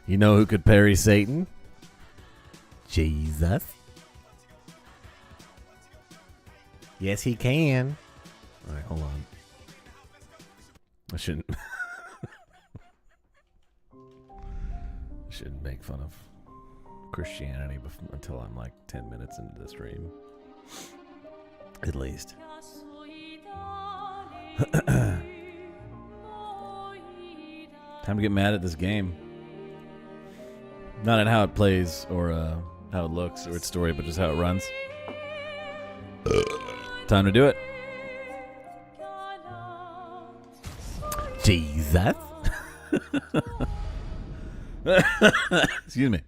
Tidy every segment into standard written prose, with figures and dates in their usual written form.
You know who could parry Satan? Jesus. Yes, he can. All right, hold on. I shouldn't. I shouldn't make fun of Christianity until I'm like 10 minutes into the stream. At least. Time to get mad at this game. Not at how it plays or how it looks or its story, but just how it runs. Time to do it. Jesus. Excuse me.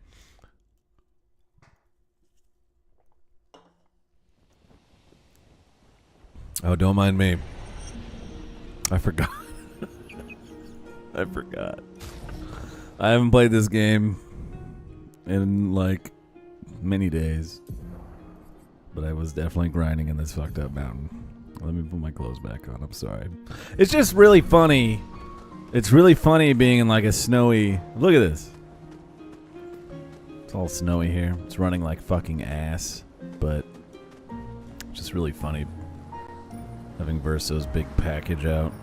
Oh, don't mind me. I forgot. I forgot. I haven't played this game in like many days. But I was definitely grinding in this fucked up mountain. Let me put my clothes back on. I'm sorry. It's just really funny. It's really funny being in like a snowy... Look at this. It's all snowy here. It's running like fucking ass. But it's just really funny having Verso's big package out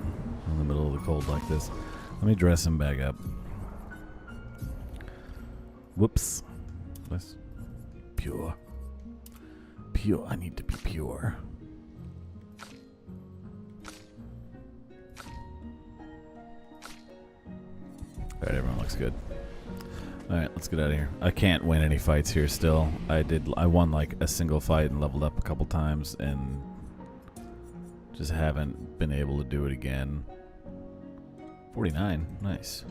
in the middle of the cold like this. Let me dress him back up. Whoops. That's pure. Pure. I need to be pure. Alright, everyone looks good. Alright, let's get out of here. I can't win any fights here still. I won like a single fight and leveled up a couple times and just haven't been able to do it again. 49. Nice.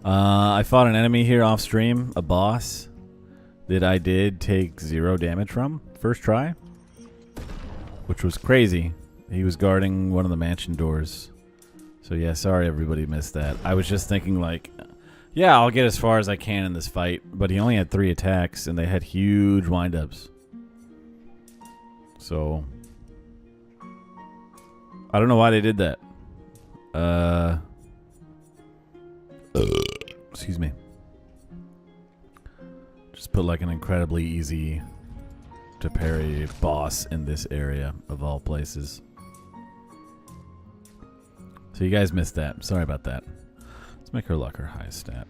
I fought an enemy here off stream, a boss that I did take 0 damage from first try, which was crazy. He was guarding one of the mansion doors. So yeah, sorry everybody missed that. I was just thinking like, yeah, I'll get as far as I can in this fight, but he only had 3 attacks and they had huge windups. So I don't know why they did that. Excuse me. Just put like an incredibly easy to parry boss in this area of all places. So you guys missed that. Sorry about that. Let's make her luck her highest stat.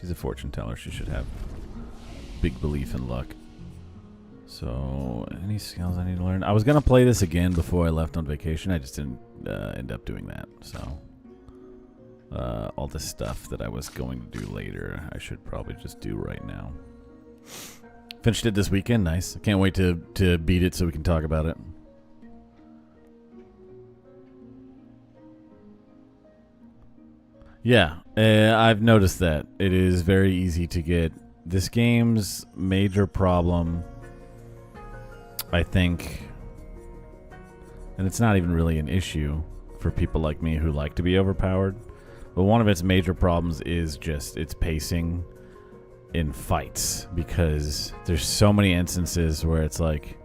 She's a fortune teller. She should have big belief in luck. So, any skills I need to learn? I was going to play this again before I left on vacation. I just didn't end up doing that. So, all the stuff that I was going to do later, I should probably just do right now. Finished it this weekend. Nice. I can't wait to beat it so we can talk about it. Yeah, I've noticed that. It is very easy to get. This game's major problem, I think, and it's not even really an issue for people like me who like to be overpowered, but one of its major problems is just its pacing in fights, because there's so many instances where it's like,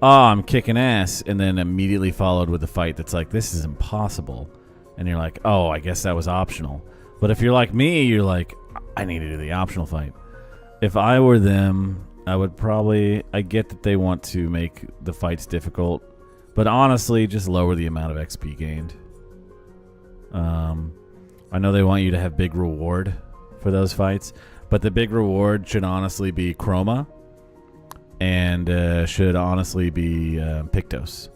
oh, I'm kicking ass, and then immediately followed with a fight that's like, this is impossible. And you're like, oh, I guess that was optional. But if you're like me, you're like, I need to do the optional fight. If I were them, I would probably... I get that they want to make the fights difficult, but honestly, just lower the amount of XP gained. I know they want you to have big reward for those fights, but the big reward should honestly be Chroma, and should honestly be Pictos.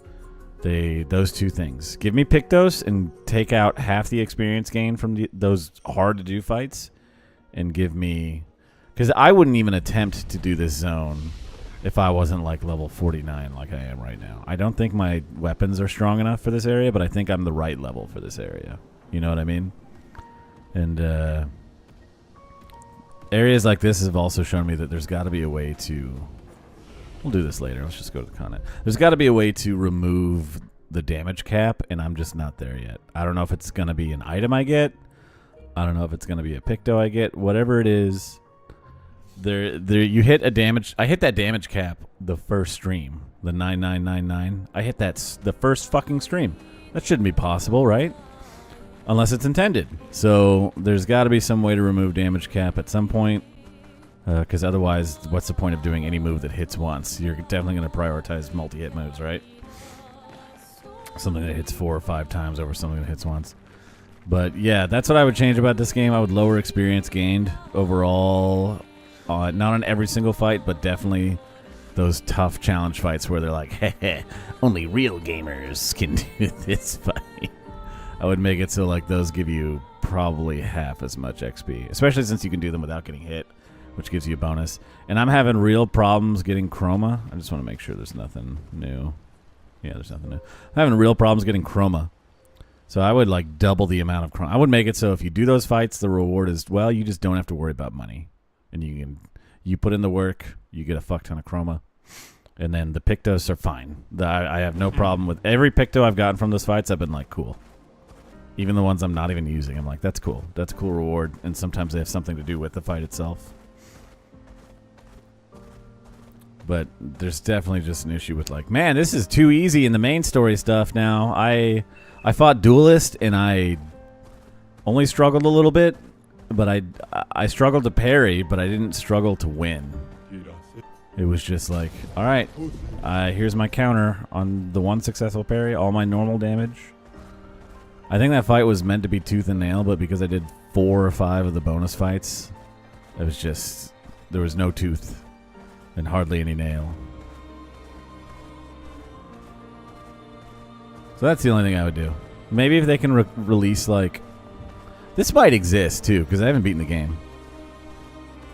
Those two things. Give me Pictos and take out half the experience gain from those hard to do fights, and give me, because I wouldn't even attempt to do this zone if I wasn't like level 49 like I am right now. I don't think my weapons are strong enough for this area, but I think I'm the right level for this area. You know what I mean? And areas like this have also shown me that there's got to be a way to... We'll do this later. Let's just go to the content. There's got to be a way to remove the damage cap, and I'm just not there yet. I don't know if it's going to be an item I get. I don't know if it's going to be a Picto I get. Whatever it is, you hit a damage... I hit that damage cap the first stream, the 9999. I hit that the first fucking stream. That shouldn't be possible, right? unless it's intended. So there's got to be some way to remove damage cap at some point, because otherwise, what's the point of doing any move that hits once? You're definitely going to prioritize multi-hit moves, right? Something that hits 4 or 5 times over something that hits once. But yeah, that's what I would change about this game. I would lower experience gained overall, not on every single fight, but definitely those tough challenge fights where they're like, hey, only real gamers can do this fight. I would make it so like those give you probably half as much XP, especially since you can do them without getting hit, which gives you a bonus. And I'm having real problems getting chroma. I just want to make sure there's nothing new. Yeah, there's nothing new. I'm having real problems getting chroma. So I would like double the amount of chroma. I would make it so if you do those fights, the reward is, well, you just don't have to worry about money. And you put in the work, you get a fuck ton of chroma. And then the Pictos are fine. I have no problem with every Picto I've gotten from those fights. I've been like, cool. Even the ones I'm not even using, I'm like, that's cool. That's a cool reward. And sometimes they have something to do with the fight itself. But there's definitely just an issue with like, man, this is too easy in the main story stuff now. I fought Duelist and I only struggled a little bit, but I struggled to parry, but I didn't struggle to win. It was just like, all right, here's my counter on the one successful parry, all my normal damage. I think that fight was meant to be tooth and nail, but because I did 4 or 5 of the bonus fights, it was just, there was no tooth and hardly any nail. So that's the only thing I would do. Maybe if they can release like, this might exist too, because I haven't beaten the game.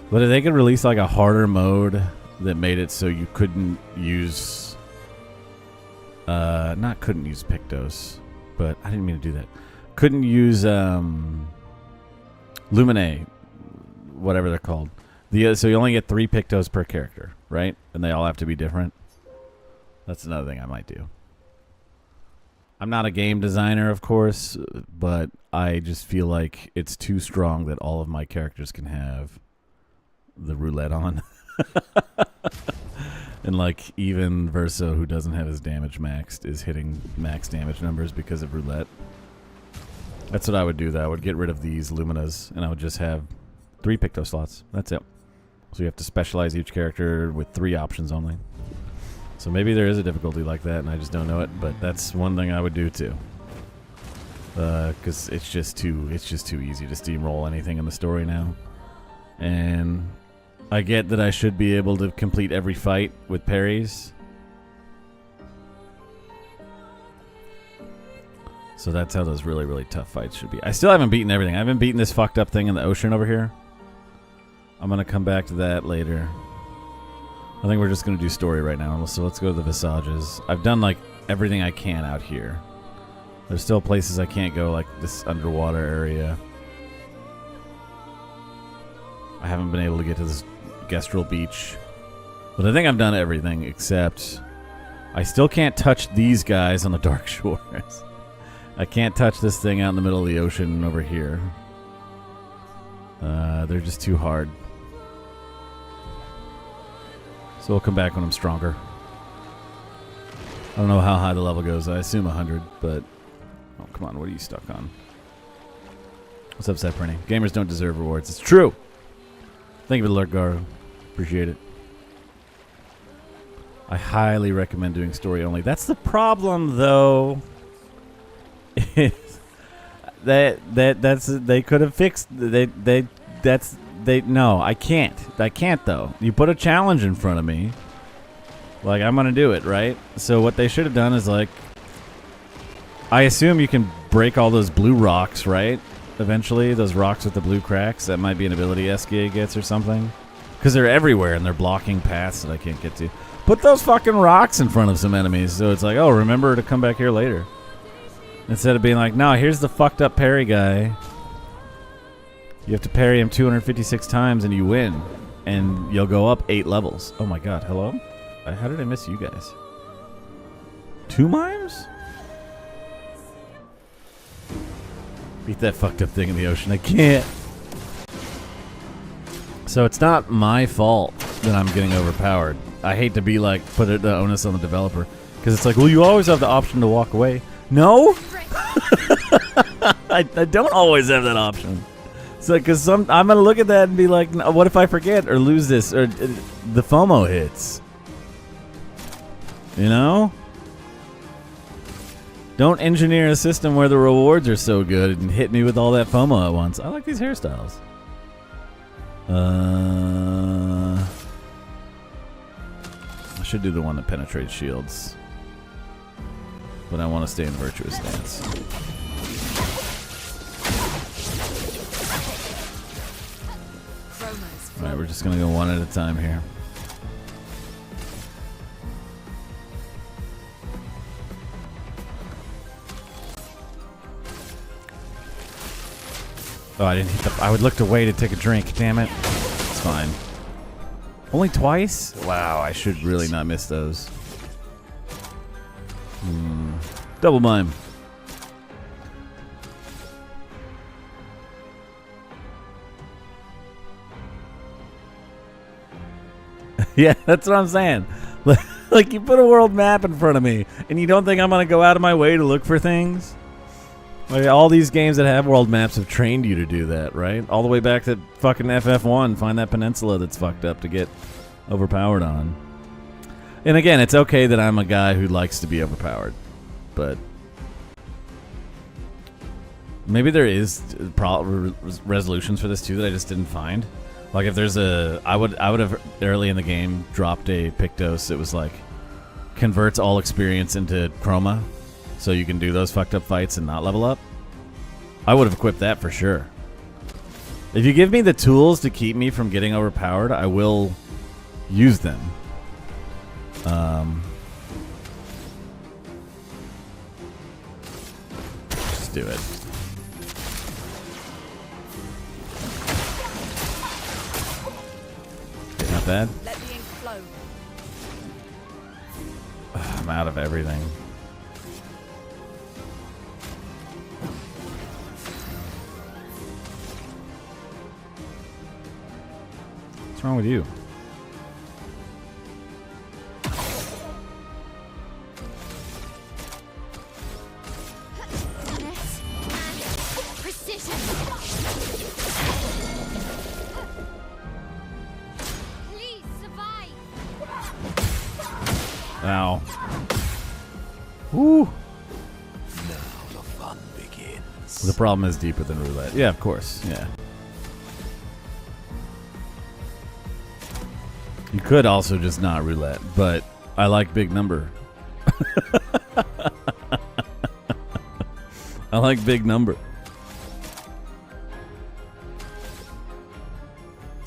But if they could release like a harder mode that made it so you couldn't use, not couldn't use Pictos, but I didn't mean to do that. Couldn't use Luminae, whatever they're called. So you only get 3 Pictos per character, right? And they all have to be different. That's another thing I might do. I'm not a game designer, of course, but I just feel like it's too strong that all of my characters can have the roulette on. And like even Verso, who doesn't have his damage maxed, is hitting max damage numbers because of roulette. That's what I would do though. I would get rid of these Luminas and I would just have 3 Picto slots. That's it. So you have to specialize each character with 3 options only. So maybe there is a difficulty like that and I just don't know it, but that's one thing I would do too. Because it's just too easy to steamroll anything in the story now. And I get that I should be able to complete every fight with parries. So that's how those really, really tough fights should be. I still haven't beaten everything. I haven't beaten this fucked up thing in the ocean over here. I'm going to come back to that later. I think we're just going to do story right now. So let's go to the Visages. I've done like everything I can out here. There's still places I can't go, like this underwater area. I haven't been able to get to this Gestrel Beach. But I think I've done everything except I still can't touch these guys on the Dark Shores. I can't touch this thing out in the middle of the ocean over here. They're just too hard. So we'll come back when I'm stronger. I don't know how high the level goes. I assume 100, but... Oh, come on. What are you stuck on? What's up, Prinny? Gamers don't deserve rewards. It's true! Thank you for the alert, Garo. Appreciate it. I highly recommend doing story only. That's the problem, though. They could have fixed. No, I can't. I can't though. You put a challenge in front of me. Like I'm gonna do it, right? So what they should have done is like, I assume you can break all those blue rocks, right? Eventually, those rocks with the blue cracks. That might be an ability SKA gets or something. Because they're everywhere and they're blocking paths that I can't get to. Put those fucking rocks in front of some enemies so it's like, oh, remember to come back here later. Instead of being like, no, here's the fucked up parry guy. You have to parry him 256 times and you win. And you'll go up 8 levels. Oh my god, hello? How did I miss you guys? 2 mimes? Beat that fucked up thing in the ocean. I can't. So it's not my fault that I'm getting overpowered. I hate to be like, put the onus on the developer. Because it's like, well, you always have the option to walk away. No? I don't always have that option. So, because I'm gonna look at that and be like, no, what if I forget or lose this or the FOMO hits? You know? Don't engineer a system where the rewards are so good and hit me with all that FOMO at once. I like these hairstyles. I should do the one that penetrates shields. But I want to stay in virtuous stance. Alright, we're just going to go one at a time here. Oh, I didn't hit the... I would looked away to take a drink. Damn it. It's fine. Only twice? Wow, I should really not miss those. Double mime. Yeah, that's what I'm saying. Like, you put a world map in front of me, and you don't think I'm going to go out of my way to look for things? Like, all these games that have world maps have trained you to do that, right? All the way back to fucking FF1. Find that peninsula that's fucked up to get overpowered on. And again, it's okay that I'm a guy who likes to be overpowered. But maybe there is resolutions for this too that I just didn't find. Like if there's a... I would have early in the game dropped a Pictos that was like... converts all experience into chroma. So you can do those fucked up fights and not level up. I would have equipped that for sure. If you give me the tools to keep me from getting overpowered, I will use them. Just do it. Okay, not bad. Let the ink flow. I'm out of everything. What's wrong with you? Precision. Please survive. Ow. Woo. Now the fun begins. The problem is deeper than roulette. Yeah, of course. Yeah. You could also just not roulette, but I like big number. I like big number.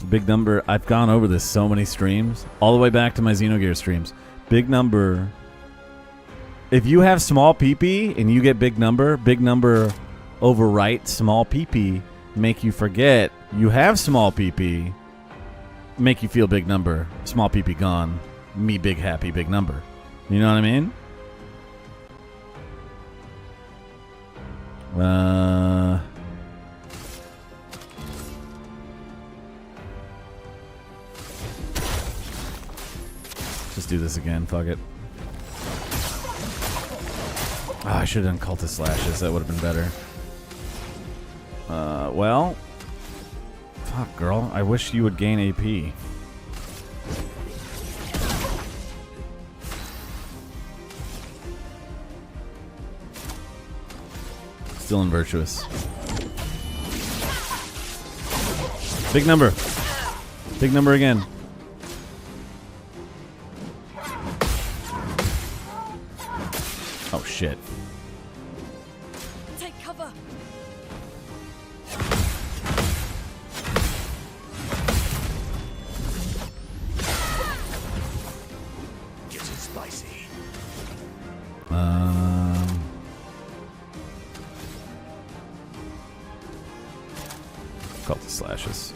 Big number. I've gone over this so many streams, all the way back to my Xenogear streams. Big number. If you have small PP and you get big number overwrite small PP, make you forget you have small PP. Make you feel big number. Small PP gone. Me big happy big number. You know what I mean? Just do this again. Fuck it. Oh, I should have done Cultist Slashes. That would have been better. Well... Fuck, girl. I wish you would gain AP. Still in Virtuous. Big number. Big number again. Oh, shit. Take cover. Getting spicy. Cultist Slashes.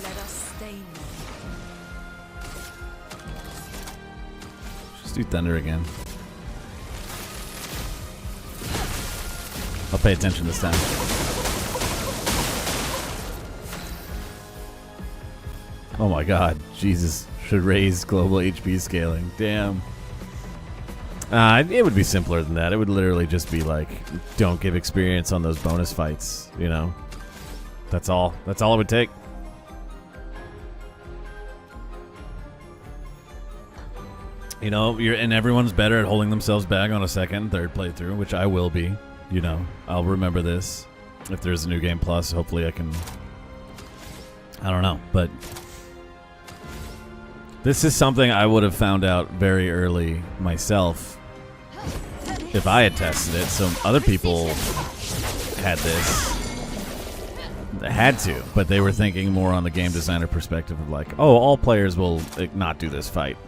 Let us stain them. Just do Thunder again. I'll pay attention this time. Oh my god. Jesus. Should raise global HP scaling. Damn. It would be simpler than that. It would literally just be like, don't give experience on those bonus fights, you know? That's all. That's all it would take. You know, and everyone's better at holding themselves back on a second, third playthrough, which I will be. You know, I'll remember this. If there's a new game plus, hopefully I can... I don't know, but... This is something I would have found out very early myself if I had tested it. So other people had this. They had to, but they were thinking more on the game designer perspective of like, oh, all players will not do this fight.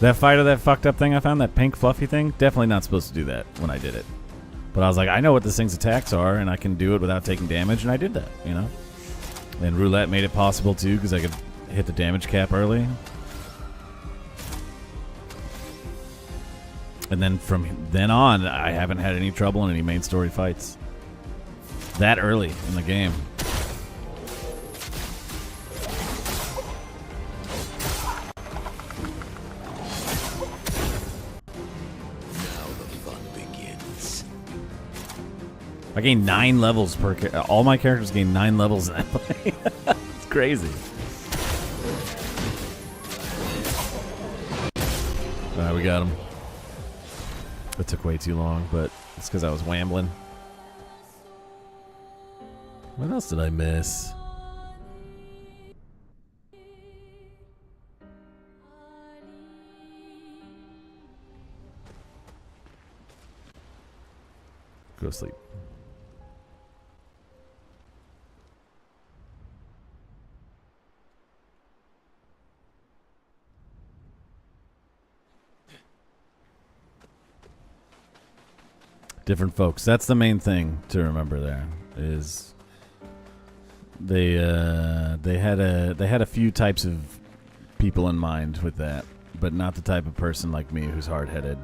That fight of that fucked up thing I found, that pink fluffy thing, definitely not supposed to do that when I did it. But I was like, I know what this thing's attacks are, and I can do it without taking damage, and I did that, you know? And roulette made it possible too, because I could hit the damage cap early. And then from then on, I haven't had any trouble in any main story fights. That early in the game. Now the fun begins. I gained 9 levels per all my characters gain 9 levels in that play. It's crazy. Alright, we got him. It took way too long, but it's because I was wambling. What else did I miss? Go to sleep. Different folks. That's the main thing to remember. There is they had a few types of people in mind with that, but not the type of person like me who's hard-headed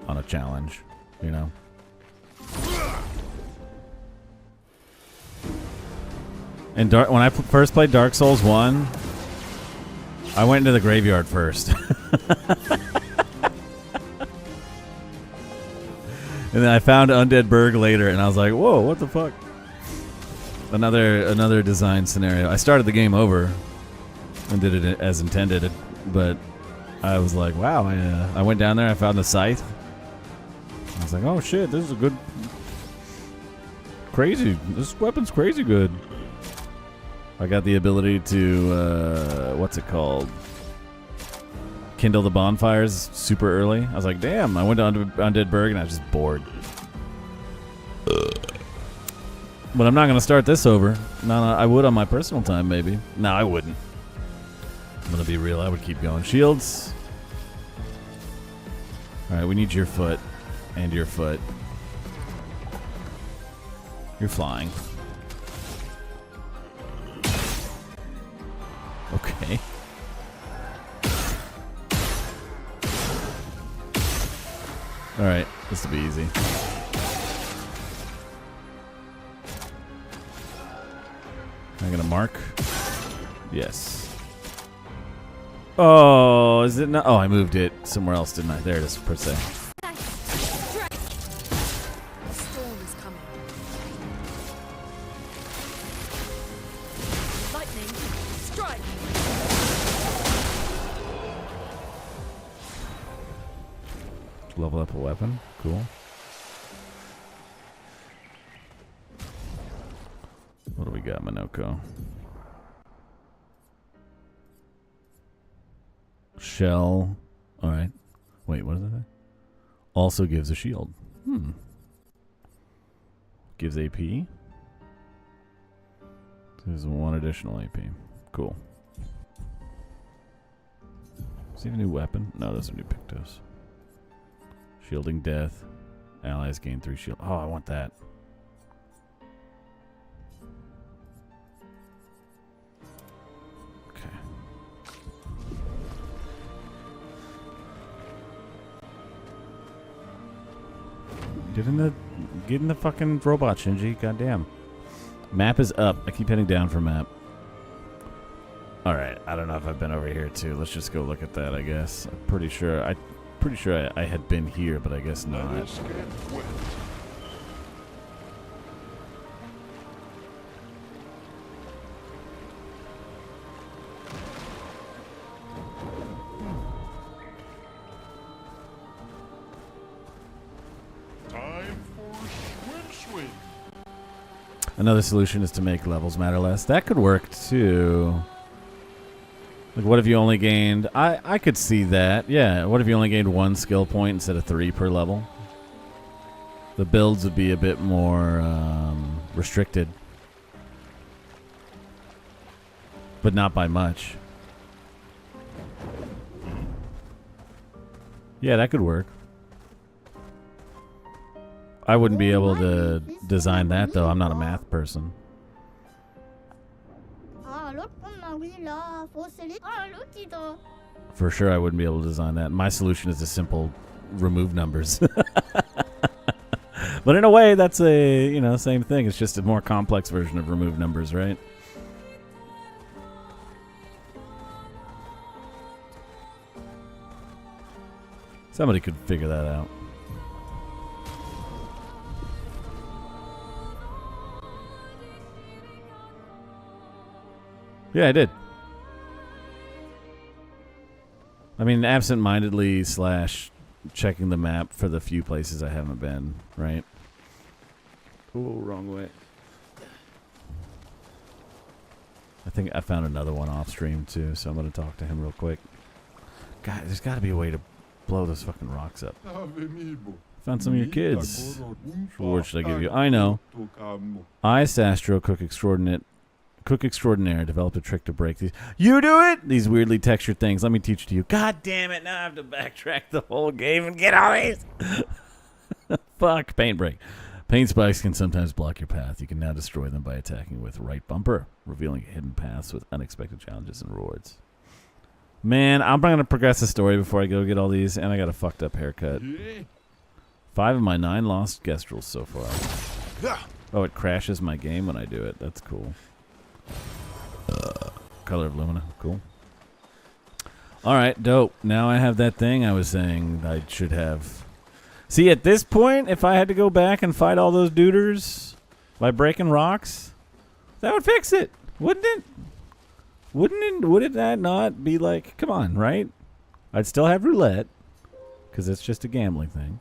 on a challenge, you know. And when I first played Dark Souls 1, I went into the graveyard first. And then I found Undead Burg later, and I was like, whoa, what the fuck? Another design scenario. I started the game over and did it as intended, but I was like, wow, I went down there, I found the scythe. I was like, oh shit, this is a good... Crazy. This weapon's crazy good. I got the ability to, what's it called? Kindle the bonfires super early. I was like, damn, I went to Undead Burg and I was just bored. But I'm not going to start this over. No, I would on my personal time, maybe. No, I wouldn't. I'm going to be real. I would keep going. Shields. All right, we need your foot and your foot. You're flying. Okay. Alright, this will be easy. Am I gonna mark? Yes. Oh, is it not? Oh, I moved it somewhere else, didn't I? There it is, per se. Storm is coming. Lightning, strike. Level up a weapon. Cool. What do we got, Minoko? Shell. Alright. Wait, what is that? Also gives a shield. Gives AP. Gives 1 additional AP. Cool. Does he have a new weapon? No, those are new Pictos. Shielding death. Allies gain 3 shield. Oh, I want that. Okay. Get in the fucking robot, Shinji. Goddamn. Map is up. I keep heading down for map. Alright, I don't know if I've been over here too. Let's just go look at that, I guess. I'm pretty sure I had been here, but I guess not. Let us get wet. Time for swim. Another solution is to make levels matter less. That could work too. Like, what if you only gained... I could see that. Yeah, what if you only gained 1 skill point instead of 3 per level? The builds would be a bit more restricted. But not by much. Yeah, that could work. I wouldn't be able to design that, though. I'm not a math person. For sure, I wouldn't be able to design that. My solution is a simple remove numbers. But in a way, that's a, you know, same thing. It's just a more complex version of remove numbers, right? Somebody could figure that out. Yeah, I did. I mean, absent-mindedly / checking the map for the few places I haven't been, right? Oh, wrong way. I think I found another one off stream too, so I'm going to talk to him real quick. God, there's got to be a way to blow those fucking rocks up. Found some of your kids. What word should I give you? I know. I, Sastro, Cook Extraordinaire, developed a trick to break these. You do it? These weirdly textured things. Let me teach it to you. God damn it. Now I have to backtrack the whole game and get all these. Fuck. Paint break. Paint spikes can sometimes block your path. You can now destroy them by attacking with right bumper, revealing hidden paths with unexpected challenges and rewards. Man, I'm not going to progress the story before I go get all these, and I got a fucked up haircut. 5 of my 9 lost Gestrels so far. Oh, it crashes my game when I do it. That's cool. Color of Lumina. Cool. Alright, dope. Now I have that thing I was saying I should have. See, at this point, if I had to go back and fight all those duders by breaking rocks, that would fix it, wouldn't it? Would that not be like, come on, right? I'd still have roulette, because it's just a gambling thing.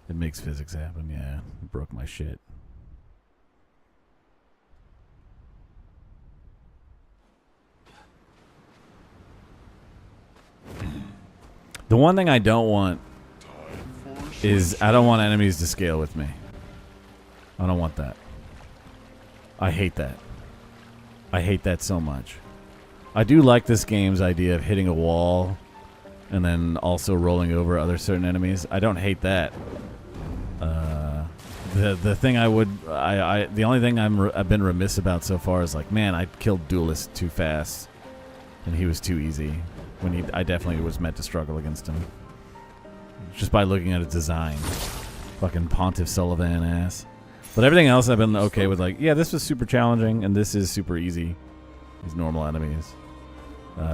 It makes physics happen, yeah. It broke my shit. The one thing I don't want is I don't want enemies to scale with me. I don't want that. I hate that. I hate that so much. I do like this game's idea of hitting a wall and then also rolling over other certain enemies. I don't hate that. The thing the only thing I've been remiss about so far is like, man, I killed Duelist too fast, and he was too easy. When I definitely was meant to struggle against him. Just by looking at his design. Fucking Pontiff Sullivan ass. But everything else I've been okay with, like, yeah, this was super challenging, and this is super easy. These normal enemies.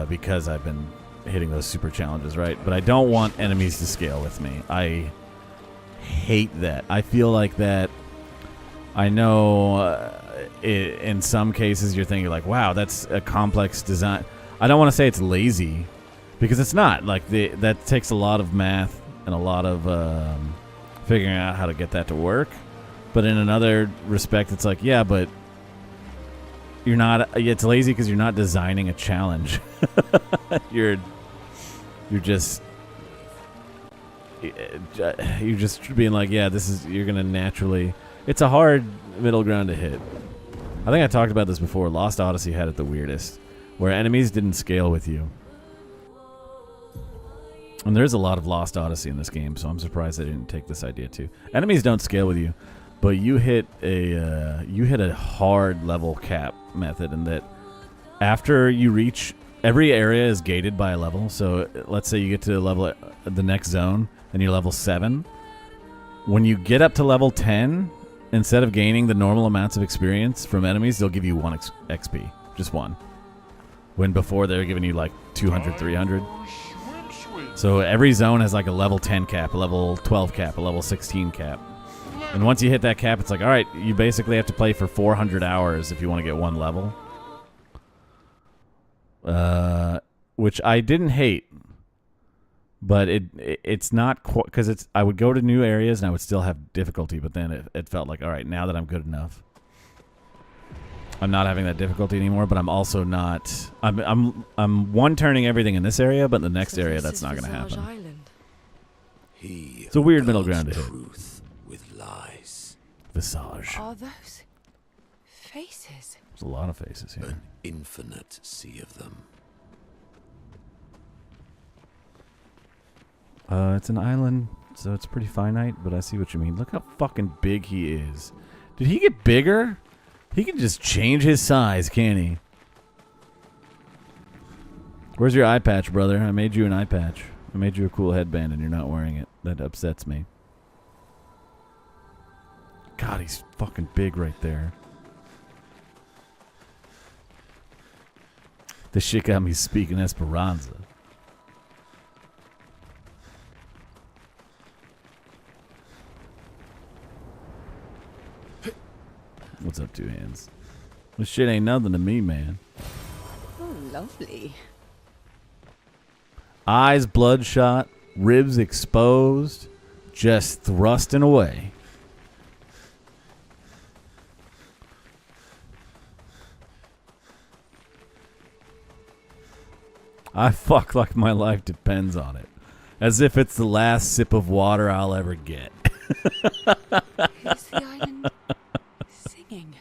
Because I've been hitting those super challenges, right? But I don't want enemies to scale with me. I hate that. I feel like that... I know in some cases you're thinking, like, wow, that's a complex design. I don't want to say it's lazy, because it's not. Like, that takes a lot of math and a lot of figuring out how to get that to work. But in another respect, it's like, yeah, but you're not. It's lazy because you're not designing a challenge. you're just being like, yeah, this is. You're gonna naturally. It's a hard middle ground to hit. I think I talked about this before. Lost Odyssey had it the weirdest, where enemies didn't scale with you. And there's a lot of Lost Odyssey in this game, so I'm surprised they didn't take this idea too. Enemies don't scale with you, but you hit a hard level cap method, in that after you reach, every area is gated by a level. So let's say you get to the next zone and you're level 7. When you get up to level 10, instead of gaining the normal amounts of experience from enemies, they'll give you 1 XP, just 1. When before they were giving you like 200, 300. Swim. So every zone has like a level 10 cap, a level 12 cap, a level 16 cap. And once you hit that cap, it's like, all right, you basically have to play for 400 hours if you want to get one level. Which I didn't hate. But it's not because it's. I would go to new areas and I would still have difficulty, but then it felt like, all right, now that I'm good enough, I'm not having that difficulty anymore. But I'm also not. I'm one turning everything in this area, but in the next area that's not going to happen. Island. It's a weird middle ground to hit. Truth with lies. Visage. Are those faces? There's a lot of faces here. An infinite sea of them. It's an island, so it's pretty finite, but I see what you mean. Look how fucking big he is. Did he get bigger? He can just change his size, can't he? Where's your eye patch, brother? I made you an eye patch. I made you a cool headband, and you're not wearing it. That upsets me. God, he's fucking big right there. This shit got me speaking Esperanza. What's up, two hands? This shit ain't nothing to me, man. Oh, lovely. Eyes bloodshot, ribs exposed, just thrusting away. I fuck like my life depends on it. As if it's the last sip of water I'll ever get. Who's the island singing?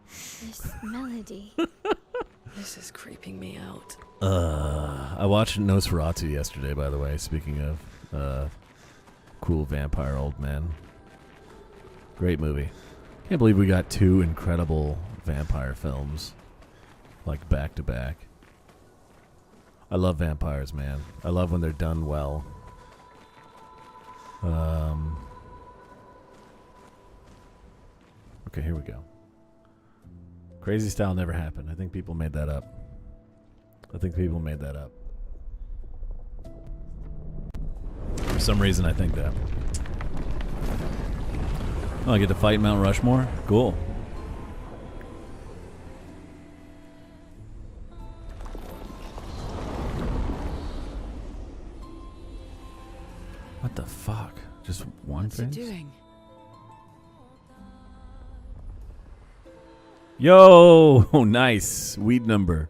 This melody. This is creeping me out. I watched Nosferatu yesterday, by the way, speaking of cool vampire old men. Great movie. Can't believe we got two incredible vampire films, like back to back. I love vampires, man. I love when they're done well. Okay, here we go. Crazy style never happened. I think people made that up. For some reason, I think that. Oh, I get to fight Mount Rushmore? Cool. What the fuck? Just one What's face? it doing? Yo! Nice. Weed number.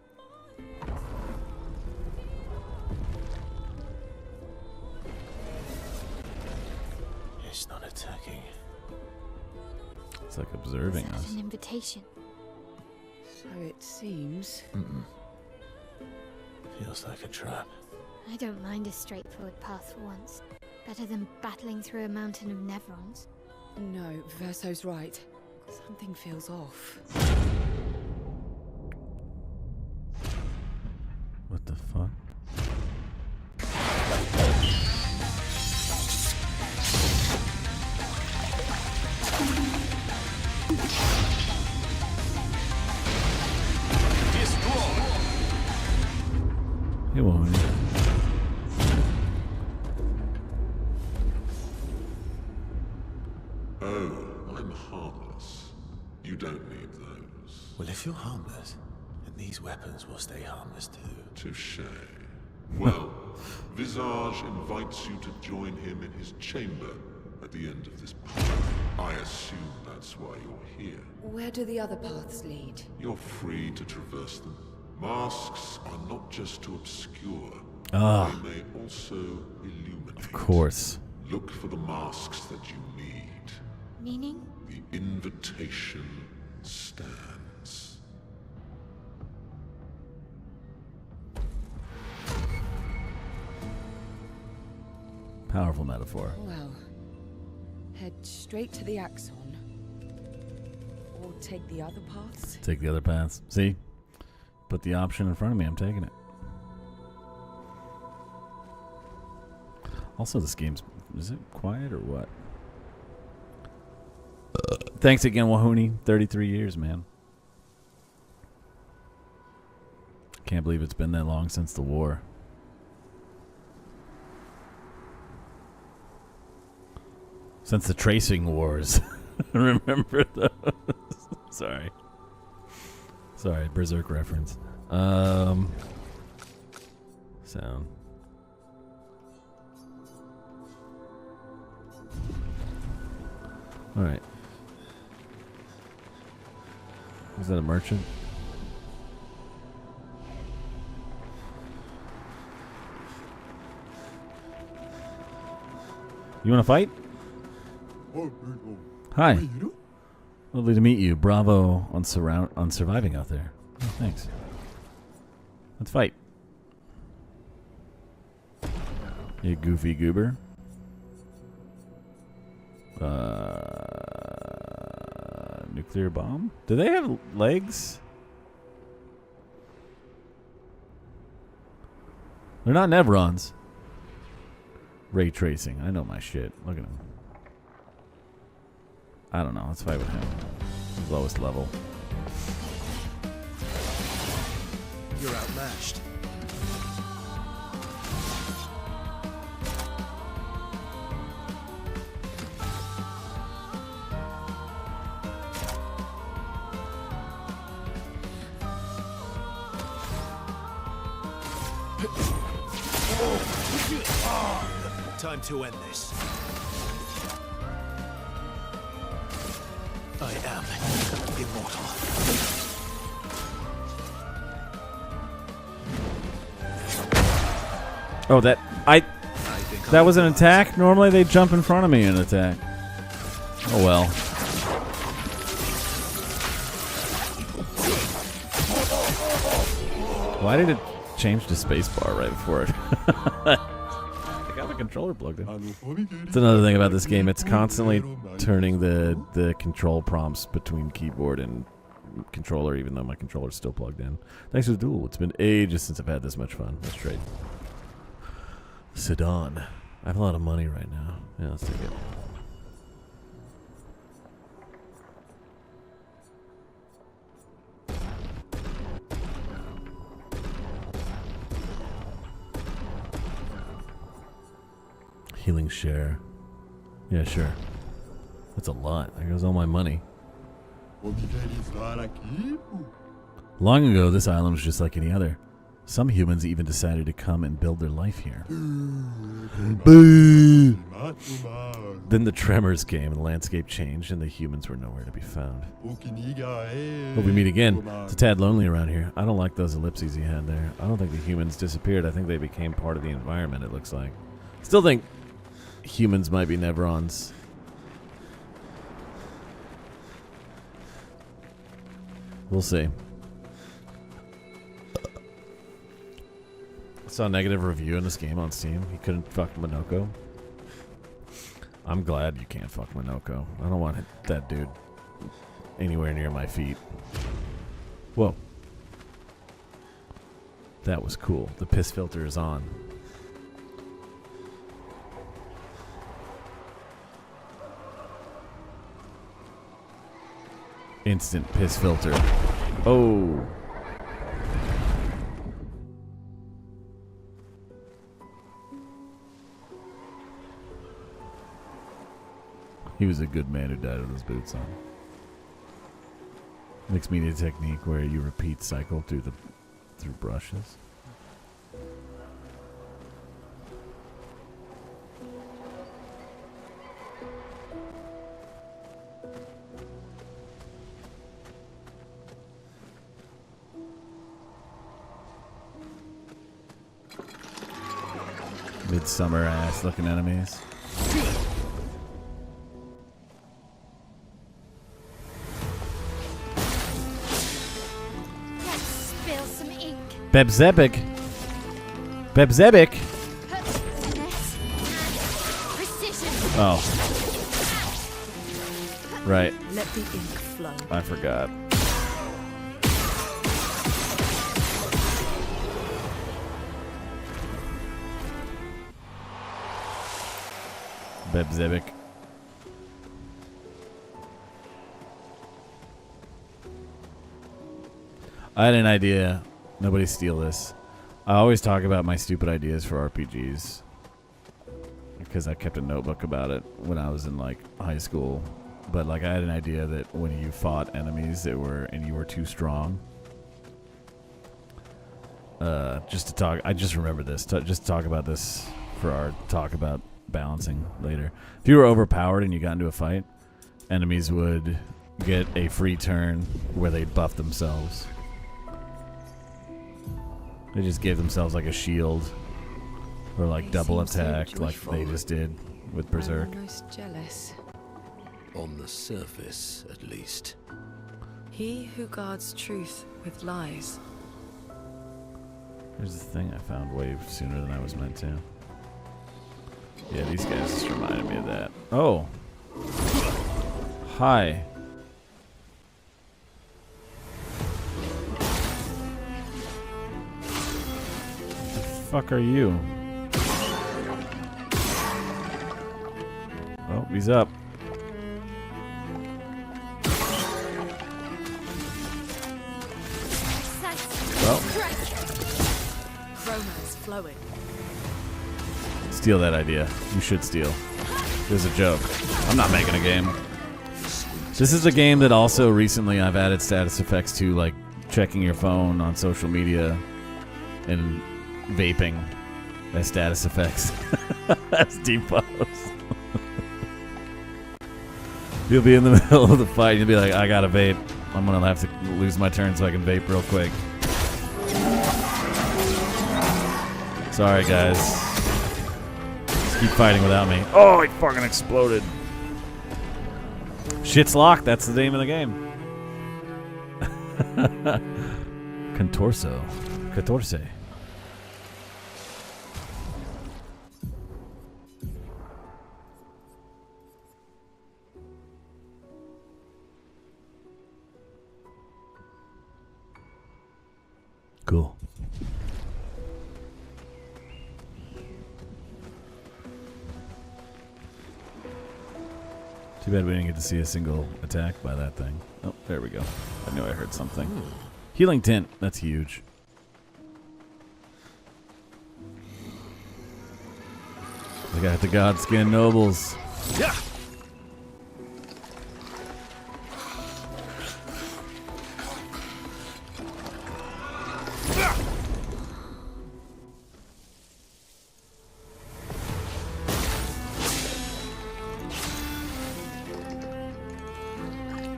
It's not attacking. It's like observing Is that us. an invitation? So it seems. Feels like a trap. I don't mind a straightforward path for once. Better than battling through a mountain of nevrons. No, Verso's right. Something feels off. What the fuck? It won't. Oh, I'm harmless. You don't need those. Well, if you're harmless, then these weapons will stay harmless too. Touché. Well, Visage invites you to join him in his chamber at the end of this path. I assume that's why you're here. Where do the other paths lead? You're free to traverse them. Masks are not just to obscure. Ah. They may also illuminate. Of course. Look for the masks that you need. Meaning? The invitation stands. Powerful metaphor. Well, head straight to the Axon. Or take the other paths. Take the other paths. See? Put the option in front of me. I'm taking it. Also, this game's... Is it quiet or what? Thanks again, Wahuni. 33 years, man. Can't believe it's been that long since the war. Since the tracing wars. Remember those? Sorry. Sorry, Berserk reference. Sound. Alright. Is that a merchant? You want to fight? Hi. Lovely to meet you. Bravo on surviving out there. Oh, thanks. Let's fight. You goofy goober. Nuclear bomb? Do they have legs? They're not Nevrons. Ray tracing. I know my shit. Look at him. I don't know. Let's fight with him. His lowest level. You're outmatched. Time to end this. I am immortal. Oh, that was an attack? Normally they jump in front of me and attack. Oh well. Why did it change to spacebar right before it? I got the controller plugged in. It's another thing about this game. It's constantly turning the control prompts between keyboard and controller, even though my controller's still plugged in. Thanks for the duel. It's been ages since I've had this much fun. Let's trade. Sedan. I have a lot of money right now. Yeah, let's take it. Healing share. Yeah, sure. That's a lot. There goes all my money. Long ago, this island was just like any other. Some humans even decided to come and build their life here. Boo! Then the tremors came and the landscape changed and the humans were nowhere to be found. Hope we meet again. It's a tad lonely around here. I don't like those ellipses you had there. I don't think the humans disappeared. I think they became part of the environment, it looks like. Still think humans might be Nevrons. We'll see. I saw a negative review in this game on Steam. He couldn't fuck Minoko. I'm glad you can't fuck Minoko. I don't want that dude anywhere near my feet. Whoa. That was cool. The piss filter is on. Instant piss filter. Oh. He was a good man who died with his boots on. Mixed media technique where you repeat cycle through brushes. Midsummer ass looking enemies. Let's spill some ink. Bebzebic. Bebzebic. Finesse and precision. Oh. Right. Let the ink flow. I forgot. Bebzebic. I had an idea Nobody steal this. I always talk about my stupid ideas for RPGs because I kept a notebook about it when I was in like high school. But like I had an idea that when you fought enemies that were and you were too strong, just to talk. I just remember this. Just to talk about this for our talk about balancing later. If you were overpowered and you got into a fight, enemies would get a free turn where they buff themselves. They just gave themselves like a shield or like double attack like they just did with Berserk. I'm almost jealous. On the surface, at least. He who guards truth with lies. Here's the thing I found way sooner than I was meant to. Yeah, these guys just reminded me of that. Oh. Hi. Fuck are you? Oh, he's up. Well, Romance flowing. steal that idea. You should steal. There's a joke. I'm not making a game. This is a game that also recently I've added status effects to, like checking your phone on social media and vaping as status effects. That's default. You'll be in the middle of the fight and you'll be like, I gotta vape. I'm gonna have to lose my turn so I can vape real quick. Sorry guys. Just keep fighting without me. Oh, he fucking exploded. Shit's locked, that's the name of the game. Contorso. Catorce. Cool. Too bad we didn't get to see a single attack by that thing. Oh, there we go. I knew I heard something. Healing tint. That's huge. We got the Godskin Nobles. Yeah.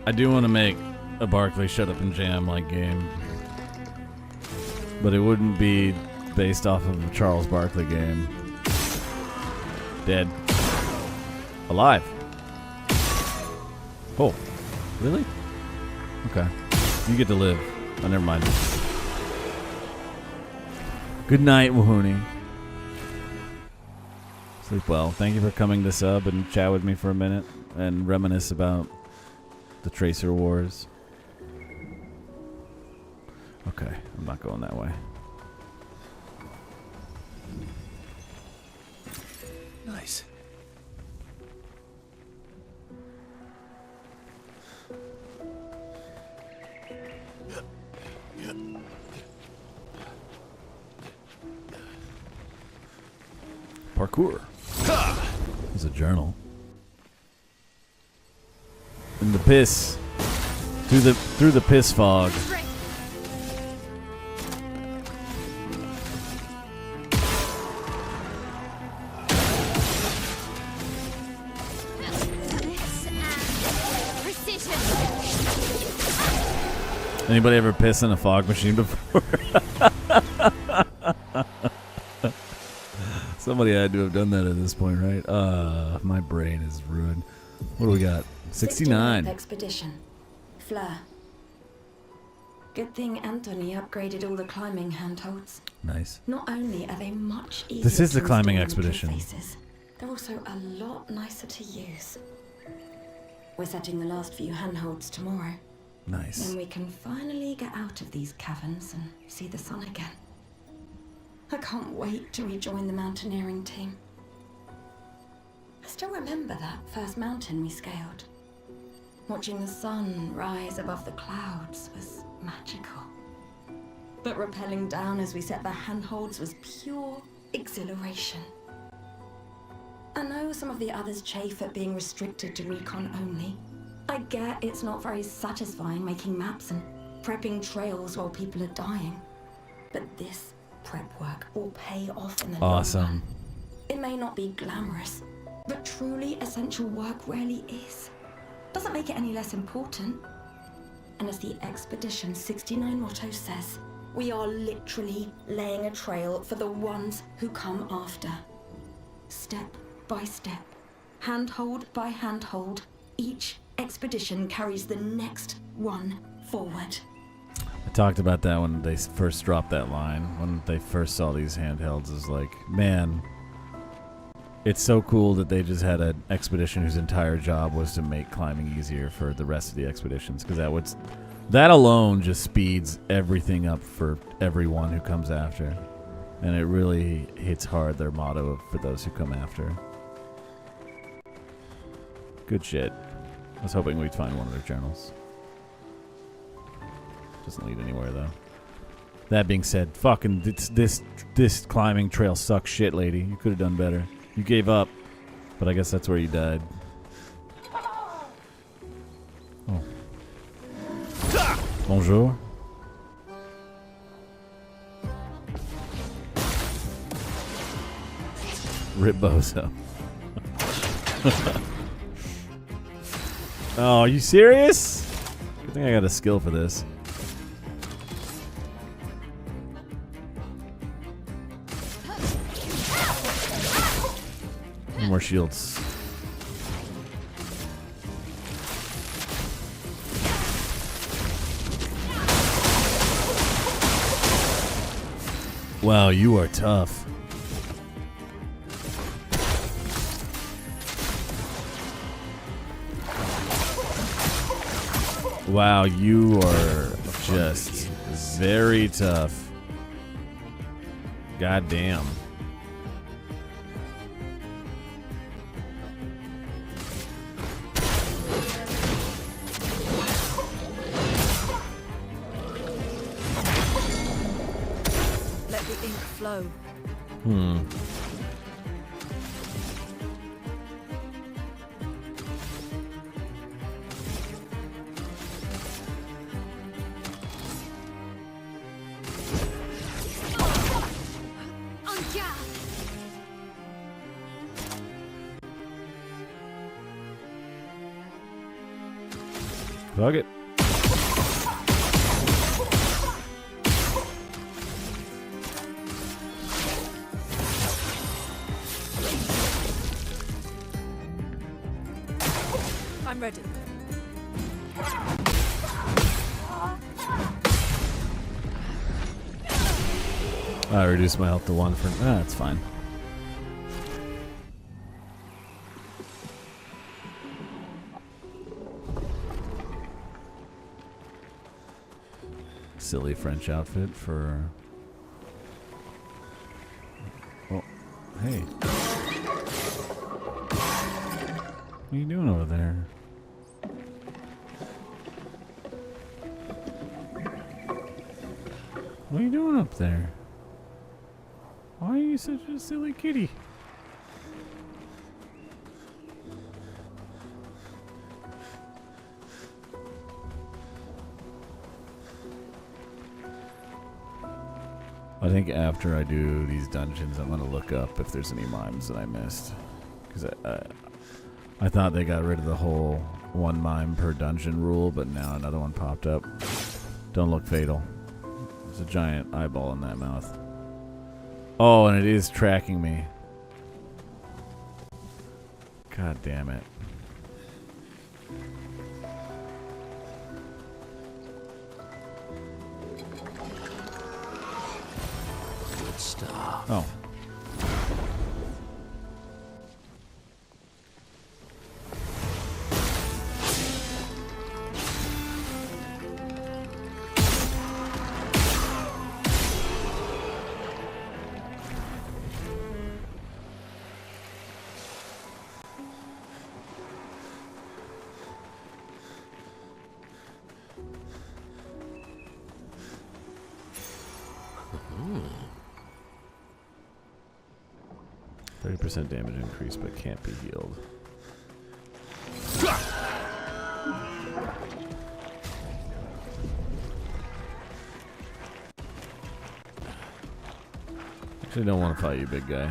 I do want to make a Barkley Shut Up and Jam like game, but it wouldn't be based off of a Charles Barkley game. Dead. Alive. Oh, really? Okay. You get to live. Oh, never mind. Good night, Wahuni. Sleep well. Thank you for coming to sub and chat with me for a minute and reminisce about the Tracer Wars. Okay, I'm not going that way. Nice. Parkour. There's a journal. In the piss. Through the piss fog. Anybody ever piss in a fog machine before? Somebody had to have done that at this point, right? My brain is ruined. What do we got? 69. Expedition. Fleur. Good thing Anthony upgraded all the climbing handholds. Nice. Not only are they much easier This is the to climbing install in expedition. places, they're also a lot nicer to use. We're setting the last few handholds tomorrow. Nice. Then we can finally get out of these caverns and see the sun again. I can't wait to rejoin the mountaineering team. I still remember that first mountain we scaled. Watching the sun rise above the clouds was magical. but rappelling down as we set the handholds was pure exhilaration. I know some of the others chafe at being restricted to recon only. I get it's not very satisfying making maps and prepping trails while people are dying. But this prep work will pay off in the long run. It may not be glamorous, but truly essential work rarely is. Doesn't make it any less important. And as the Expedition 69 motto says, we are literally laying a trail for the ones who come after. Step by step, handhold by handhold, each expedition carries the next one forward. I talked about that when they first dropped that line. When they first saw these handhelds, is like, man, it's so cool that they just had an expedition whose entire job was to make climbing easier for the rest of the expeditions, because that alone just speeds everything up for everyone who comes after, and it really hits hard their motto of for those who come after. Good shit. I was hoping we'd find one of their journals. Doesn't lead anywhere though. That being said, fucking this climbing trail sucks shit, lady. You could have done better. You gave up, but I guess that's where you died. Oh. Bonjour. Rip Bozo. Oh, are you serious? Good thing I got a skill for this. More shields. Wow, you are tough. Wow, you are just very tough. God damn. Fuck it. I'm ready. I reduced my health to 1 for... that's fine. Silly French outfit for... Oh, hey. What are you doing over there? What are you doing up there? Why are you such a silly kitty? I think after I do these dungeons, I'm going to look up if there's any mimes that I missed. Because I thought they got rid of the whole 1 mime per dungeon rule, but now another one popped up. Don't look fatal. There's a giant eyeball in that mouth. Oh, and it is tracking me. God damn it. Good stuff. Oh. 30% damage increase, but can't be healed. Actually, don't want to fight you, big guy.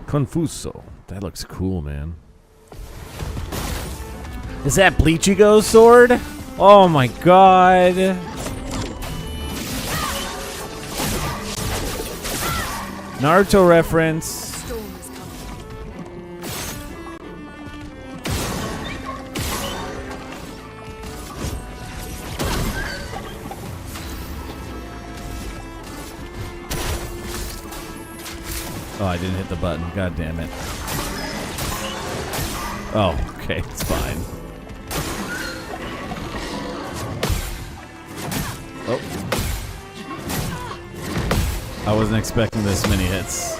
Confuso. That looks cool, man. Is that Bleachigo's sword? Oh my god. Naruto reference. Storm is coming. Oh, I didn't hit the button. God damn it. Oh, okay. It's fine. Oh. I wasn't expecting this many hits.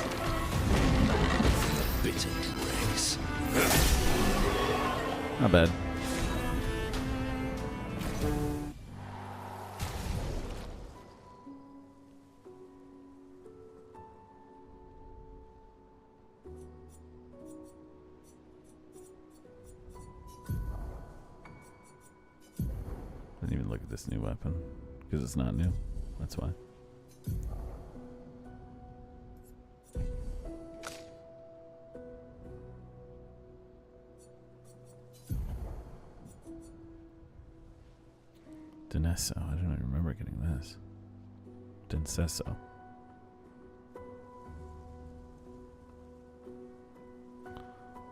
Bitter grace. Not bad. Didn't even look at this new weapon because it's not new. That's why. Dinesso. I don't even remember getting this. Dincesso.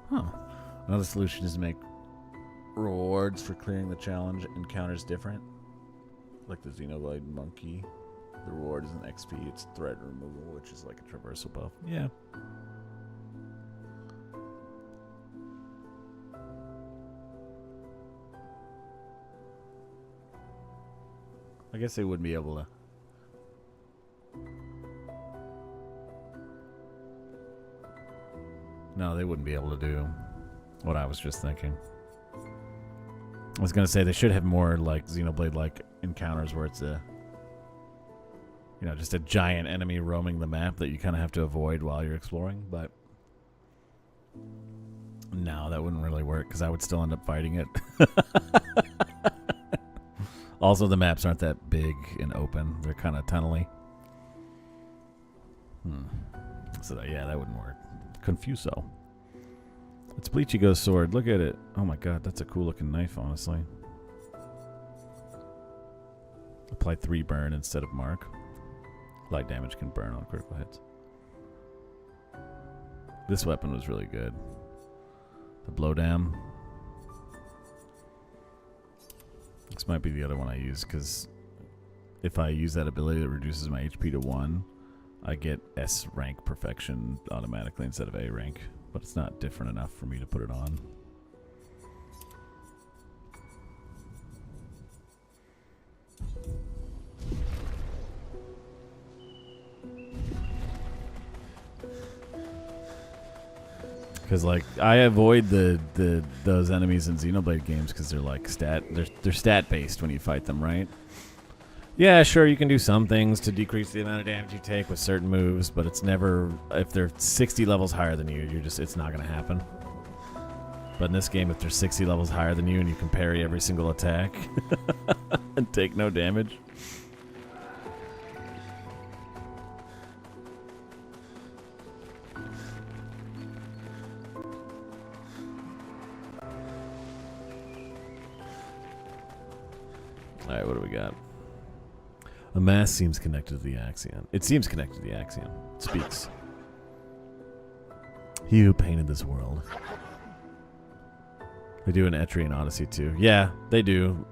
Huh. Another solution is to make rewards for clearing the challenge encounters different. Like the Xenoblade Monkey. The reward isn't XP, it's threat removal, which is like a traversal buff. Yeah. I guess they wouldn't be able to. No, they wouldn't be able to do what I was just thinking. I was gonna say they should have more like Xenoblade-like encounters where it's a, you know, just a giant enemy roaming the map that you kind of have to avoid while you're exploring. But no, that wouldn't really work because I would still end up fighting it. Also, the maps aren't that big and open; they're kind of tunnely. So yeah, that wouldn't work. Confuso. It's Bleachigo's sword. Look at it. Oh my god, that's a cool looking knife, honestly. Apply 3 burn instead of mark. Light damage can burn on critical hits. This weapon was really good. The blowdown. This might be the other one I use, because if I use that ability that reduces my HP to 1, I get S rank perfection automatically instead of A rank. But it's not different enough for me to put it on. Because like I avoid those enemies in Xenoblade games because they're like they're stat based when you fight them, right? Yeah, sure, you can do some things to decrease the amount of damage you take with certain moves, but it's never, if they're 60 levels higher than you, it's not going to happen. But in this game, if they're 60 levels higher than you and you can parry every single attack and take no damage. Alright, what do we got? A mass seems connected to the Axion. It seems connected to the Axion. It speaks. He who painted this world. They do an Etrian Odyssey too. Yeah, they do.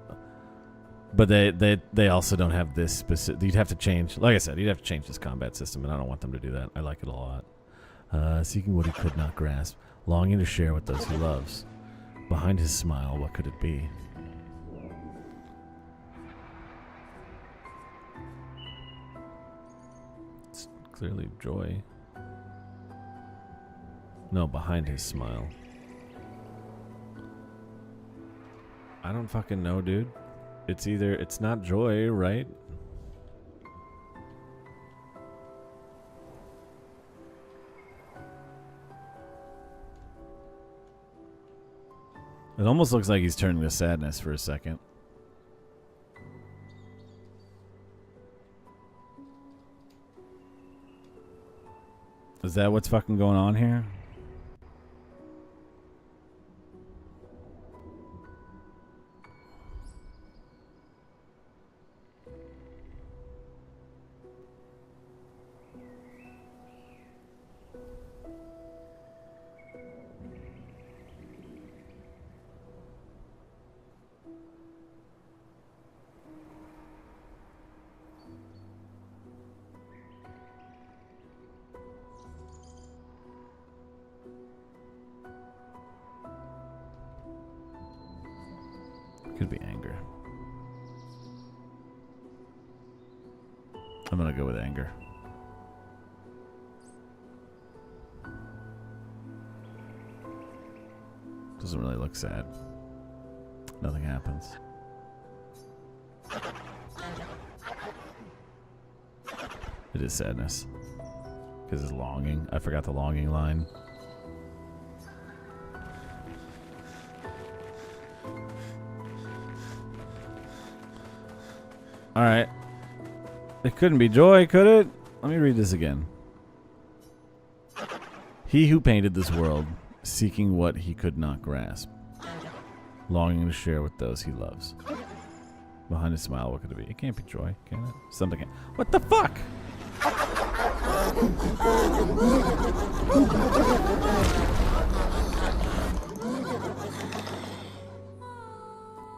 But they also don't have this specific. You'd have to change. Like I said, you'd have to change this combat system, and I don't want them to do that. I like it a lot. Seeking what he could not grasp, longing to share with those he loves. Behind his smile, what could it be? It's clearly joy. No, behind his smile. I don't fucking know, dude. It's not joy, right? It almost looks like he's turning to sadness for a second. Is that what's fucking going on here? Could be anger. I'm gonna go with anger. Doesn't really look sad. Nothing happens. It is sadness. Because it's longing. I forgot the longing line. Alright. It couldn't be joy, could it? Let me read this again. He who painted this world, seeking what he could not grasp, longing to share with those he loves. Behind a smile, what could it be? It can't be joy, can it? Something can. What the fuck?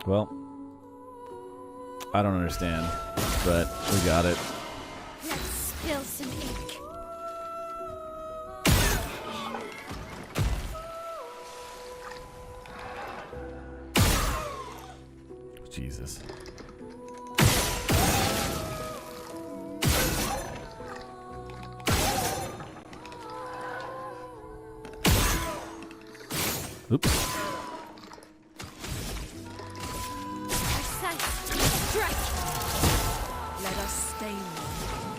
Well, I don't understand, but we got it. Let's spill some ink. Jesus. Oops. Let us stay one.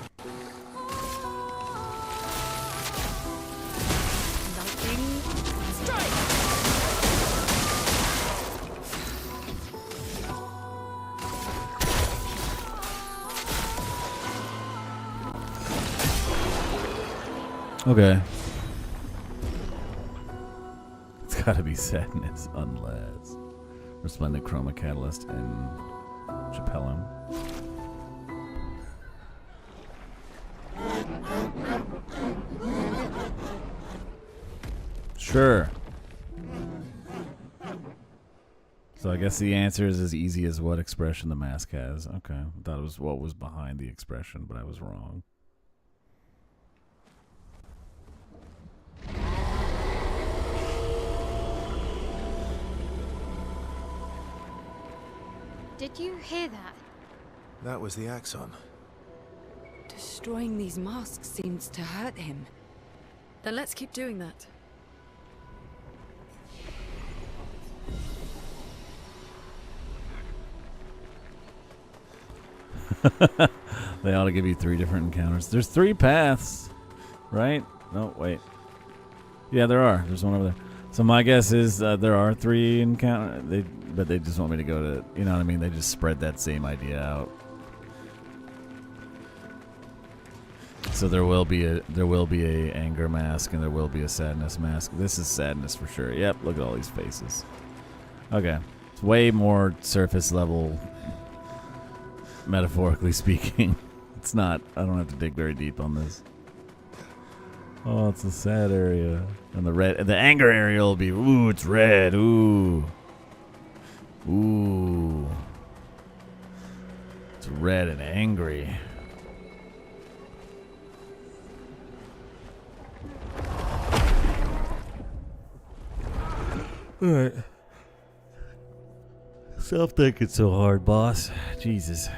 Lightning strike. Okay. It's gotta be sadness, unless Resplendent Chroma Catalyst and Chapellum. Sure. So I guess the answer is as easy as what expression the mask has. Okay. I thought it was what was behind the expression, but I was wrong. Did you hear that? That was the Axon. Destroying these masks seems to hurt him. Then let's keep doing that. They ought to give you 3 different encounters. There's 3 paths, right? No, wait. Yeah, there are. There's one over there. So my guess is there are 3 encounters, but they just want me to go to, you know what I mean? They just spread that same idea out. So there will be a anger mask and there will be a sadness mask. This is sadness for sure. Yep, look at all these faces. Okay, it's way more surface level, metaphorically speaking. It's not. I don't have to dig very deep on this. Oh, it's the sad area, and the anger area will be. Ooh, it's red. Ooh, ooh, it's red and angry. All right. Stop thinking so hard, boss. Jesus.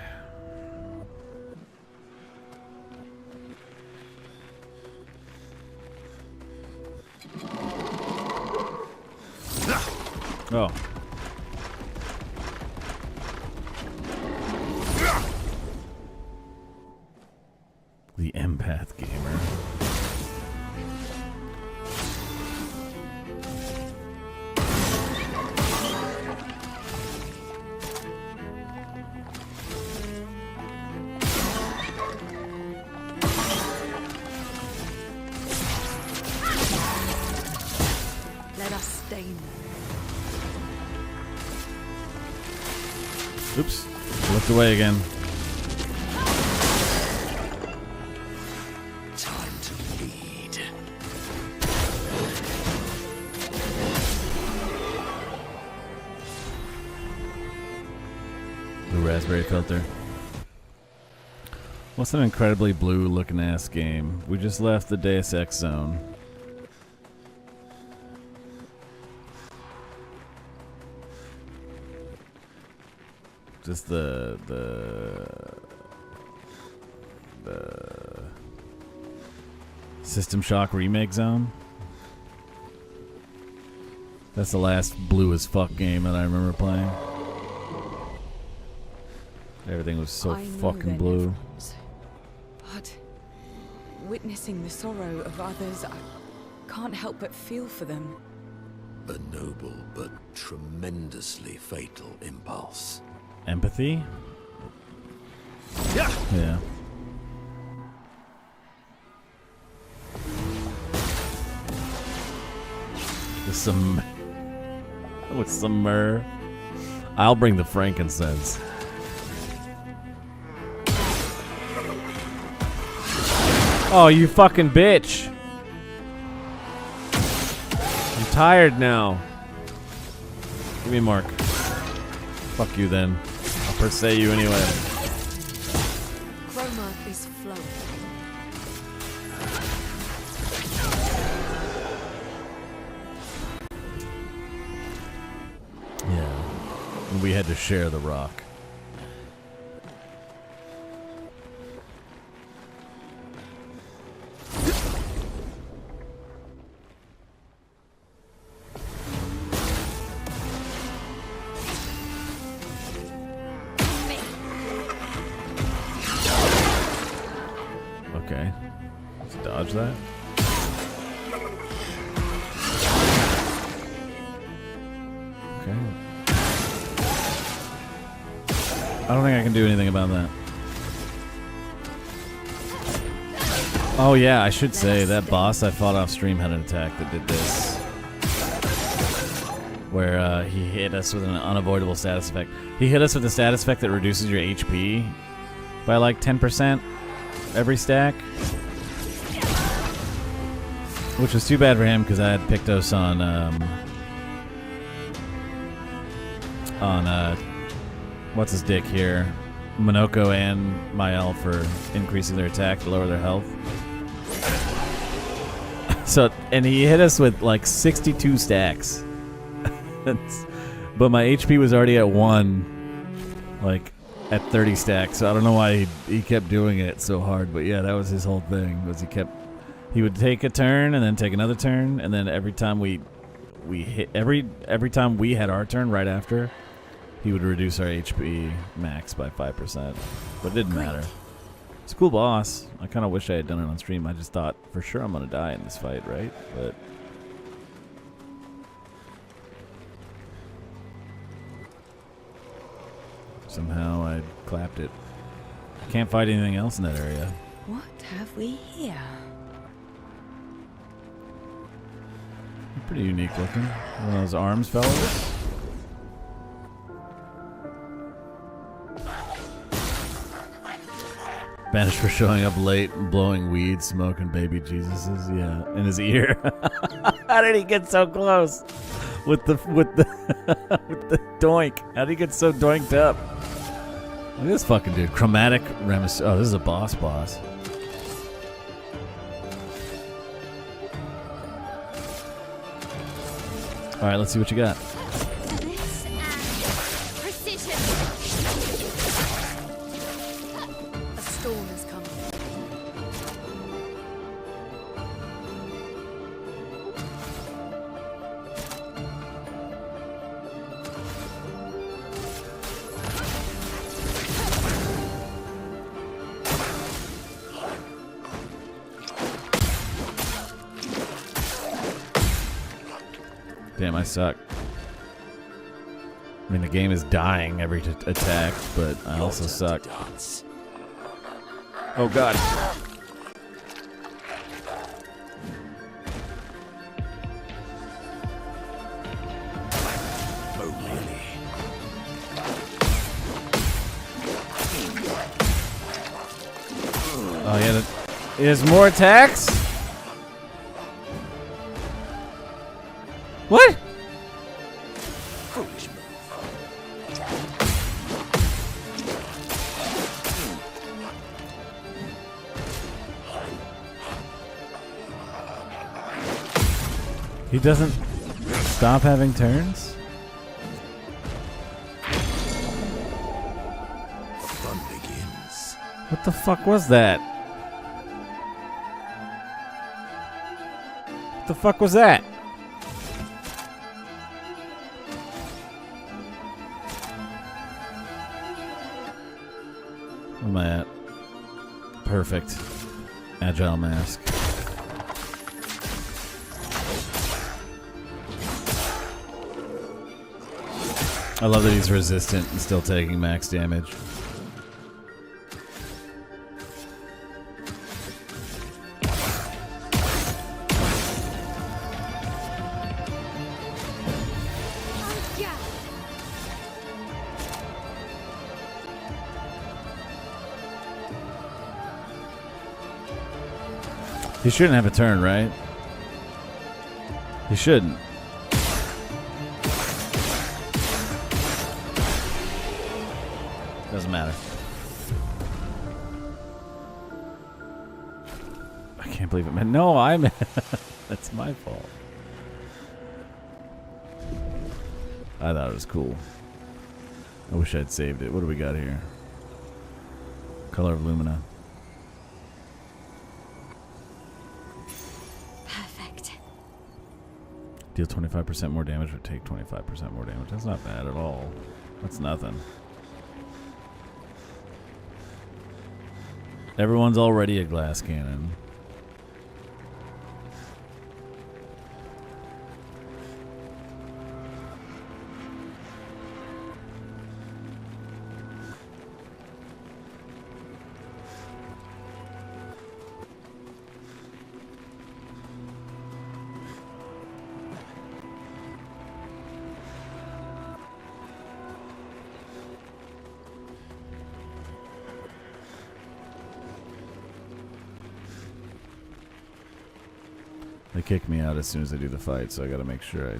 Oh. The empath gamer. Let us stain them. Oops. Looked away again. Time to lead. Blue raspberry filter. What's an incredibly blue looking ass game? We just left the Deus Ex zone. Just the System Shock remake zone. That's the last blue as fuck game that I remember playing. Everything was so I know fucking they're blue. never was. But witnessing the sorrow of others, I can't help but feel for them. A noble but tremendously fatal impulse. Empathy? Yeah. With some myrrh. I'll bring the frankincense. Oh, you fucking bitch. I'm tired now. Give me a mark. Fuck you then. I'll per se you anyway. Chroma is flowing. Yeah. And we had to share the rock. Okay. Let's dodge that. Okay. I don't think I can do anything about that. Oh yeah, I should say that boss I fought off stream had an attack that did this. Where he hit us with an unavoidable status effect. He hit us with a status effect that reduces your HP by like 10% every stack. Which was too bad for him because I had Pictos on what's his dick here? Monoko and Mael for increasing their attack to lower their health. So, and he hit us with like 62 stacks. But my HP was already at 1, like at 30 stacks. So I don't know why he kept doing it so hard. But yeah, that was his whole thing. Was he would take a turn and then take another turn, and then every time we hit every time we had our turn right after, he would reduce our HP max by 5%. But it didn't matter. It's a cool boss. I kind of wish I had done it on stream. I just thought for sure I'm gonna die in this fight, right? But somehow I clapped it. Can't fight anything else in that area. What have we here? Pretty unique looking. One of those arms fellows. Banished for showing up late and blowing weed, smoking baby Jesuses. Yeah, in his ear. How did he get so close? With the with the doink. How did he get so doinked up? Look at this fucking dude. Chromatic Remus. Oh, this is a boss. All right, let's see what you got. This and precision. A storm is coming. Damn, I suck. I mean, the game is dying every attack, but I also suck. Oh god. Oh, really? Oh yeah, there's more attacks? What? Foolish move. He doesn't stop having turns? Fun begins. What the fuck was that? What the fuck was that? Where am I at? Perfect. Agile mask. I love that he's resistant and still taking max damage. He shouldn't have a turn, right? He shouldn't. Doesn't matter. I can't believe it, man. No, I'm... That's my fault. I thought it was cool. I wish I'd saved it. What do we got here? Color of Lumina. Perfect. Deal 25% more damage or take 25% more damage. That's not bad at all. That's nothing. Everyone's already a glass cannon. They kick me out as soon as I do the fight, so I gotta make sure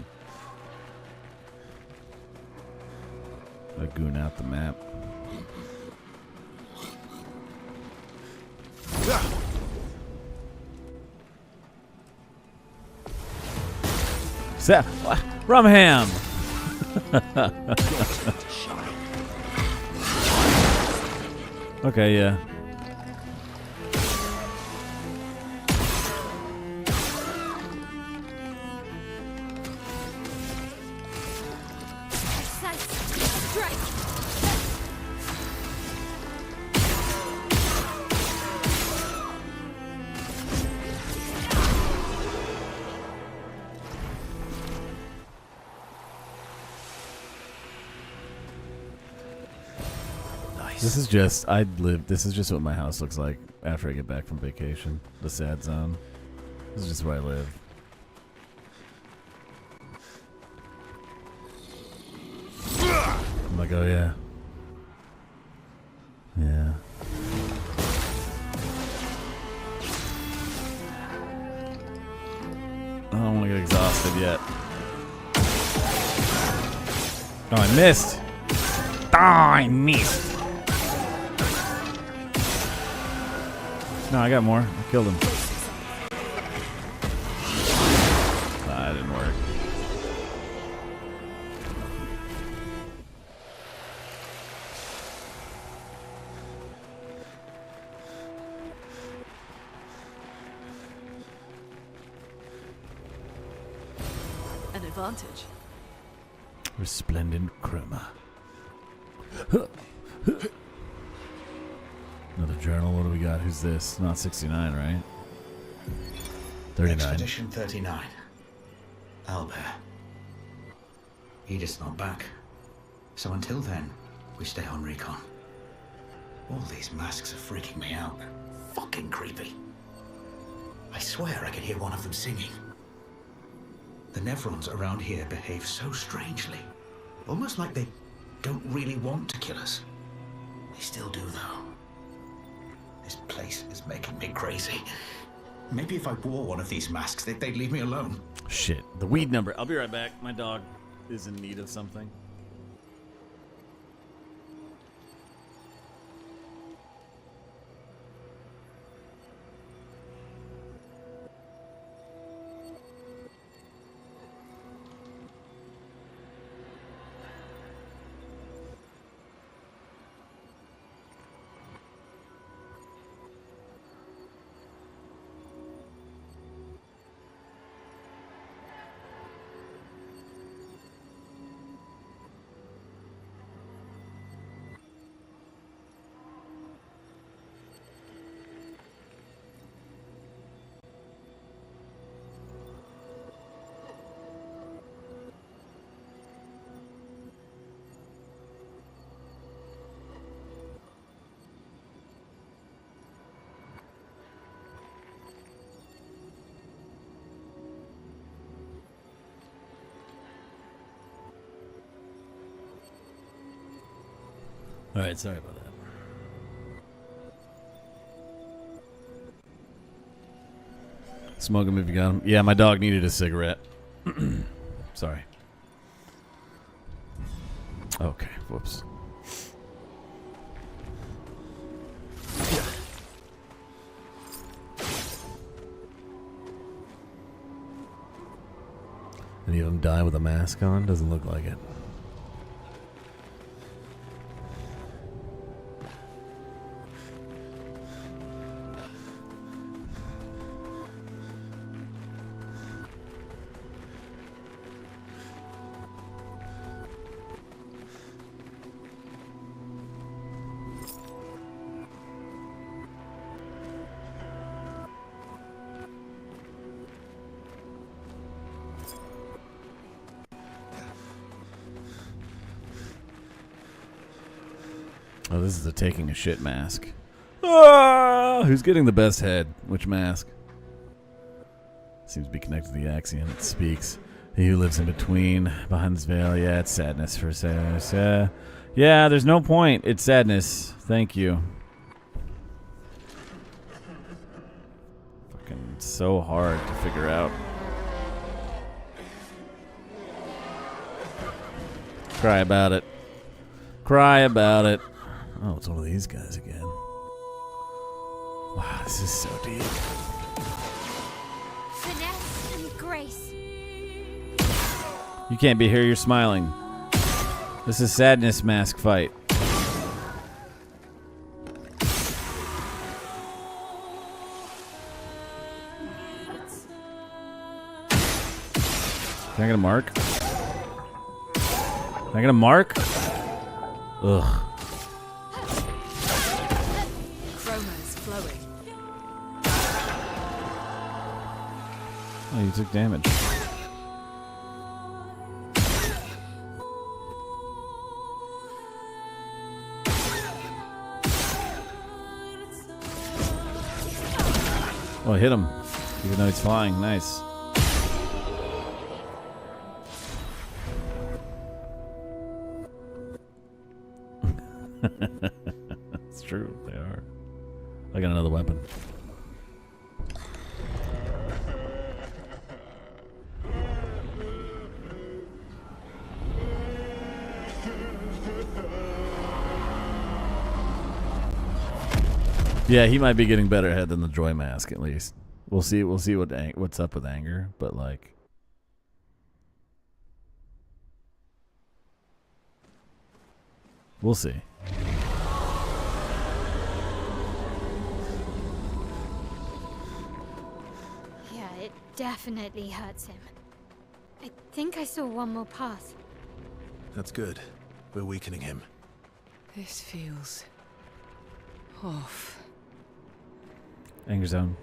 I goon out the map. Rumham! Okay, yeah. This is just, this is just what my house looks like after I get back from vacation. The sad zone. This is just where I live. I'm like, oh yeah. Yeah. I don't want to get exhausted yet. Oh, I missed. Oh, I missed. No, I got more. I killed him. That didn't work. An advantage. Resplendent chroma. Another journal. What do we got? Who's this? Not 69, right? 39. Expedition 39. Albert. Edith's not back. So until then, we stay on recon. All these masks are freaking me out. Fucking creepy. I swear I could hear one of them singing. The Nevrons around here behave so strangely. Almost like they don't really want to kill us. They still do, though. This place is making me crazy. Maybe if I wore one of these masks, they'd leave me alone. Shit. The weed number. I'll be right back. My dog is in need of something. All right, sorry about that. Smoke him if you got him. Yeah, my dog needed a cigarette. Sorry. Okay, whoops. Any of them die with a mask on? Doesn't look like it. Oh, this is a taking a shit mask. Ah! Who's getting the best head? Which mask? Seems to be connected to the axiom. It speaks. He who lives in between, behind this veil. Yeah, it's sadness for sadness. Yeah, there's no point. It's sadness. Thank you. Fucking so hard to figure out. Cry about it. Cry about it. Oh, it's one of these guys again. Wow, this is so deep. Finesse and grace. You can't be here, you're smiling. This is sadness mask fight. Can I get a mark? Can I get a mark? Ugh. Oh, you took damage. Oh, I hit him. Even though he's flying. Nice. It's true. They are. I got another weapon. Yeah, he might be getting better head than the Joy Mask, at least. We'll see. We'll see what's up with Anger, but like, we'll see. Yeah, it definitely hurts him. I think I saw one more pass. That's good. We're weakening him. This feels off. Anger zone.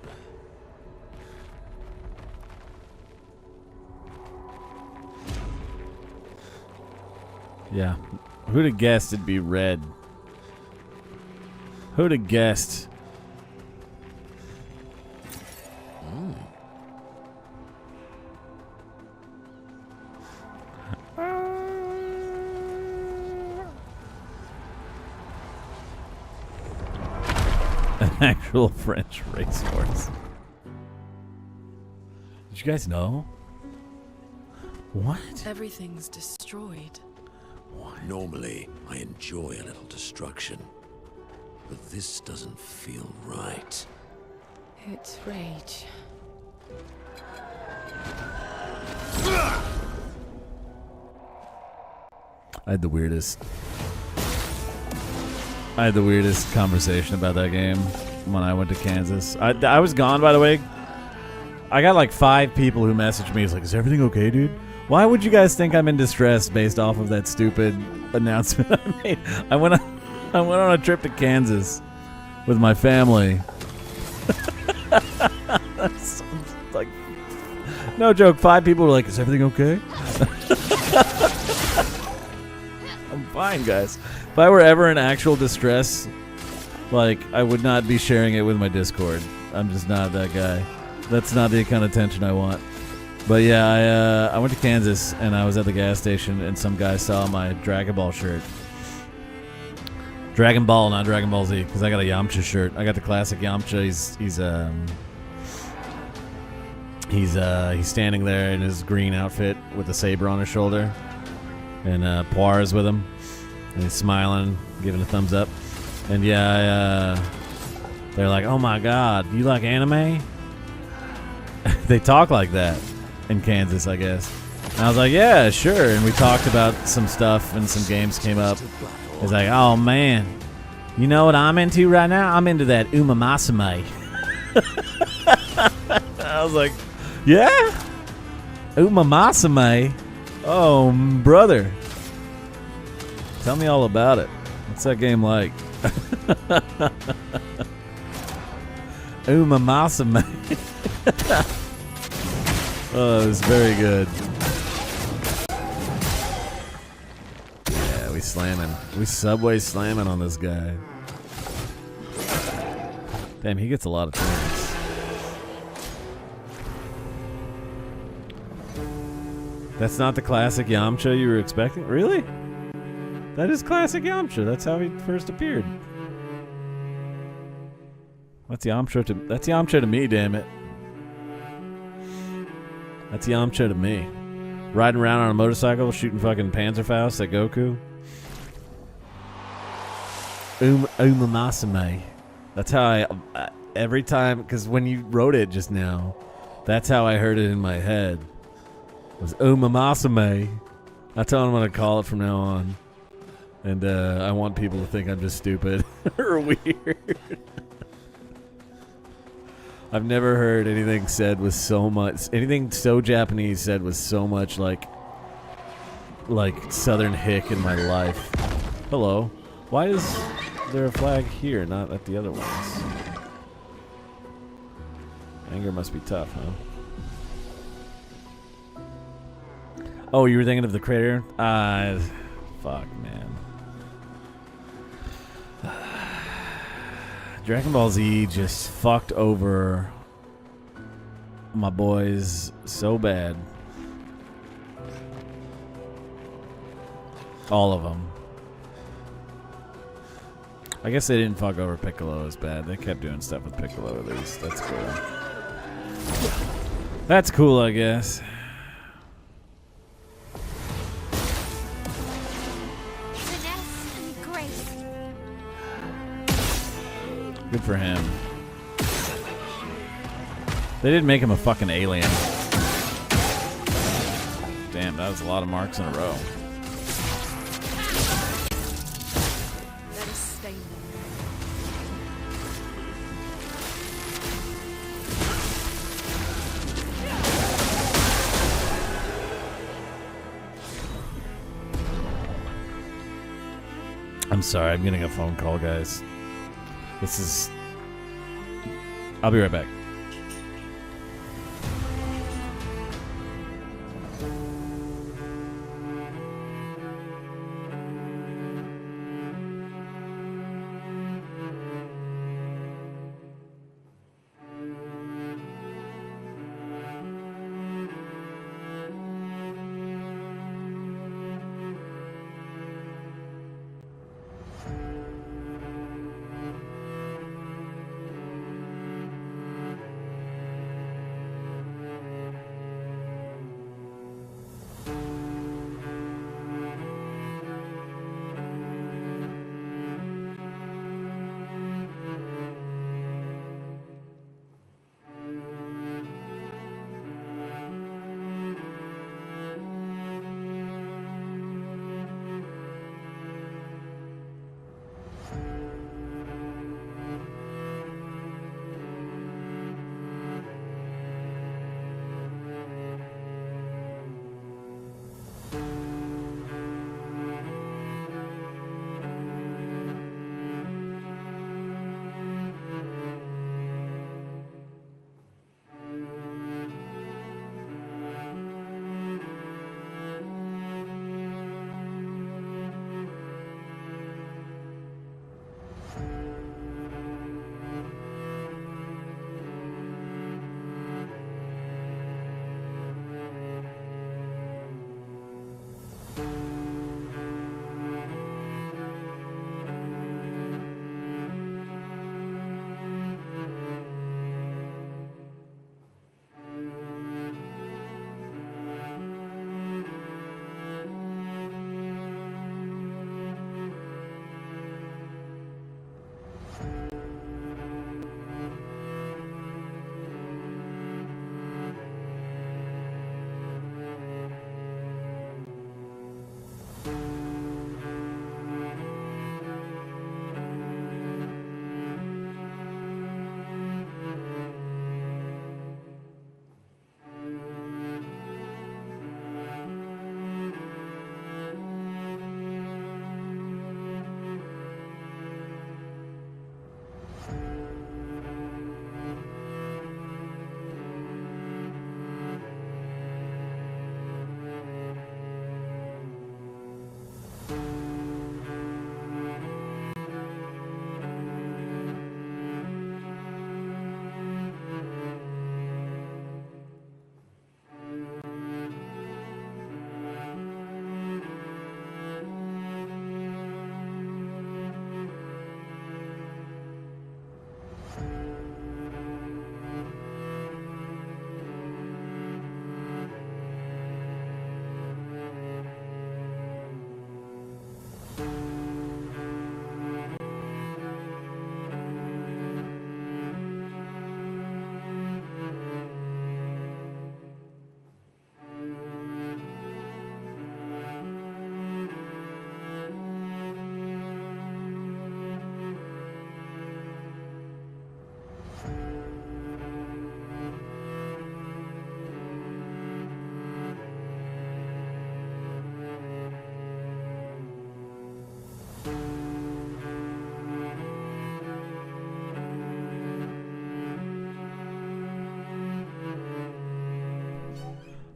Yeah. Who'd have guessed it'd be red? Who'd have guessed? An actual French racehorse. Did you guys know? What? Everything's destroyed. Normally, I enjoy a little destruction. But this doesn't feel right. It's rage. I had the weirdest conversation about that game when I went to Kansas. I was gone, by the way. I got like 5 people who messaged me. It's like, is everything okay, dude? Why would you guys think I'm in distress based off of that stupid announcement I made? I went on a trip to Kansas with my family. That's like, no joke. 5 people were like, is everything okay? I'm fine, guys. If I were ever in actual distress, like, I would not be sharing it with my Discord. I'm just not that guy. That's not the kind of attention I want. But yeah, I went to Kansas, and I was at the gas station, and some guy saw my Dragon Ball shirt. Dragon Ball, not Dragon Ball Z, because I got a Yamcha shirt. I got the classic Yamcha. He's standing there in his green outfit with a saber on his shoulder, and Poir is with him, and he's smiling, giving a thumbs up. And yeah, they're like, "Oh my God, you like anime?" They talk like that in Kansas, I guess. And I was like, "Yeah, sure." And we talked about some stuff, and some games came up. It's like, "Oh man, you know what I'm into right now? I'm into that Umamasame." I was like, "Yeah, Umamasame? Oh, brother, tell me all about it. What's that game like?" Umamasame. Oh, it was very good. Yeah, we subway slamming on this guy. Damn, he gets a lot of turns. That's not the classic Yamcha you were expecting? Really? That is classic Yamcha. That's how he first appeared. That's Yamcha to me, damn it. That's Yamcha to me. Riding around on a motorcycle, shooting fucking Panzerfaust at Goku. Umamasame. That's how I every time, because when you wrote it just now, that's how I heard it in my head. It was Umamasame. That's how I'm going to call it from now on. And I want people to think I'm just stupid or weird. I've never heard anything said with so much, anything so Japanese said with so much like Southern hick in my life. Hello. Why is there a flag here, not at the other ones? Anger must be tough, huh? Oh, you were thinking of the crater? Fuck, man. Dragon Ball Z just fucked over my boys so bad. All of them. I guess they didn't fuck over Piccolo as bad. They kept doing stuff with Piccolo at least. That's cool. That's cool, I guess. Finesse and grace. Good for him. They didn't make him a fucking alien. Damn, that was a lot of marks in a row. Let us stain them. I'm sorry, I'm getting a phone call, guys. I'll be right back.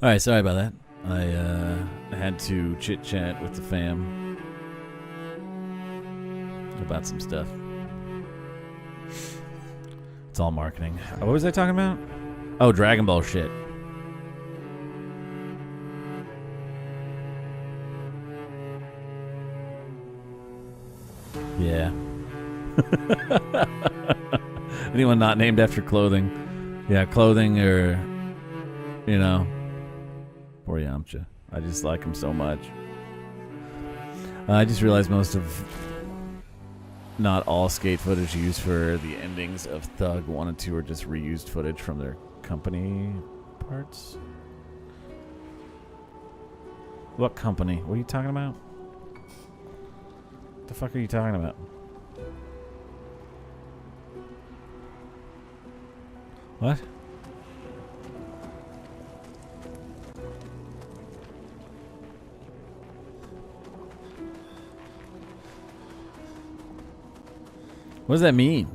All right, sorry about that. I had to chit chat with the fam about some stuff. It's all marketing. What was I talking about? Oh, Dragon Ball shit. Yeah. Anyone not named after clothing? Yeah, clothing or, you know, poor Yamcha. I just like him so much. I just realized most of, not all skate footage used for the endings of Thug 1 and 2 are just reused footage from their company parts. What company? What are you talking about? What the fuck are you talking about? What? What does that mean?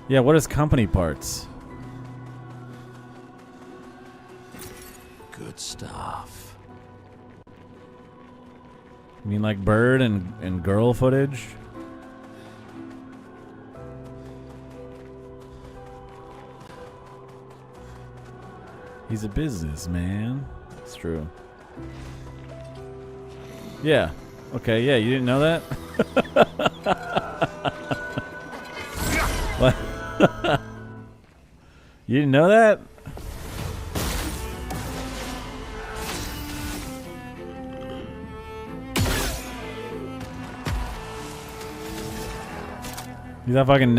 Yeah, what is company parts? Good stuff. You mean like bird and girl footage? He's a businessman. It's true. Yeah. Okay, yeah, you didn't know that? What? You didn't know that? You thought fucking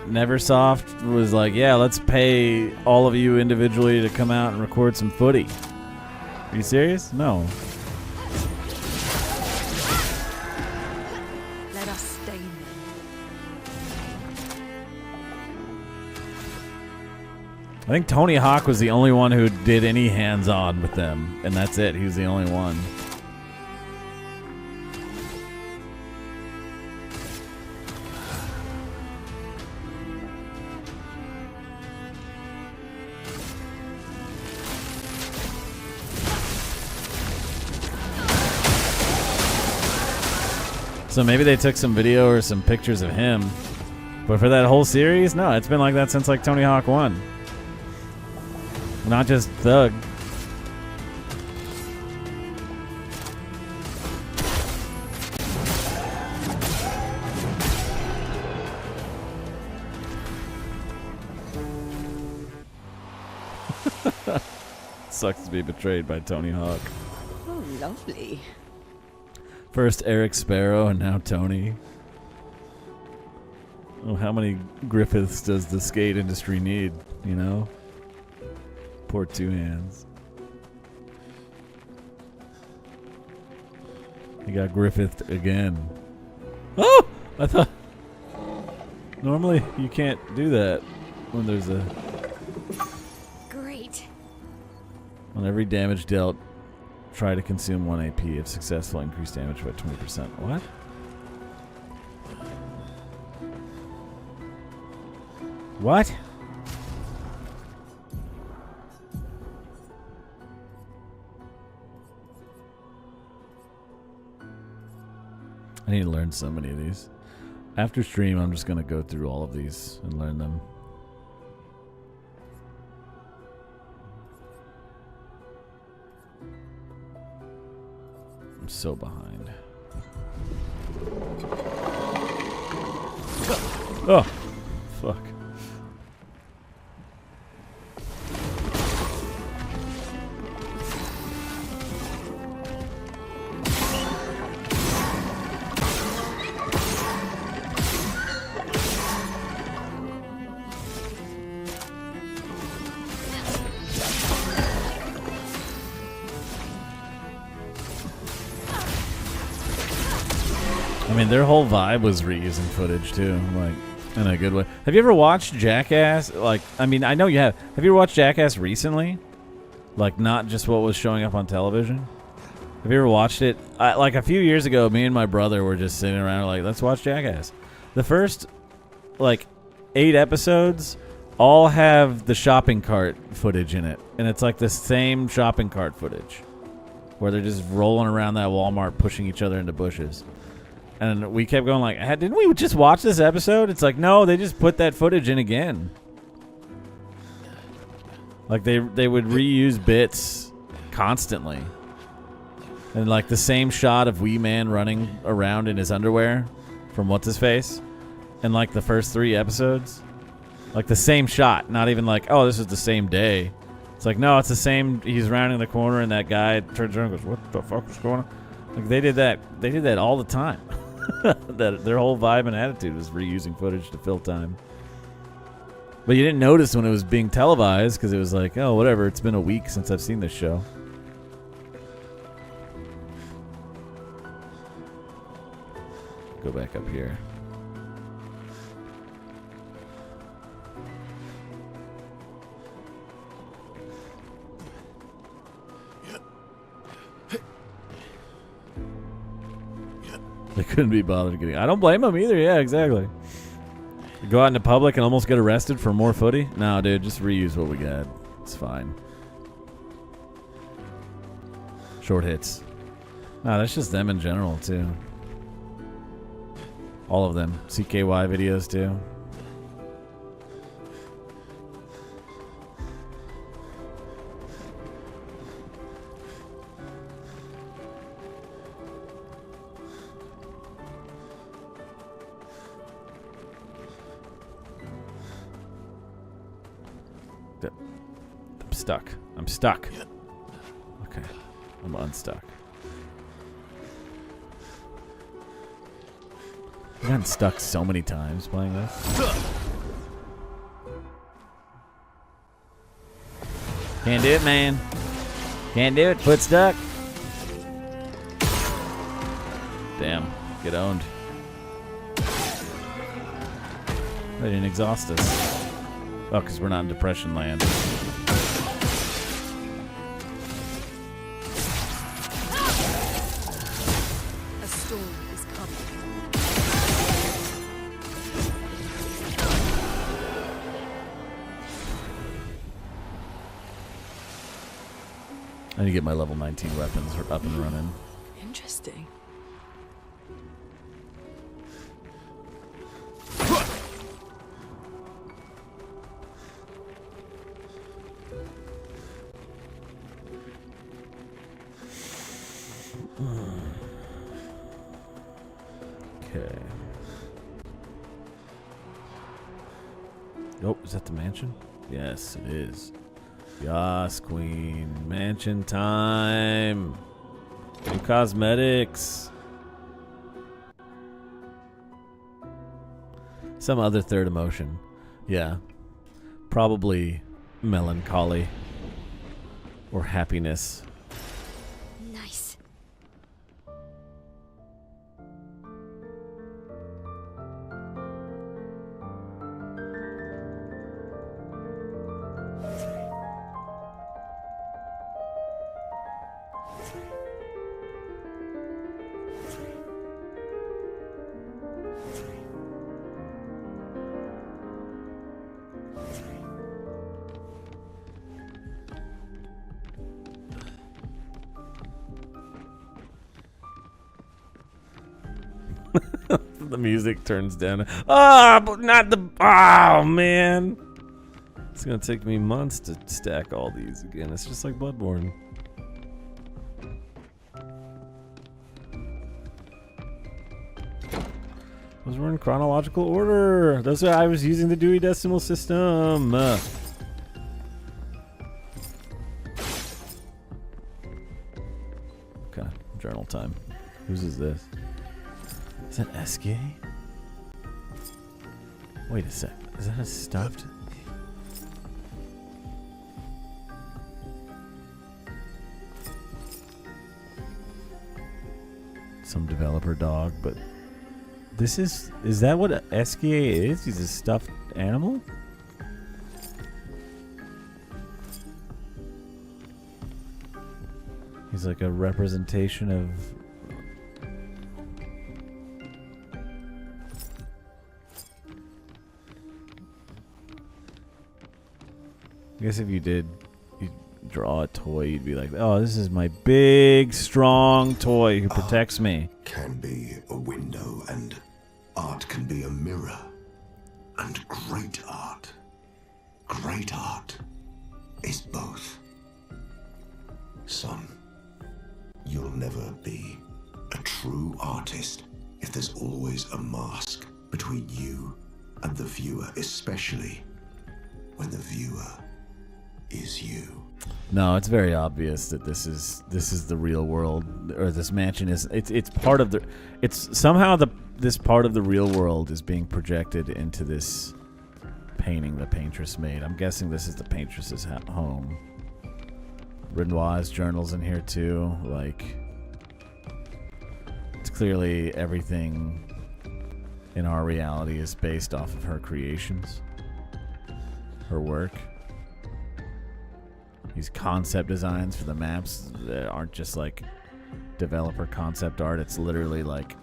Neversoft was like, yeah, let's pay all of you individually to come out and record some footy. Are you serious? No. Let us stain them. I think Tony Hawk was the only one who did any hands-on with them, and that's it. He was the only one. So maybe they took some video or some pictures of him. But for that whole series, no, it's been like that since like Tony Hawk 1. Not just Thug. Sucks to be betrayed by Tony Hawk. Oh, lovely. First Eric Sparrow and now Tony. Oh, how many Griffiths does the skate industry need, you know? Poor two hands. He got Griffithed again. Oh! I thought... Normally, you can't do that when there's a... Great. On every damage dealt, try to consume 1 AP. If successful, increase damage by 20%. What? What? I need to learn so many of these. After stream, I'm just going to go through all of these and learn them. I'm so behind. Oh, fuck. I mean, their whole vibe was reusing footage too, like in a good way. Have you ever watched Jackass? Like, I mean, I know you have. Have you ever watched Jackass recently? Like, not just what was showing up on television. Have you ever watched it? Like a few years ago, me and my brother were just sitting around like, let's watch Jackass. The first, like, 8 episodes all have the shopping cart footage in it. And it's like the same shopping cart footage where they're just rolling around that Walmart pushing each other into bushes. And we kept going like, didn't we just watch this episode? It's like, no, they just put that footage in again. Like they would reuse bits constantly. And like the same shot of Wee Man running around in his underwear from What's-His-Face in like the first 3 episodes. Like the same shot. Not even like, oh, this is the same day. It's like, no, it's the same. He's rounding the corner and that guy turns around and goes, what the fuck is going on? Like they did that. They did that all the time. That their whole vibe and attitude was reusing footage to fill time. But you didn't notice when it was being televised because it was like, oh, whatever. It's been a week since I've seen this show. Go back up here. They couldn't be bothered getting. I don't blame them either. Yeah, exactly. Go out into public and almost get arrested for more footy? No, dude, just reuse what we got. It's fine. Short hits. No, that's just them in general, too. All of them. CKY videos, too. I'm stuck. Okay. I'm unstuck. I've gotten stuck so many times playing this. Can't do it, man. Can't do it. Foot stuck. Damn. Get owned. They didn't exhaust us. Oh, because we're not in Depression Land. I need to get my level 19 weapons up and running. Interesting. Okay. Oh, is that the mansion? Yes, it is. Yas, queen. Mansion time. New cosmetics. Some other third emotion. Yeah. Probably melancholy. Or happiness. Nice. The music turns down. Ah, but not the. Oh, man. It's going to take me months to stack all these again. It's just like Bloodborne. Those were in chronological order. Those are, I was using the Dewey Decimal System. Okay, journal time. Whose is this? Is that Esque? Wait a sec. Is that a stuffed? Some developer dog, but this is that what Esque is? He's a stuffed animal? He's like a representation of... I guess if you draw a toy, you'd be like, oh, this is my big, strong toy who protects me. Can be a window, and art can be a mirror. And great art is both. Son, you'll never be a true artist if there's always a mask between you and the viewer, especially when the viewer is you. No, it's very obvious that this is the real world, or this mansion is. It's part of the. It's somehow this part of the real world is being projected into this painting the paintress made. I'm guessing this is the paintress's home. Renoir's journals in here too. Like, it's clearly everything in our reality is based off of her creations, her work. These concept designs for the maps that aren't just like developer concept art. It's literally like,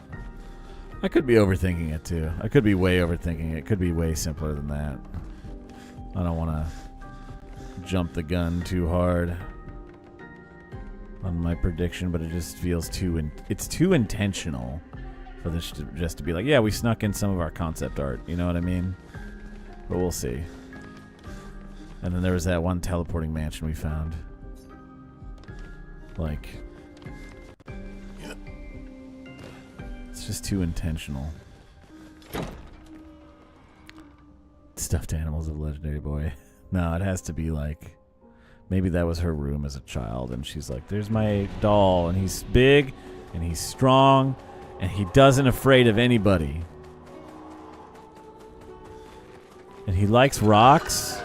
I could be overthinking it too. I could be way overthinking it. It could be way simpler than that. I don't want to jump the gun too hard on my prediction, but it just feels it's too intentional for this just to be like, yeah, we snuck in some of our concept art. You know what I mean? But we'll see. And then there was that one teleporting mansion we found. Like, it's just too intentional. Stuffed animals of Legendary Boy. No, it has to be like, maybe that was her room as a child, and she's like, there's my doll, and he's big, and he's strong, and he doesn't afraid of anybody. And he likes rocks.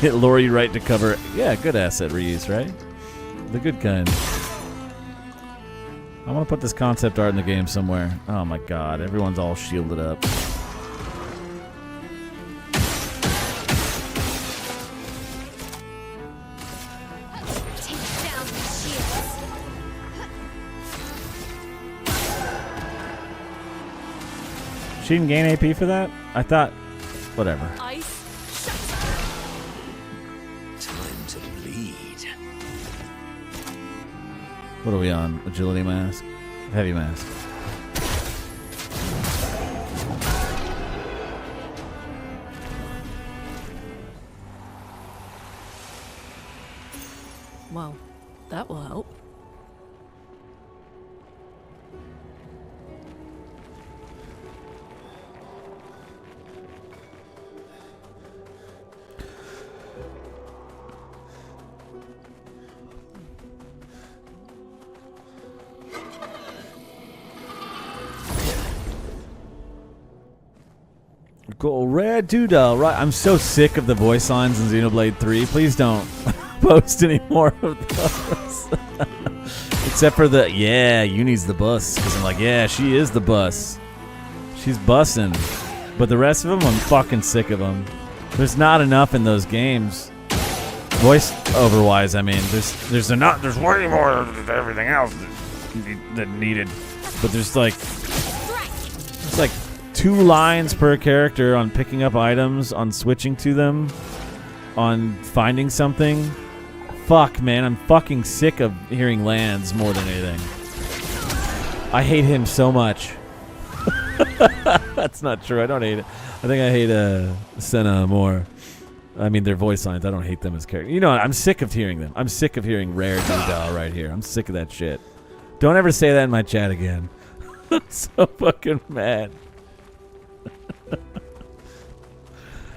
Hit Lori right to cover. Yeah, good asset reuse, right? The good kind. I want to put this concept art in the game somewhere. Oh my god, everyone's all shielded up. Take down the shields. She didn't gain AP for that? I thought... Whatever. Ice. Time to bleed. What are we on? Agility mask? Heavy mask. Well, that will help. Go red doodle, right? I'm so sick of the voice lines in Xenoblade 3. Please don't post any more of those. Except for the, yeah, Uni's the bus. Because I'm like, yeah, she is the bus. She's bussing. But the rest of them, I'm fucking sick of them. There's not enough in those games. Voice over-wise, I mean, there's way more than everything else that needed. But there's like 2 lines per character on picking up items, on switching to them, on finding something. Fuck, man, I'm fucking sick of hearing Lands more than anything. I hate him so much. That's not true. I don't hate it. I think I hate Senna more. I mean, their voice lines, I don't hate them as characters. You know, I'm sick of hearing them. I'm sick of hearing Rare Doodle right here. I'm sick of that shit. Don't ever say that in my chat again. I'm so fucking mad.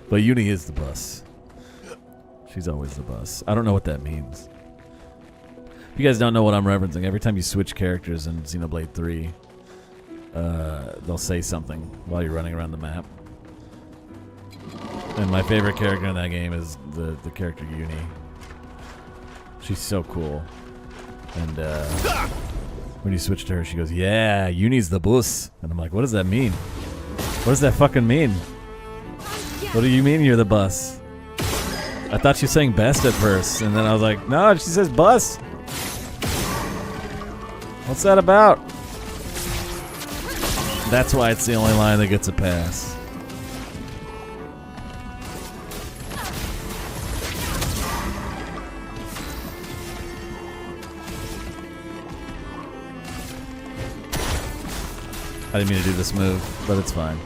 But Uni is the bus. She's always the bus. I don't know what that means. If you guys don't know what I'm referencing, every time you switch characters in Xenoblade 3, they'll say something while you're running around the map. And my favorite character in that game is the character Uni. She's so cool. And when you switch to her, she goes, yeah, Uni's the bus. And I'm like, what does that mean? What does that fucking mean? What do you mean you're the bus? I thought she was saying best at first, and then I was like, no, she says bus. What's that about? That's why it's the only line that gets a pass. I didn't mean to do this move, but it's fine.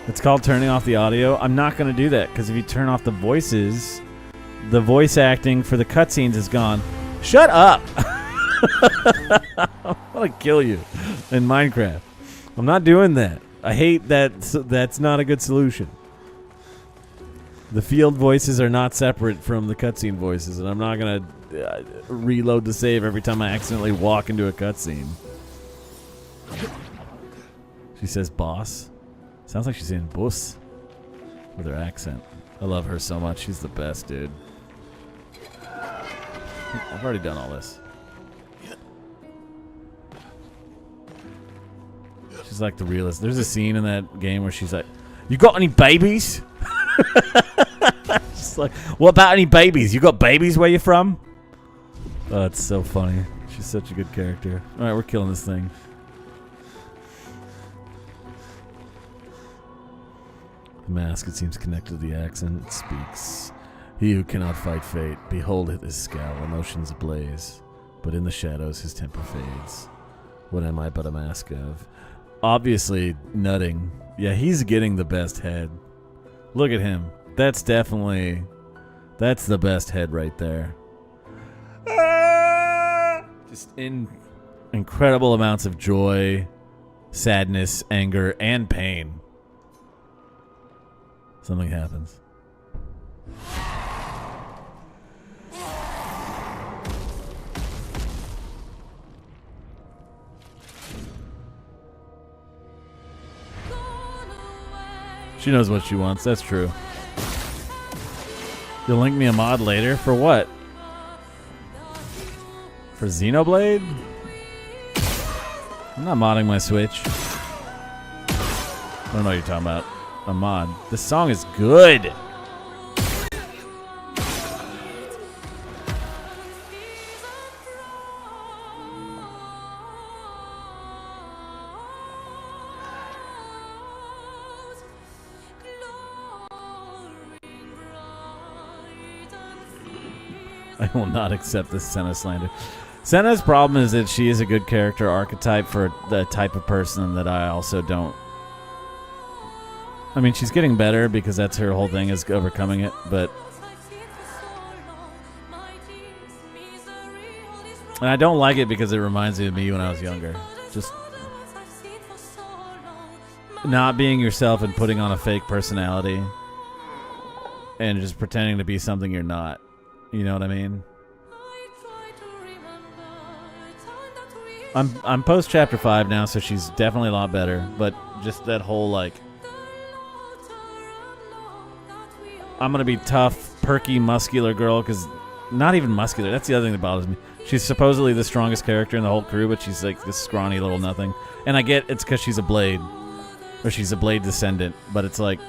It's called turning off the audio. I'm not going to do that, because if you turn off the voices, the voice acting for the cutscenes is gone. Shut up! I'm going to kill you in Minecraft. I'm not doing that. I hate that. That's not a good solution. The field voices are not separate from the cutscene voices, and I'm not going to reload the save every time I accidentally walk into a cutscene. She says boss. Sounds like she's saying boss with her accent. I love her so much. She's the best, dude. I've already done all this. She's like the realist. There's a scene in that game where she's like, "You got any babies?" She's like, "What about any babies? You got babies where you from?" Oh, it's so funny. She's such a good character. All right, we're killing this thing. The mask, it seems connected to the accent. It speaks. He who cannot fight fate, behold his scowl, emotions ablaze. But in the shadows his temper fades. What am I but a mask of? Obviously, nutting. Yeah, he's getting the best head. Look at him. That's definitely... That's the best head right there. Just incredible amounts of joy, sadness, anger, and pain. Something happens. She knows what she wants. That's true. You'll link me a mod later? For what? For Xenoblade? I'm not modding my Switch. I don't know what you're talking about. A mod. This song is good. I will not accept this Senna slander. Senna's problem is that she is a good character archetype for the type of person that I also don't. I mean, she's getting better because that's her whole thing, is overcoming it, but... And I don't like it because it reminds me of me when I was younger. Just not being yourself and putting on a fake personality and just pretending to be something you're not. You know what I mean? I'm post chapter 5 now, so she's definitely a lot better, but just that whole, like, I'm gonna be tough, perky, muscular girl, because not even muscular. That's the other thing that bothers me. She's supposedly the strongest character in the whole crew, but she's like this scrawny little nothing. And I get it's because she's a Blade, or she's a Blade descendant, but it's like,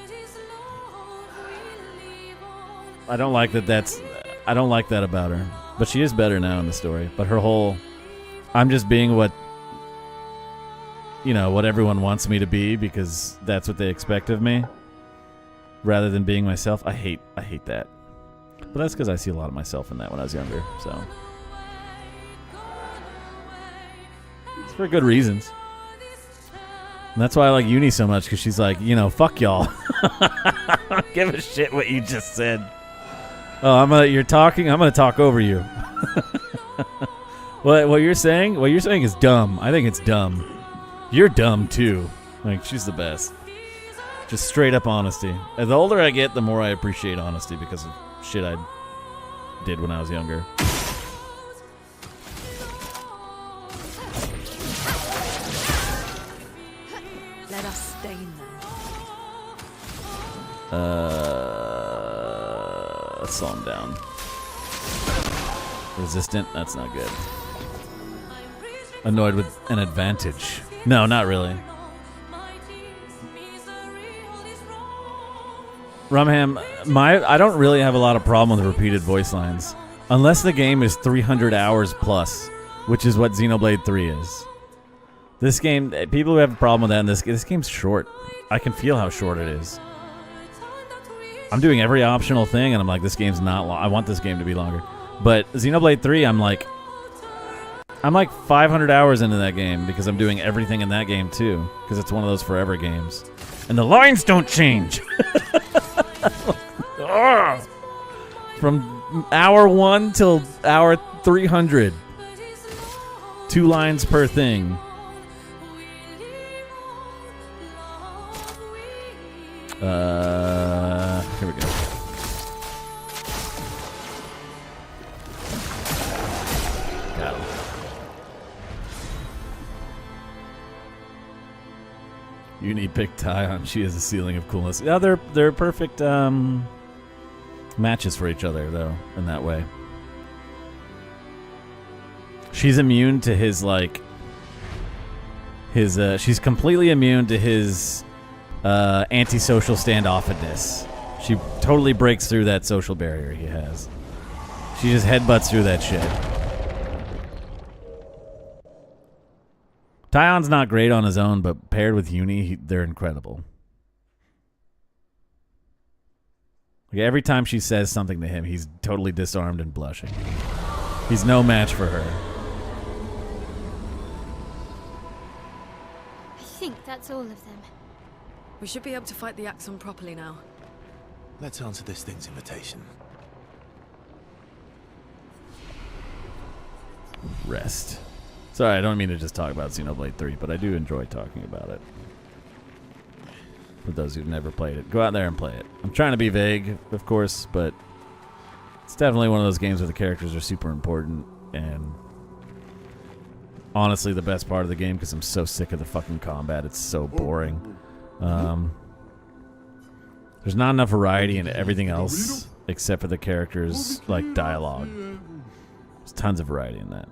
I don't like that. I don't like that about her. But she is better now in the story. But her whole, I'm just being what, you know, what everyone wants me to be because that's what they expect of me, rather than being myself. I hate that. But that's because I see a lot of myself in that when I was younger. So it's for good reasons. And that's why I like Uni so much, because she's like, you know, fuck y'all. I don't give a shit what you just said. Oh, you're talking. I'm gonna talk over you. What you're saying? What you're saying is dumb. I think it's dumb. You're dumb too. Like, she's the best. Just straight up honesty. As the older I get, the more I appreciate honesty because of shit I did when I was younger. Let us stay in Let's slow him down. Resistant? That's not good. Annoyed with an advantage. No, not really. Rumham, I don't really have a lot of problem with repeated voice lines. Unless the game is 300 hours plus, which is what Xenoblade 3 is. This game, people who have a problem with that, and this game's short. I can feel how short it is. I'm doing every optional thing, and I'm like, this game's not long. I want this game to be longer. But Xenoblade 3, I'm like 500 hours into that game because I'm doing everything in that game too, because it's one of those forever games. And the lines don't change. From hour 1 till hour 300. 2 lines per thing. Here we go. Got him. You need pick Tyon. She has a ceiling of coolness. Yeah, they're perfect matches for each other, though, in that way. She's immune to his, like, she's completely immune to his antisocial standoffedness. She totally breaks through that social barrier he has. She just headbutts through that shit. Tyon's not great on his own, but paired with Uni, they're incredible. Like every time she says something to him, he's totally disarmed and blushing. He's no match for her. I think that's all of them. We should be able to fight the Axon properly now. Let's answer this thing's invitation. Rest. Sorry, I don't mean to just talk about Xenoblade 3, but I do enjoy talking about it. For those who've never played it, go out there and play it. I'm trying to be vague, of course, but it's definitely one of those games where the characters are super important, and honestly the best part of the game, because I'm so sick of the fucking combat. It's so boring. There's not enough variety in everything else except for the characters' like dialogue. There's tons of variety in that.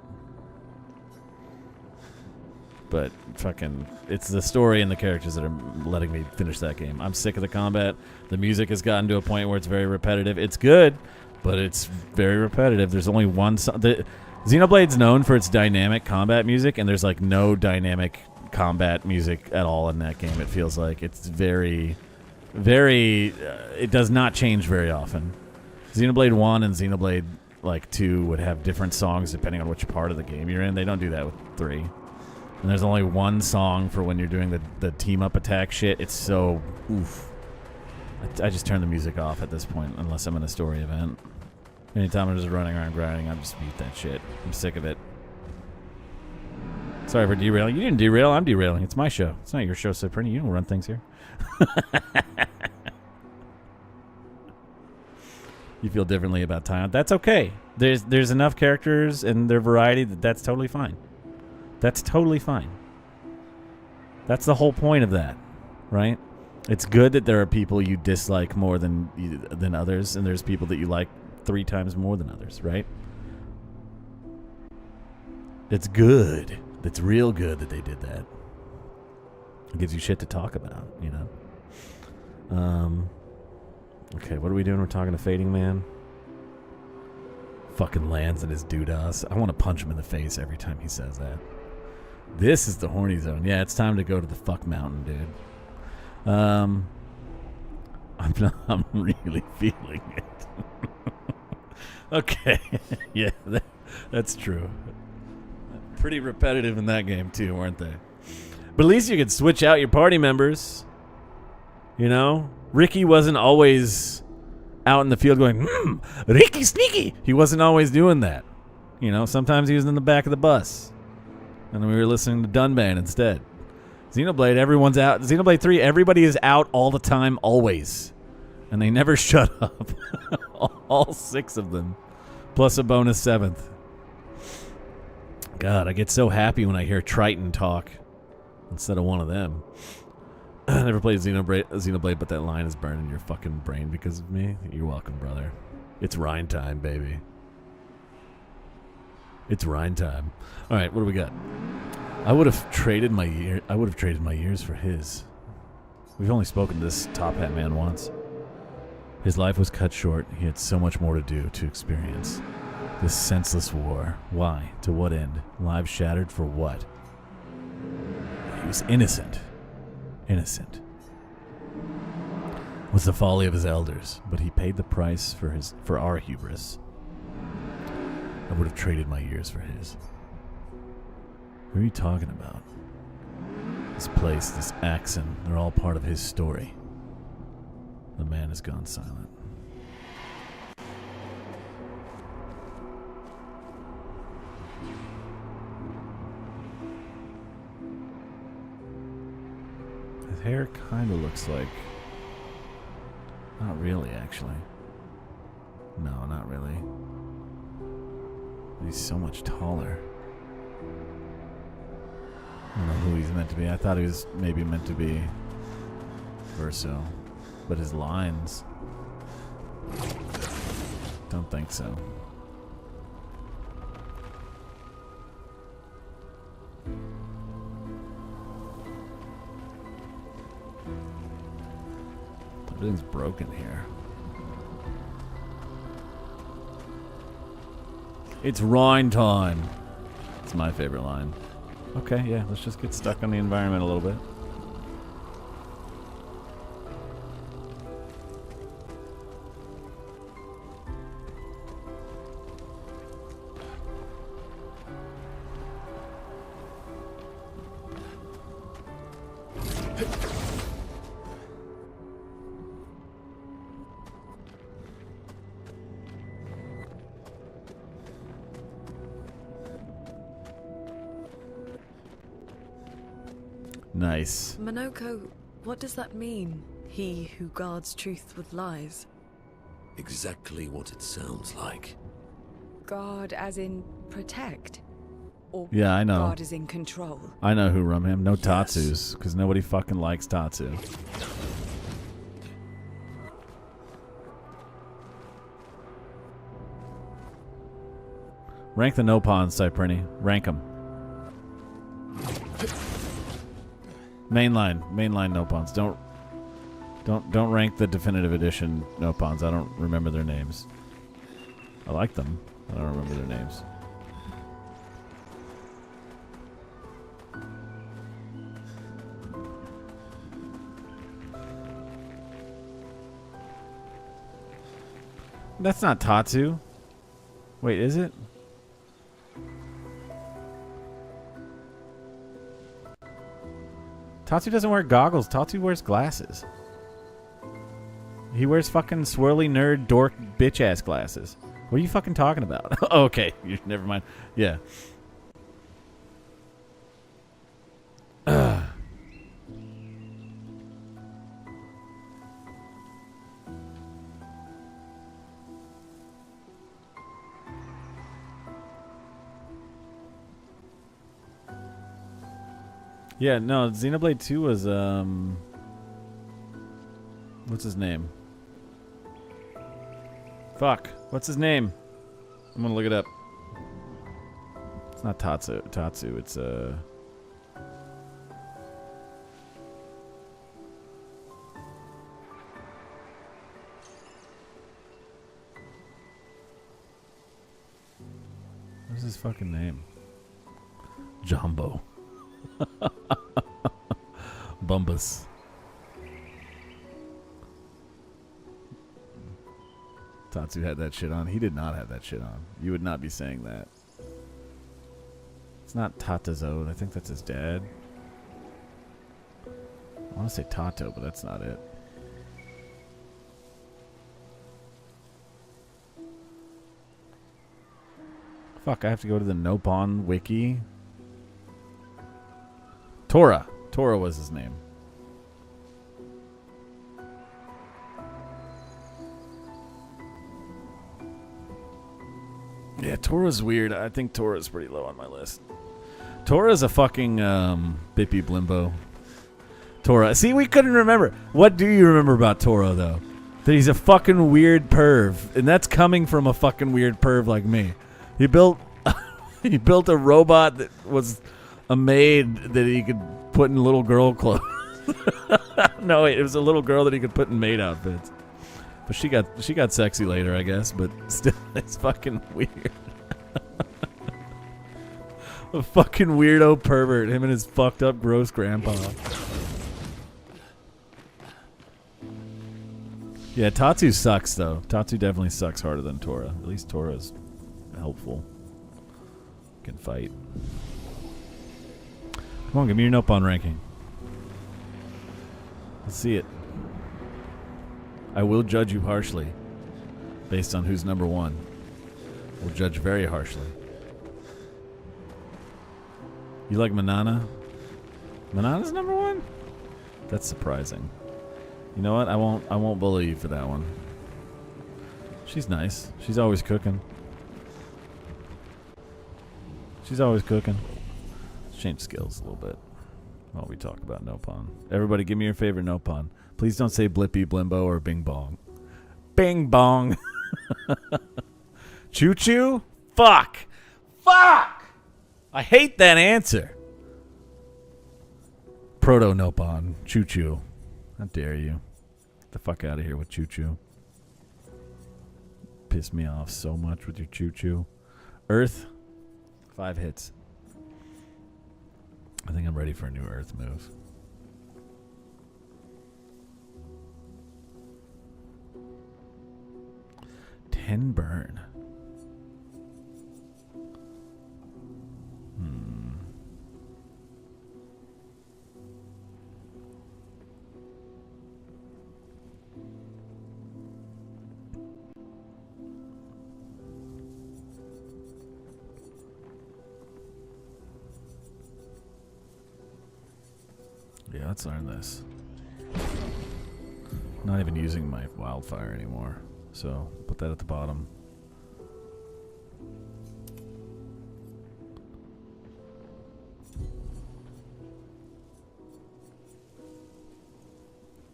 But fucking, it's the story and the characters that are letting me finish that game. I'm sick of the combat. The music has gotten to a point where it's very repetitive. It's good, but it's very repetitive. There's only one song. Xenoblade's known for its dynamic combat music, and there's like no dynamic combat music at all in that game. It feels like it's very, very. It does not change very often. Xenoblade 1 and Xenoblade like 2 would have different songs depending on which part of the game you're in. They don't do that with 3. And there's only one song for when you're doing the team-up attack shit. It's so... oof. I just turn the music off at this point, unless I'm in a story event. Anytime I'm just running around grinding, I just mute that shit. I'm sick of it. Sorry for derailing. You didn't derail, I'm derailing. It's my show. It's not your show, so pretty. You don't run things here. You feel differently about Tyon. That's okay. There's enough characters and their variety that's totally fine. That's totally fine. That's the whole point of that, right? It's good that there are people you dislike more than others, and there's people that you like 3 times more than others, right? It's good. It's real good that they did that. It gives you shit to talk about, you know? Okay, what are we doing? We're talking to Fading Man. Fucking lands in his doodas. I want to punch him in the face every time he says that. This is the horny zone. Yeah, it's time to go to the fuck mountain, dude. I'm really feeling it. Okay. Yeah, that's true. Pretty repetitive in that game, too, weren't they? But at least you could switch out your party members. You know? Ricky wasn't always out in the field going, Ricky Sneaky! He wasn't always doing that. You know, sometimes he was in the back of the bus. And we were listening to Dunban instead. Xenoblade, everyone's out. Xenoblade 3, everybody is out all the time, always. And they never shut up. All 6 of them. Plus a bonus 7th. God, I get so happy when I hear Triton talk instead of one of them. I never played Xenoblade, but that line is burned in your fucking brain because of me. You're welcome, brother. It's Rhine time, baby. It's Rhine time. All right, what do we got? I would have traded my years for his. We've only spoken to this top hat man once. His life was cut short. He had so much more to do, to experience. This senseless war. Why? To what end? Lives shattered for what? He was innocent. Innocent. Was the folly of his elders, but he paid the price for our hubris. I would have traded my years for his. Who are you talking about? This place, this Axon, they're all part of his story. The man has gone silent. His hair kind of looks like... Not really, actually. No, not really. He's so much taller. I don't know who he's meant to be. I thought he was maybe meant to be Verso. But his lines... Don't think so. Everything's broken here. It's Rhine time. It's my favorite line. Okay, yeah, let's just get stuck on the environment a little bit. Nice. Monoko, what does that mean? He who guards truth with lies. Exactly what it sounds like. Guard as in protect? Or Yeah, I know. guard as in control? I know who run him. No Yes. Tatsus, because nobody fucking likes Tatsu. Rank the no-pawns, Cyprini. Rank them. Mainline no-pawns. Don't rank the definitive edition no-pawns. I don't remember their names. I like them. I don't remember their names. That's not Tatsu. Wait, is it? Tatsu doesn't wear goggles. Tatsu wears glasses. He wears fucking swirly nerd dork bitch ass glasses. What are you fucking talking about? Okay, never mind. Yeah. Yeah, no, Xenoblade 2 was, what's his name? Fuck. What's his name? I'm gonna look it up. It's not Tatsu. It's, what's his fucking name? Jumbo. Bumbus. Tatsu had that shit on. He did not have that shit on. You would not be saying that. It's not Tatazo. I think that's his dad. I want to say Tato, but that's not it. Fuck, I have to go to the Nopon wiki. Tora. Tora was his name. Yeah, Tora's weird. I think Tora's pretty low on my list. Tora's a fucking Bippy Blimbo. Tora. See, we couldn't remember. What do you remember about Tora, though? That he's a fucking weird perv. And that's coming from a fucking weird perv like me. He built he built a robot that was a maid that he could put in little girl clothes. No, wait, it was a little girl that he could put in maid outfits. But she got sexy later, I guess. But still, it's fucking weird. A fucking weirdo pervert. Him and his fucked up, gross grandpa. Yeah, Tatsu sucks, though. Tatsu definitely sucks harder than Tora. At least Tora's helpful. Can fight. Come on, give me your Nopon ranking. Let's see it. I will judge you harshly. Based on who's number one. We'll judge very harshly. You like Manana? Manana's number one? That's surprising. You know what? I won't bully you for that one. She's nice. She's always cooking. She's always cooking. Let's change skills a little bit while we talk about Nopon. Everybody give me your favorite Nopon. Please don't say Blippy, Blimbo, or Bing Bong. Bing Bong. Choo Choo? Fuck. Fuck! I hate that answer. Proto Nopon. Choo Choo. How dare you. Get the fuck out of here with Choo Choo. Piss me off so much with your Choo Choo. Earth. 5 hits. I think I'm ready for a new Earth move. Ten burn. Yeah, let's learn this. Not even using my wildfire anymore. So, put that at the bottom.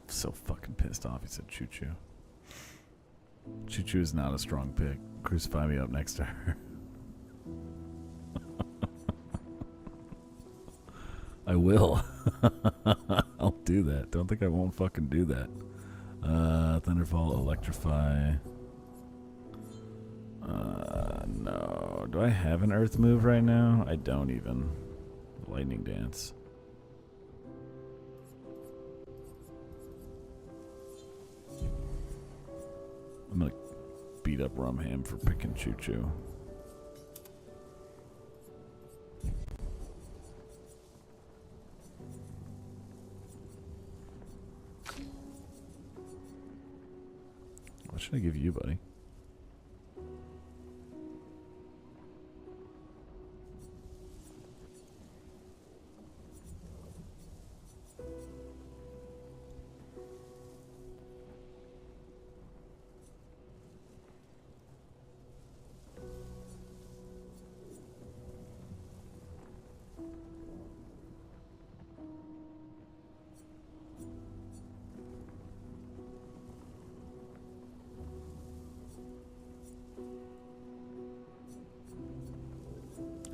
So fucking pissed off he said Choo Choo. Choo Choo is not a strong pick. Crucify me up next to her. I will. I'll do that. Don't think I won't fucking do that. Thunderfall, Electrify. No. Do I have an Earth move right now? I don't even. Lightning Dance. I'm gonna beat up Rumham for picking Choo Choo. What should I give you, buddy?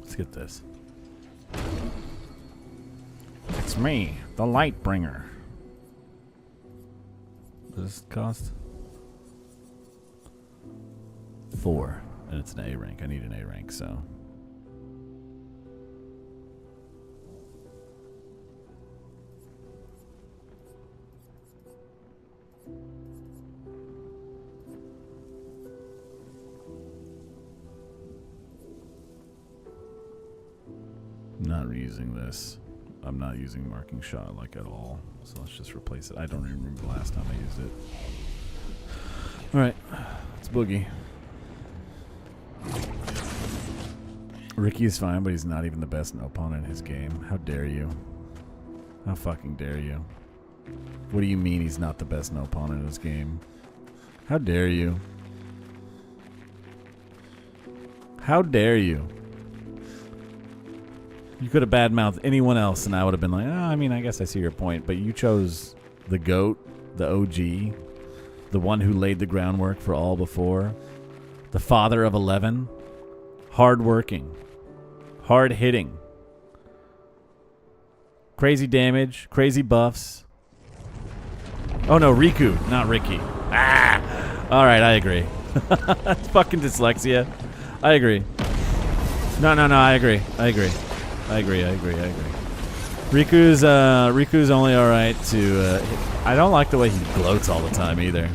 Let's get this. It's me, the Lightbringer. What does this cost? 4. And it's an A rank. I need an A rank, so. Not reusing this. I'm not using Marking Shot like at all. So let's just replace it. I don't even remember the last time I used it. Alright. It's Boogie. Ricky is fine, but he's not even the best opponent in his game. How dare you? How fucking dare you? What do you mean he's not the best opponent in his game? How dare you? How dare you? You could have badmouthed anyone else, and I would have been like, oh, I mean, I guess I see your point. But you chose the GOAT, the OG, the one who laid the groundwork for all before, the father of 11, hard-working, hard-hitting, crazy damage, crazy buffs. Oh, no, Riku, not Ricky. All right, I agree. It's fucking dyslexia. I agree. No, I agree. Riku's only all right to. I don't like the way he gloats all the time either.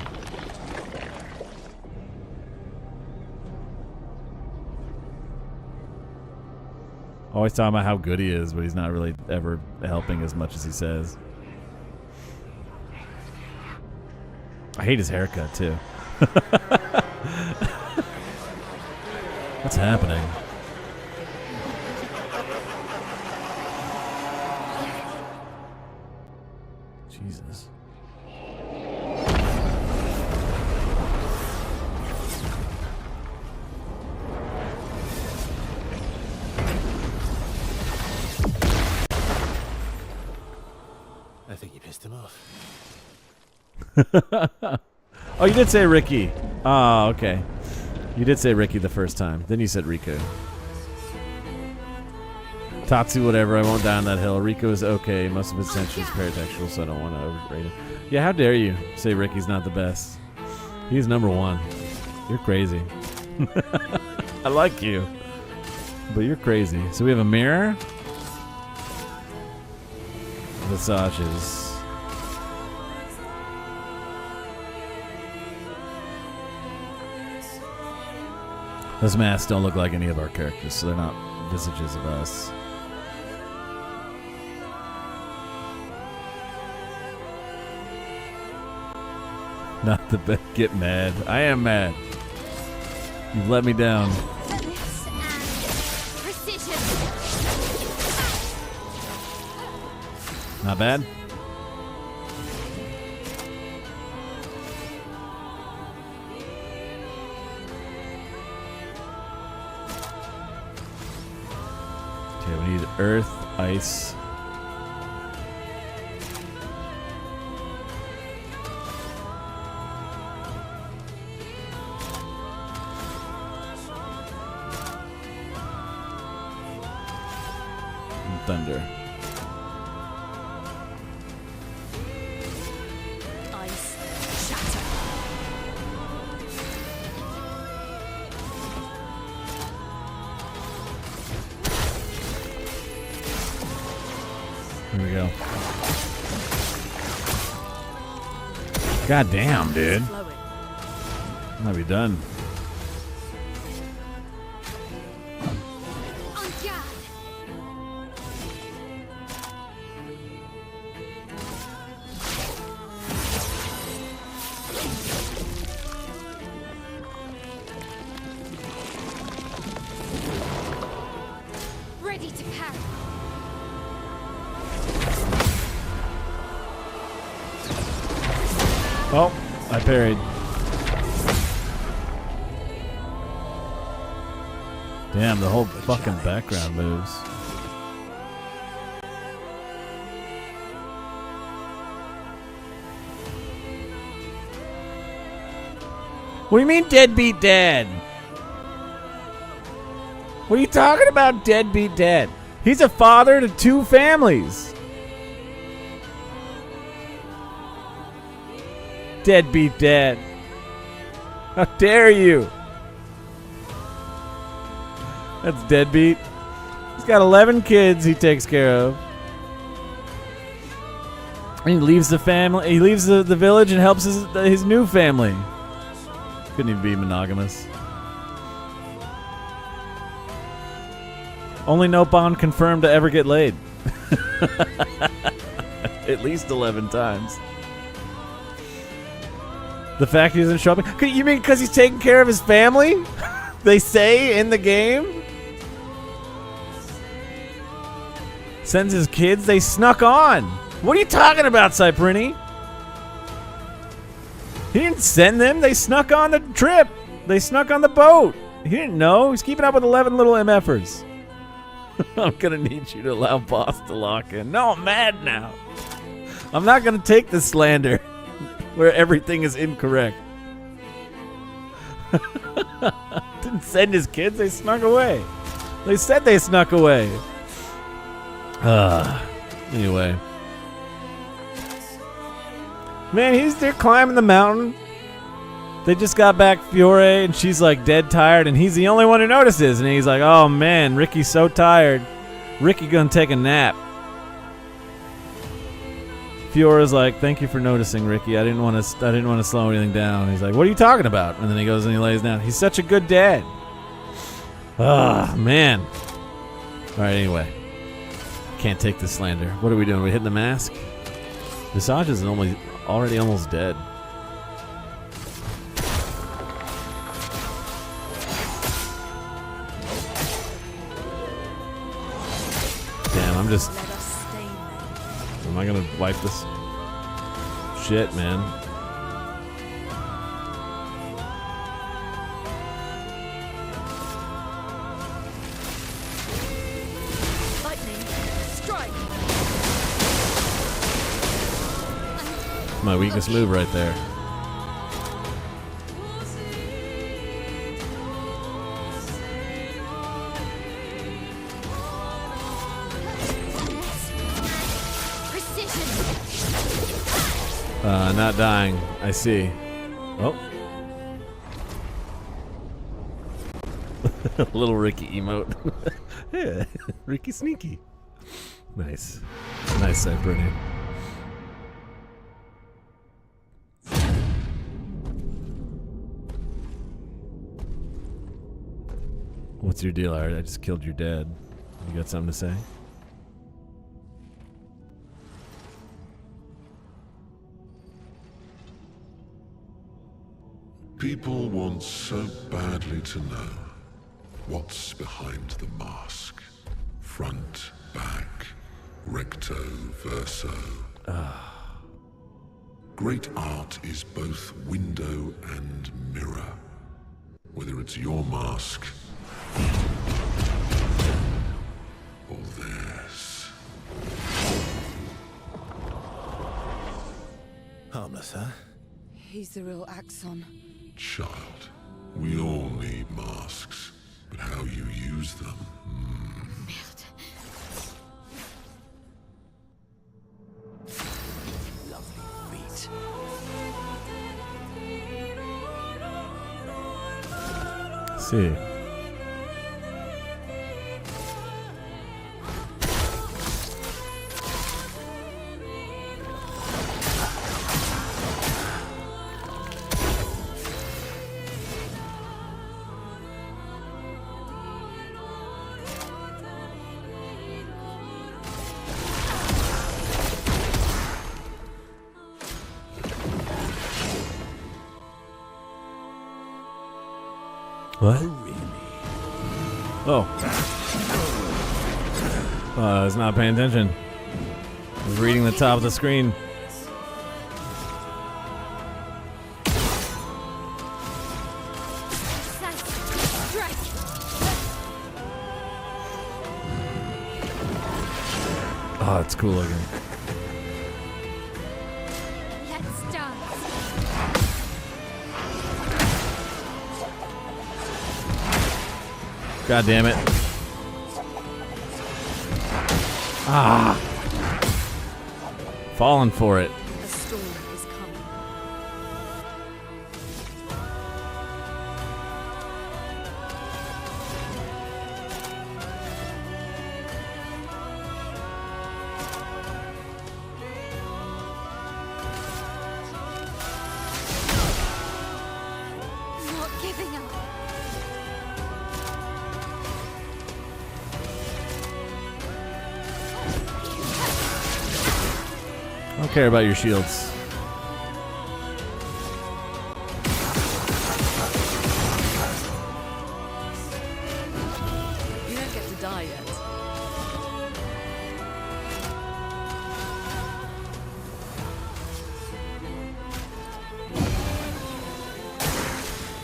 Always talking about how good he is, but he's not really ever helping as much as he says. I hate his haircut too. What's happening? Jesus. I think you pissed him off. Oh, you did say Ricky. Oh, okay. You did say Ricky the first time. Then you said Riku. Tatsu, whatever. I won't die on that hill. Riku is okay. Most of his sensuous paratextual, so I don't want to overrate it. Yeah, how dare you say Ricky's not the best? He's number one. You're crazy. I like you, but you're crazy. So we have a mirror. Visages. Those masks don't look like any of our characters, so they're not visages of us. Not the best. Get mad. I am mad. You've let me down. Not bad. Okay, we need earth, ice. And thunder. Here we go. God damn, dude. Might be done. Ready to parry. Oh, I parried. Damn, the whole fucking background moves. What do you mean deadbeat dad? What are you talking about, deadbeat dad? He's a father to 2 families. Deadbeat dad. How dare you? That's deadbeat. He's got 11 kids he takes care of. And he leaves the family. He leaves the village and helps his new family. Couldn't even be monogamous. Only no bond confirmed to ever get laid. At least 11 times. The fact he doesn't show up. You mean because he's taking care of his family? They say in the game? Sends his kids? They snuck on. What are you talking about, Cyprini? He didn't send them. They snuck on the trip. They snuck on the boat. He didn't know. He's keeping up with 11 little MFers. I'm going to need you to allow boss to lock in. No, I'm mad now. I'm not going to take the slander where everything is incorrect. Didn't send his kids. They snuck away. They said they snuck away. Anyway. Man, they're climbing the mountain. They just got back Fiore, and she's like dead tired, and he's the only one who notices. And he's like, "Oh man, Ricky's so tired. Ricky gonna take a nap." Fiore's like, "Thank you for noticing, Ricky. I didn't want to slow anything down." He's like, "What are you talking about?" And then he goes and he lays down. He's such a good dad. Ah, man. All right, anyway. Can't take this slander. What are we doing? We hitting the mask? Visage is already almost dead. Damn, I'm just... Am I gonna wipe this? Shit, man. Lightning, strike. My weakest move right there. Not dying. I see. Oh. Little Ricky emote. Yeah, Ricky Sneaky. Nice. Nice, Brittany. What's your deal, Art? I just killed your dad. You got something to say? People want so badly to know what's behind the mask. Front, back, recto, verso. Great art is both window and mirror. Whether it's your mask or theirs. Harmless, huh? He's the real Axon. Child, we all need masks, but how you use them. Lovely feet. See. What? Oh. I was not paying attention. I was reading the top of the screen. Oh, it's cool looking. Let's dance. God damn it. Ah. Falling for it. A storm is coming. Not giving up. I don't care about your shields. You don't get to die yet.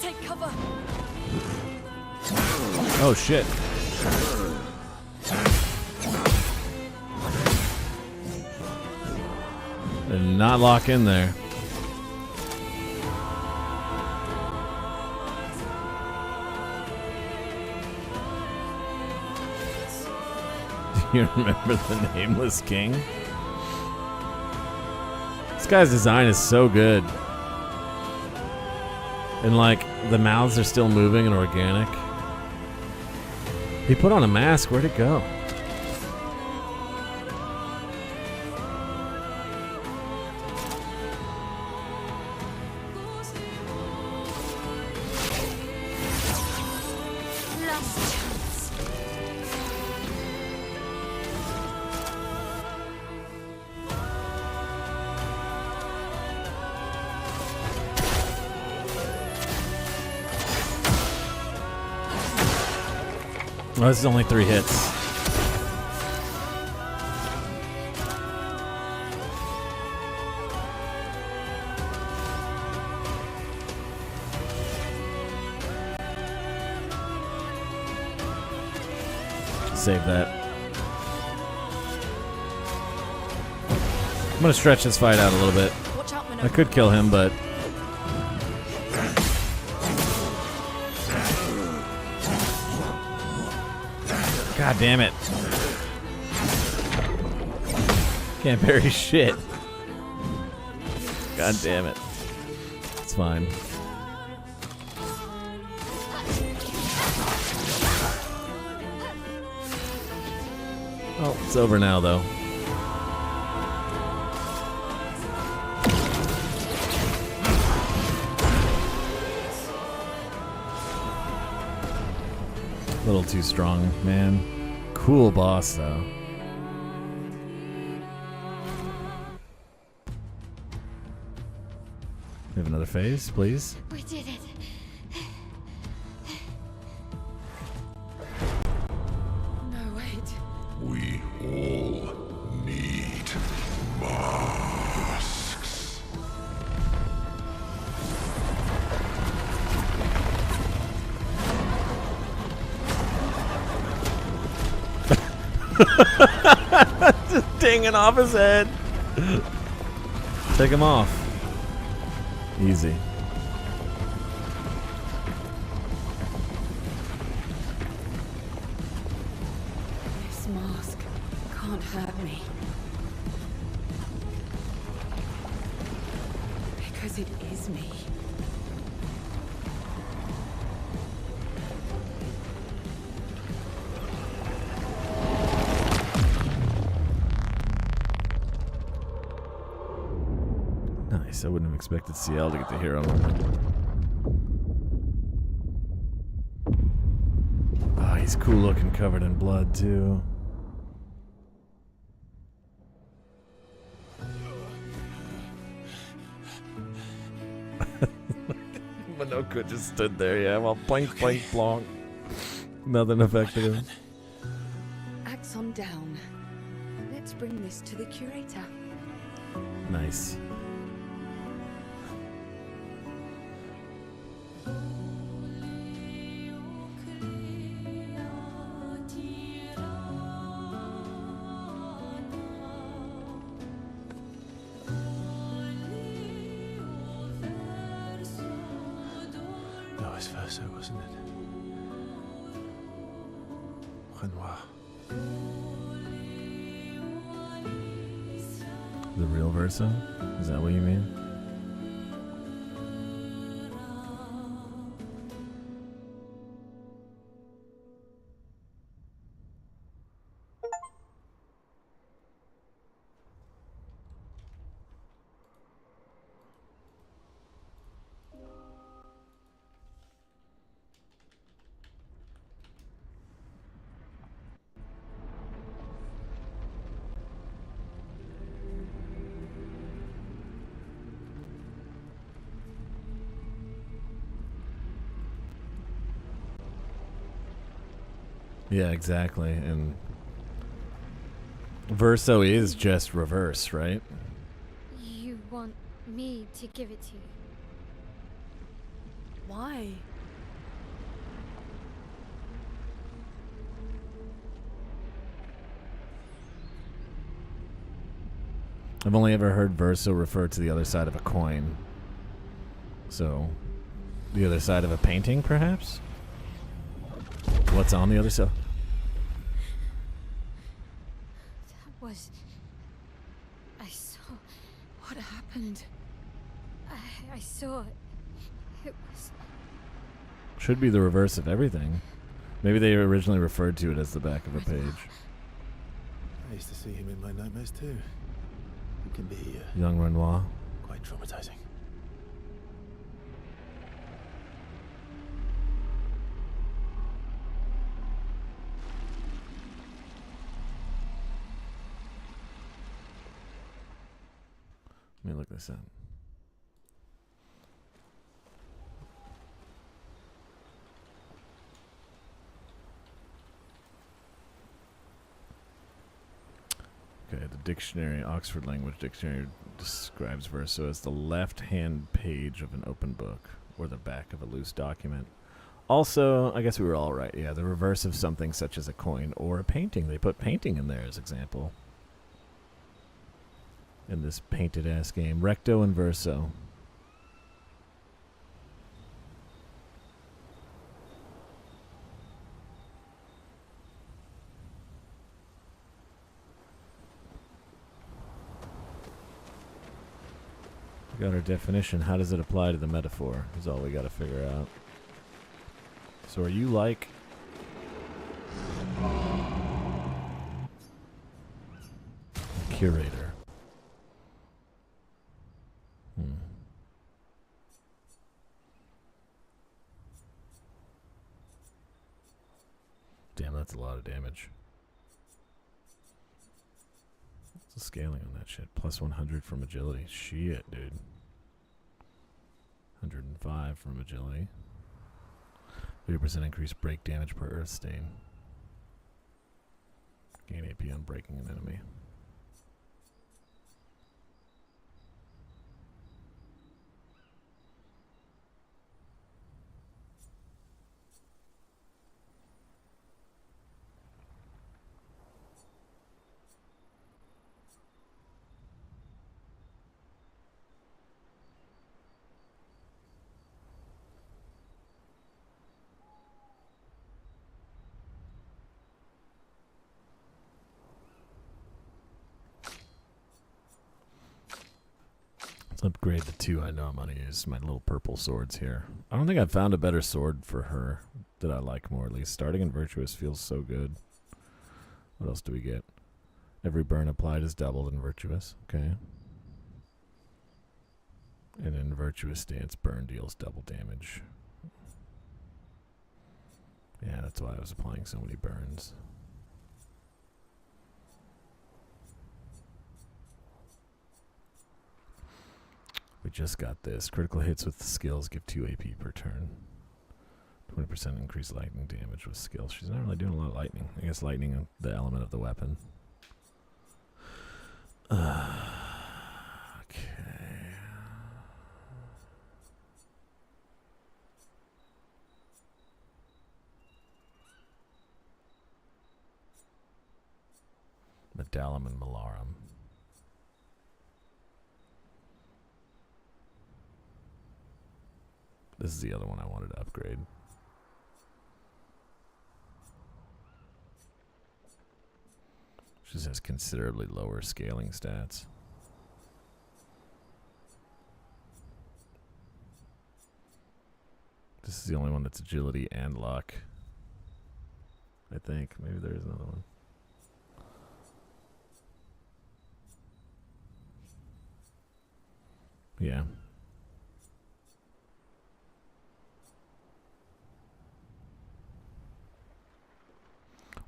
Take cover. Oh shit. Did not lock in there. Do you remember the Nameless King? This guy's design is so good. And like the mouths are still moving and organic. He put on a mask. Where'd it go? Oh, this is only 3 hits. Save that. I'm gonna stretch this fight out a little bit. I could kill him, but God damn it. Can't parry shit. God damn it. It's fine. Oh, it's over now, though. A little too strong, man. Cool boss, though. We have another phase, please. We did it. No, wait. We all need masks. Just dinging off his head. Take him off. Easy. This mask can't hurt me. Because it is me. Nice. I wouldn't have expected CL to get the hero moment. Oh, he's cool looking, covered in blood, too. Minoka just stood there, yeah, while blank, blank, blonk. Nothing affected him. Axon down. Let's bring this to the curator. Nice. That was Verso, wasn't it? Renoir. The real Verso? Is that what you mean? Yeah, exactly. And Verso is just reverse, right? You want me to give it to you? Why? I've only ever heard Verso refer to the other side of a coin. So, the other side of a painting, perhaps? What's on the other side? That was... I saw... What happened? I saw... It was... Should be the reverse of everything. Maybe they originally referred to it as the back of a page. I used to see him in my nightmares too. It can be Young Renoir. quite traumatizing. Let me look this up. Okay, the dictionary, Oxford Language Dictionary, describes verso as the left-hand page of an open book or the back of a loose document. Also, I guess we were all right. Yeah, the reverse of something such as a coin or a painting. They put painting in there as example. In this painted-ass game. Recto and verso. We got our definition. How does it apply to the metaphor? Is all we got to figure out. So are you like... curator? Damn, that's a lot of damage. What's the scaling on that shit? Plus 100 from agility. Shit, dude. 105 from agility. 30% increased break damage per earth stain. Gain AP on breaking an enemy. Let's upgrade the two I know I'm going to use. My little purple swords here. I don't think I've found a better sword for her that I like more, at least. Starting in Virtuous feels so good. What else do we get? Every burn applied is doubled in Virtuous. Okay. And in Virtuous Stance, burn deals double damage. Yeah, that's why I was applying so many burns. We just got this. Critical hits with skills give 2 AP per turn. 20% increased lightning damage with skills. She's not really doing a lot of lightning. I guess lightning is the element of the weapon. Okay. Medallum and Malarum. This is the other one I wanted to upgrade. She just has considerably lower scaling stats. This is the only one that's agility and luck. I think. Maybe there's another one. Yeah.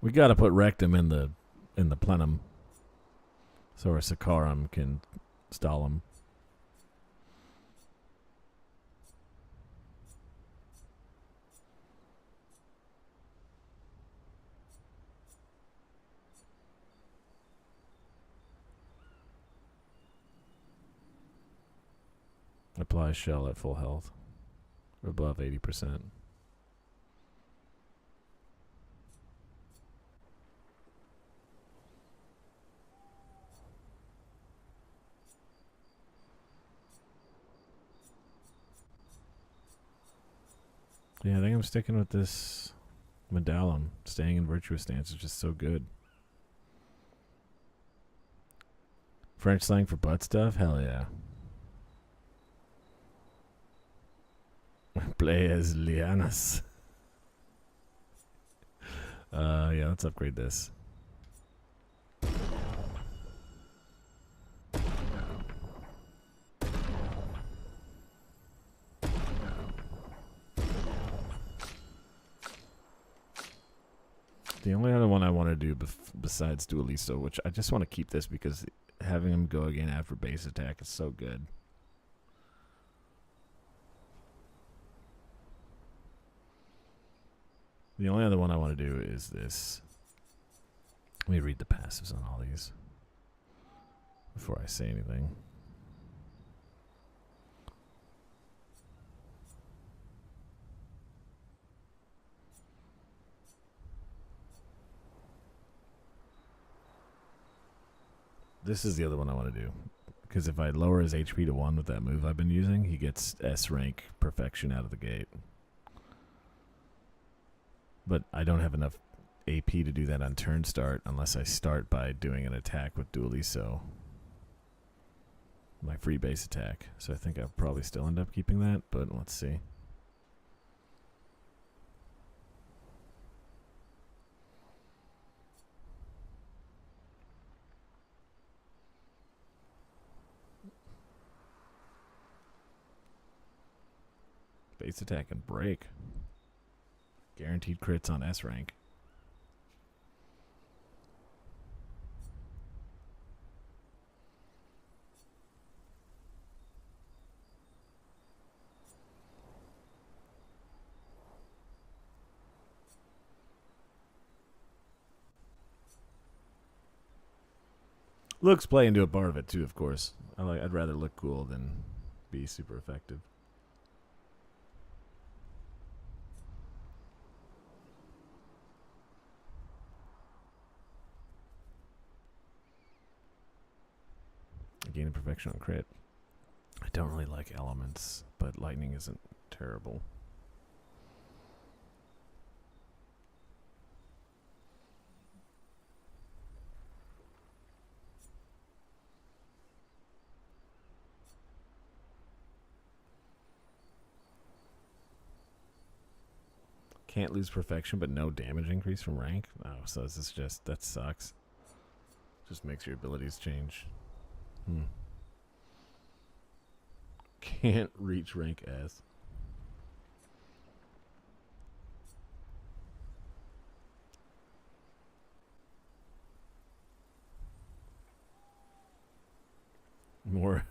We gotta put Rectum in the plenum, so our Sakarum can stall him. Apply shell at full health, or above 80%. Yeah, I think I'm sticking with this Medallum. Staying in Virtuous Stance is just so good. French slang for butt stuff? Hell yeah. Play as Lianas. Yeah, let's upgrade this. The only other one I want to do besides Duelisto, which I just want to keep this because having him go again after base attack is so good. The only other one I want to do is this. Let me read the passives on all these before I say anything. This is the other one I want to do. Because if I lower his HP to 1 with that move I've been using, he gets S rank perfection out of the gate. But I don't have enough AP to do that on turn start unless I start by doing an attack with Dueliso. My free base attack. So I think I'll probably still end up keeping that, but let's see. Base attack and break. Guaranteed crits on S rank. Looks play into a part of it too, of course. I'd rather look cool than be super effective. Gain of perfection on crit. I don't really like elements, but lightning isn't terrible. Can't lose perfection, but no damage increase from rank. Oh, so is this just, that sucks. Just makes your abilities change. Can't reach rank S. More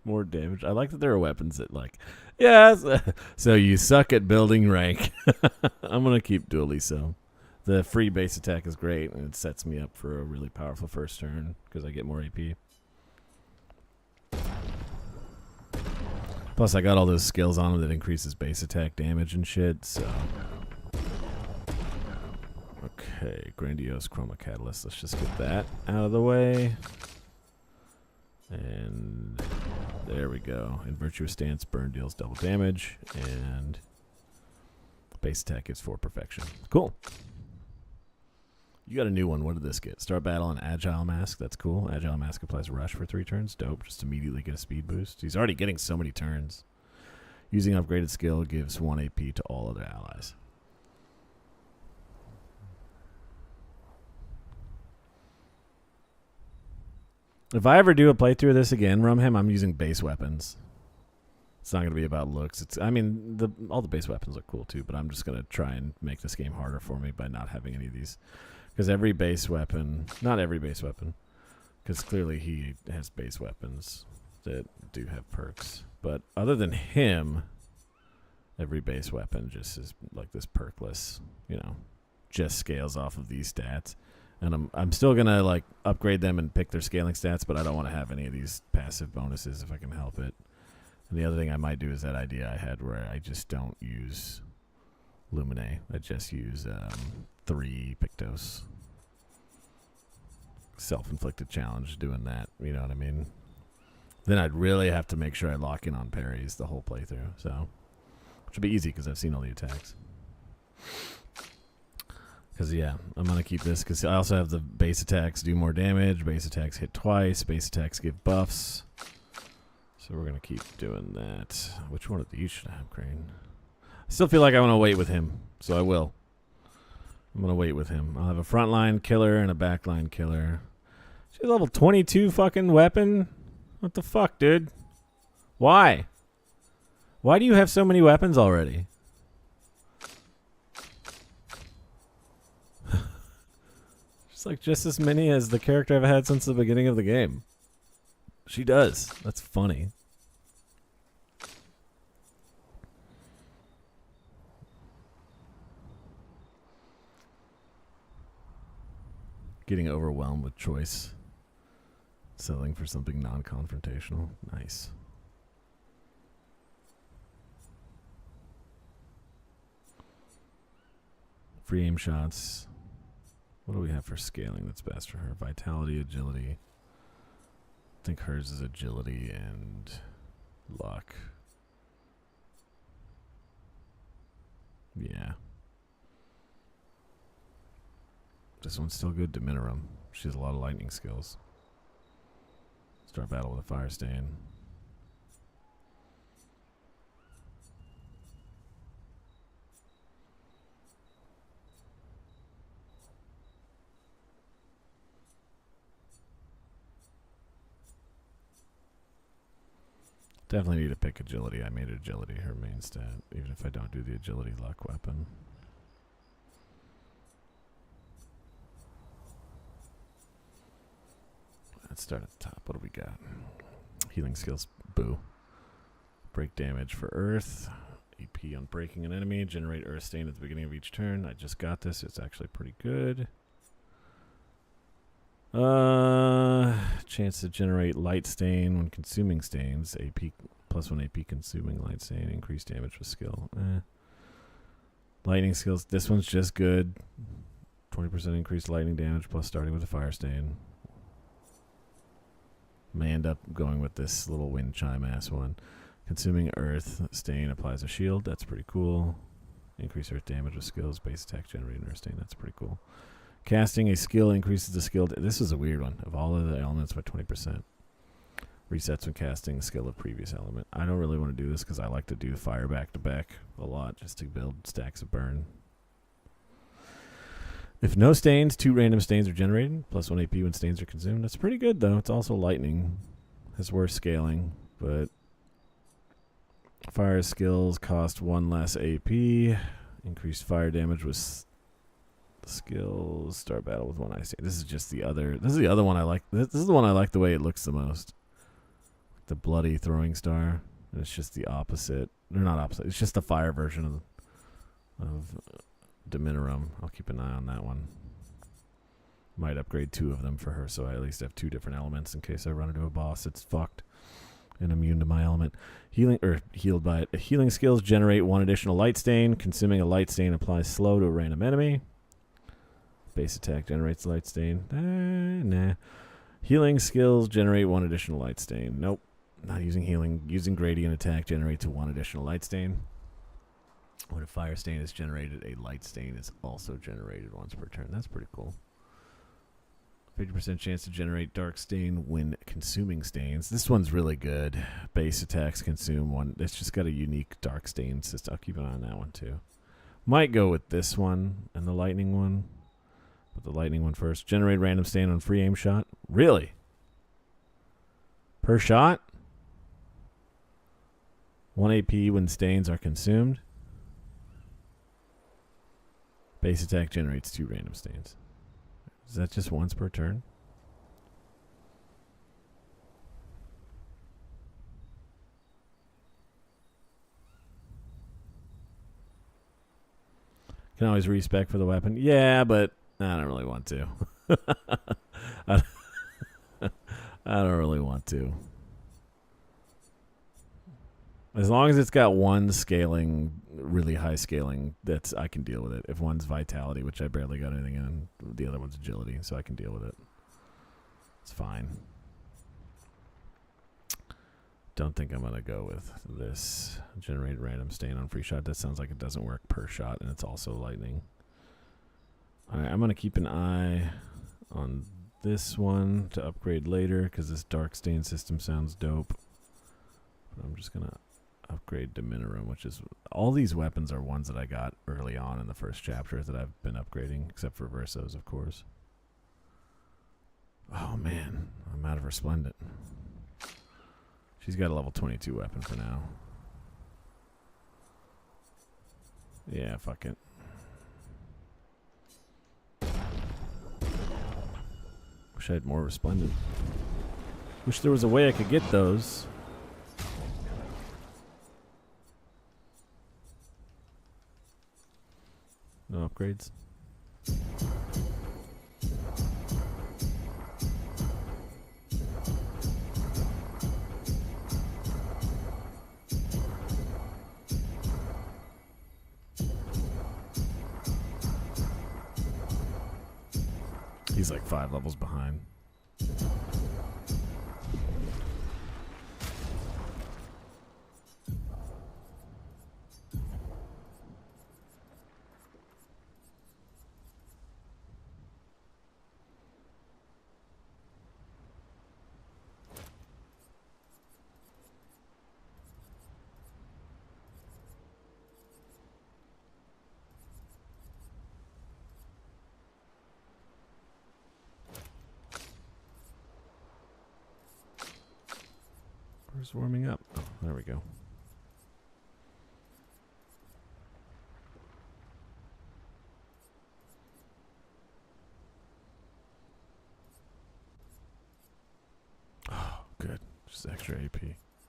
more damage. I like that there are weapons that like, yes, so you suck at building rank. I'm gonna keep Dueliso. The free base attack is great, and it sets me up for a really powerful first turn because I get more AP. Plus, I got all those skills on him that increases base attack damage and shit, so... Okay, Grandiose Chroma Catalyst. Let's just get that out of the way. And there we go. In Virtuous Stance, burn deals double damage, and base attack is for perfection. Cool. You got a new one. What did this get? Start battle and Agile Mask. That's cool. Agile Mask applies Rush for 3 turns. Dope. Just immediately get a speed boost. He's already getting so many turns. Using upgraded skill gives 1 AP to all other allies. If I ever do a playthrough of this again, Rumham, I'm using base weapons. It's not going to be about looks. I mean, all the base weapons are cool too, but I'm just going to try and make this game harder for me by not having any of these. Because every base weapon, not every base weapon, because clearly he has base weapons that do have perks. But other than him, every base weapon just is like this perkless, you know, just scales off of these stats. And I'm still going to like upgrade them and pick their scaling stats, but I don't want to have any of these passive bonuses if I can help it. And the other thing I might do is that idea I had where I just don't use Lumine. I just use 3 Pictos. Self-inflicted challenge doing that, you know what I mean? Then I'd really have to make sure I lock in on parries the whole playthrough, so which would be easy because I've seen all the attacks. Because, yeah, I'm going to keep this because I also have the base attacks do more damage, base attacks hit twice, base attacks give buffs. So we're going to keep doing that. Which one of these should I upgrade? I still feel like I want to wait with him, so I will. I'm gonna wait with him. I'll have a frontline killer and a backline killer. She's level 22 fucking weapon. What the fuck, dude? Why? Why do you have so many weapons already? It's like just as many as the character I've had since the beginning of the game. She does. That's funny. Getting overwhelmed with choice. Settling for something non-confrontational. Nice. Free aim shots. What do we have for scaling that's best for her? Vitality, agility. I think hers is agility and luck. Yeah. This one's still good. Diminirum. She has a lot of lightning skills. Start battle with a fire stain. Definitely need to pick agility. I made agility her main stat, even if I don't do the agility luck weapon. Let's start at the top. What do we got? Healing skills. Boo. Break damage for Earth. EP on breaking an enemy. Generate Earth stain at the beginning of each turn. I just got this. It's actually pretty good. Chance to generate light stain when consuming stains. AP +1 AP consuming light stain. Increased damage with skill. Lightning skills. This one's just good. 20% increased lightning damage plus starting with a fire stain. May end up going with this little wind chime ass one. Consuming earth stain applies a shield. That's pretty cool. Increase earth damage with skills. Base attack generating earth stain. That's pretty cool. Casting a skill increases the skill. This is a weird one. Of all of the elements by 20%. Resets when casting the skill of previous element. I don't really want to do this because I like to do fire back to back a lot just to build stacks of burn. If no stains, 2 random stains are generated. +1 AP when stains are consumed. That's pretty good, though. It's also lightning. Has worse scaling, but fire skills cost 1 less AP. Increased fire damage with skills. Start battle with 1 ice stain. This is just the other. This is the other one I like. This is the one I like the way it looks the most. The bloody throwing star. And it's just the opposite. They're not opposite. It's just the fire version of Diminirum. I'll keep an eye on that one. Might upgrade 2 of them for her, so I at least have 2 different elements in case I run into a boss that's fucked and immune to my element. Healing or healed by it. Healing skills generate 1 additional light stain. Consuming a light stain applies slow to a random enemy. Base attack generates light stain. Nah. Healing skills generate 1 additional light stain. Nope. Not using healing. Using gradient attack generates 1 additional light stain. When a fire stain is generated, a light stain is also generated once per turn. That's pretty cool. 50% chance to generate dark stain when consuming stains. This one's really good. Base attacks consume 1. It's just got a unique dark stain system. I'll keep an eye on that one too. Might go with this one and the lightning one. But the lightning one first. Generate random stain on free aim shot. Really? Per shot? 1 AP when stains are consumed. Base attack generates 2 random stains. Is that just once per turn? Can always respec for the weapon. Yeah, but I don't really want to. I don't really want to. As long as it's got 1 scaling, really high scaling, that's I can deal with it. If one's vitality, which I barely got anything in, the other one's agility, so I can deal with it. It's fine. Don't think I'm going to go with this. Generate random stain on free shot. That sounds like it doesn't work per shot, and it's also lightning. Alright, I'm going to keep an eye on this one to upgrade later, because this dark stain system sounds dope. But I'm just going to upgrade Diminorum, which is... All these weapons are ones that I got early on in the first chapter that I've been upgrading, except for Versos, of course. Oh, man. I'm out of Resplendent. She's got a level 22 weapon for now. Yeah, fuck it. Wish I had more Resplendent. Wish there was a way I could get those. No upgrades. He's like 5 levels behind. Where's warming up? Oh, there we go. Oh, good. Just extra AP.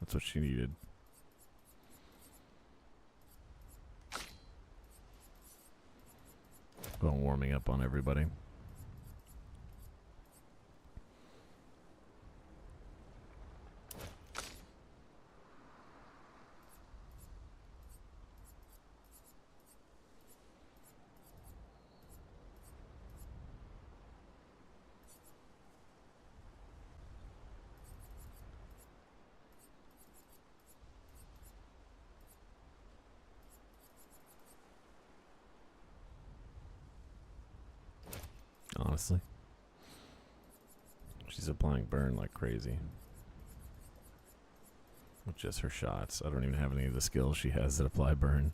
That's what she needed. Going warming up on everybody. Honestly. She's applying burn like crazy. With just her shots. I don't even have any of the skills she has that apply burn.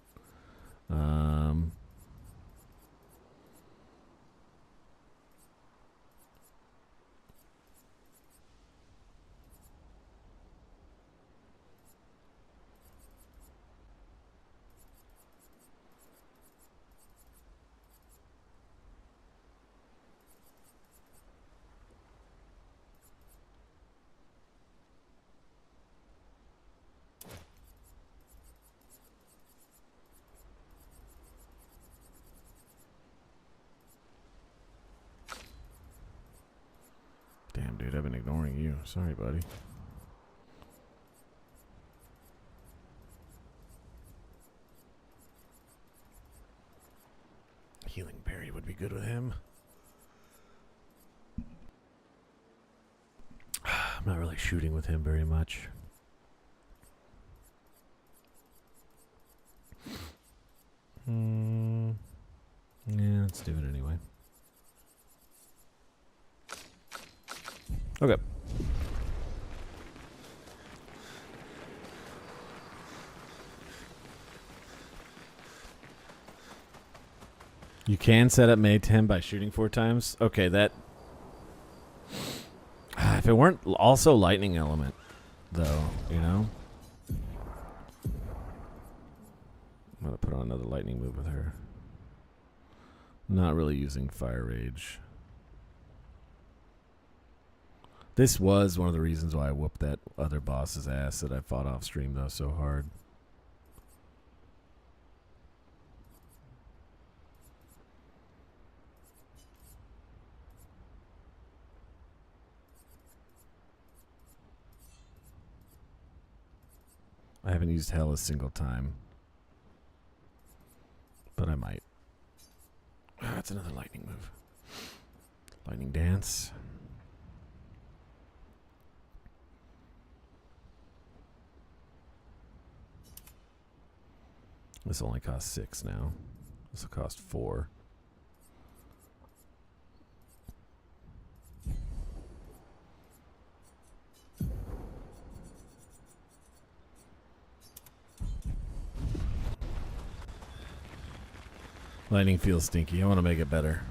Damn, dude, I've been ignoring you. Sorry, buddy. Healing Berry would be good with him. I'm not really shooting with him very much. Yeah, let's do it anyway. Okay. You can set up May 10 by shooting 4 times. Okay, that... if it weren't also lightning element, though, you know? I'm going to put on another lightning move with her. Not really using Fire Rage. This was one of the reasons why I whooped that other boss's ass that I fought off stream, though, so hard. I haven't used Hell a single time. But I might. That's another lightning move. Lightning Dance. This only costs 6 now. This will cost 4. Lighting feels stinky. I want to make it better.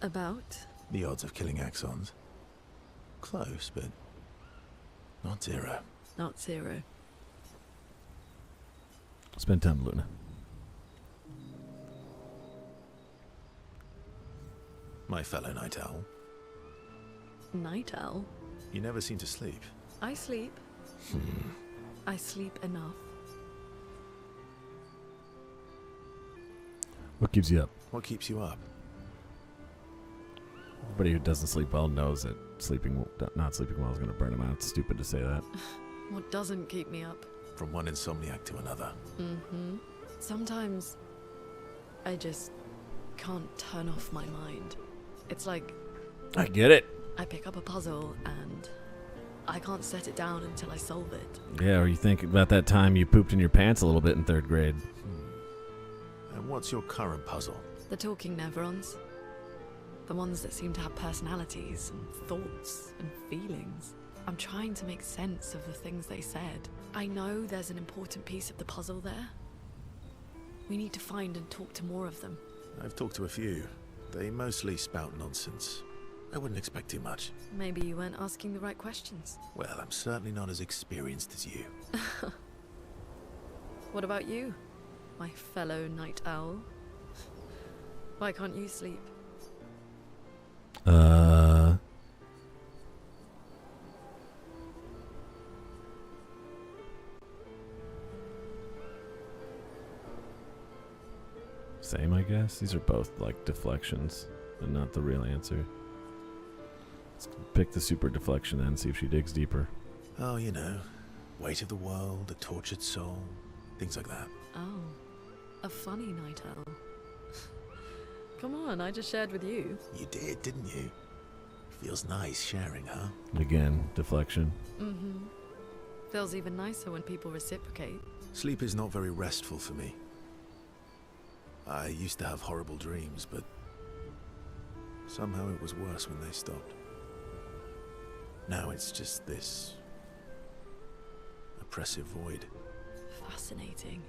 About? The odds of killing Axons. Close, but not zero. Not zero. Spend time, Luna. My fellow night owl. Night owl? You never seem to sleep. I sleep. I sleep enough. What keeps you up? What keeps you up? Everybody who doesn't sleep well knows that not sleeping well is going to burn them out. It's stupid to say that. What doesn't keep me up? From one insomniac to another. Mm-hmm. Sometimes I just can't turn off my mind. It's like I get it. I pick up a puzzle and I can't set it down until I solve it. Yeah, or you think about that time you pooped in your pants a little bit in 3rd grade. And what's your current puzzle? The talking Nevrons. The ones that seem to have personalities and thoughts and feelings. I'm trying to make sense of the things they said. I know there's an important piece of the puzzle there. We need to find and talk to more of them. I've talked to a few. They mostly spout nonsense. I wouldn't expect too much. Maybe you weren't asking the right questions. Well, I'm certainly not as experienced as you. What about you, my fellow night owl? Why can't you sleep? Same, I guess. These are both like deflections and not the real answer. Let's pick the super deflection then, see if she digs deeper. Oh, you know, weight of the world, a tortured soul, things like that. Oh, a funny night owl. Come on, I just shared with you. You did, didn't you? Feels nice sharing, huh? Again, deflection. Mm-hmm. Feels even nicer when people reciprocate. Sleep is not very restful for me. I used to have horrible dreams, but somehow it was worse when they stopped. Now it's just this oppressive void. Fascinating.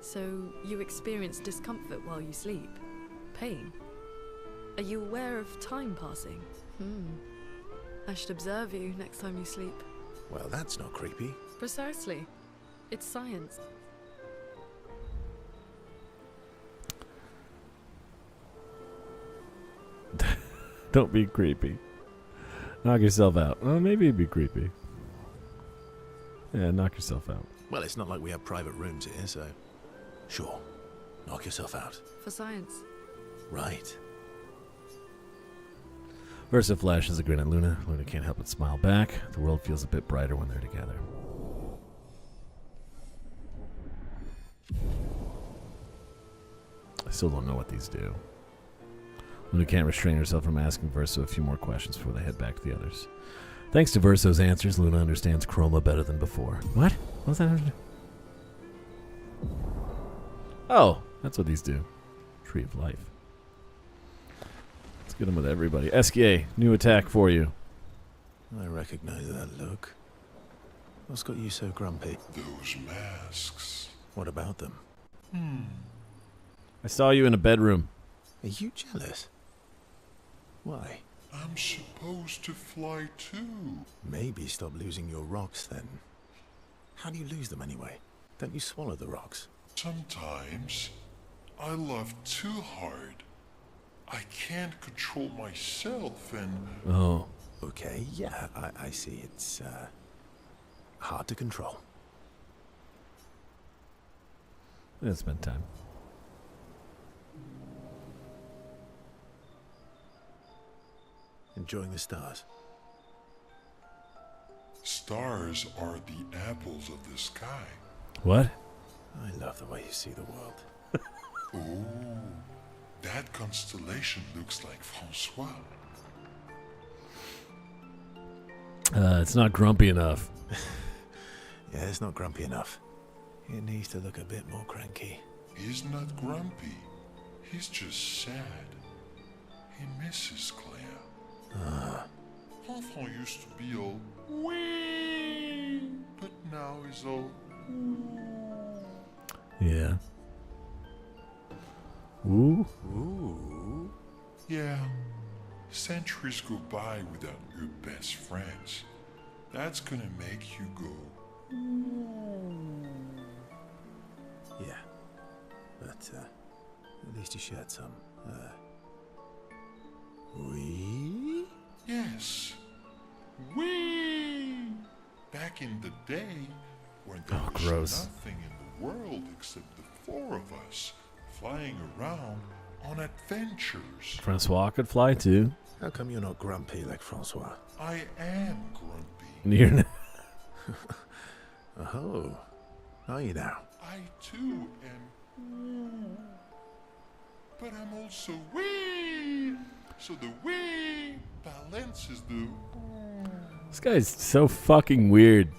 So you experience discomfort while you sleep? Pain? Are you aware of time passing? I should observe you next time you sleep. Well, that's not creepy. Precisely. It's science. Don't be creepy. Knock yourself out. Well, maybe it'd be creepy. Yeah, knock yourself out. Well, it's not like we have private rooms here, so... Sure. Knock yourself out. For science. Right. Versa flashes a grin at Luna. Luna can't help but smile back. The world feels a bit brighter when they're together. I still don't know what these do. Luna can't restrain herself from asking Verso a few more questions before they head back to the others. Thanks to Verso's answers, Luna understands Chroma better than before. What? What's that have to do? Oh, that's what these do. Tree of Life. Let's get them with everybody. SKA, new attack for you. I recognize that look. What's got you so grumpy? Those masks. What about them? I saw you in a bedroom. Are you jealous? Why? I'm supposed to fly too. Maybe stop losing your rocks then. How do you lose them anyway? Don't you swallow the rocks? Sometimes I love too hard. I can't control myself and... Oh. Okay, yeah, I see. It's hard to control. Let's spend time. Enjoying the stars. Stars are the apples of the sky. What? I love the way you see the world. Oh, that constellation looks like Francois. It's not grumpy enough. Yeah, it's not grumpy enough. It needs to look a bit more cranky. He's not grumpy. He's just sad. He misses Claire. Enfant used to be all wee, but now is all. Yeah. Ooh. Ooh. Yeah. Centuries go by without your best friends. That's gonna make you go. Yeah. But, at least you shared some. We? Yes. We. Back in the day, when there was gross. nothing in the world except the four of us flying around on adventures. Francois could fly too. How come you're not grumpy like Francois? I am grumpy. You're not. Oh. Are you now? I too am. But I'm also wee. So the wee balances the. This guy's so fucking weird.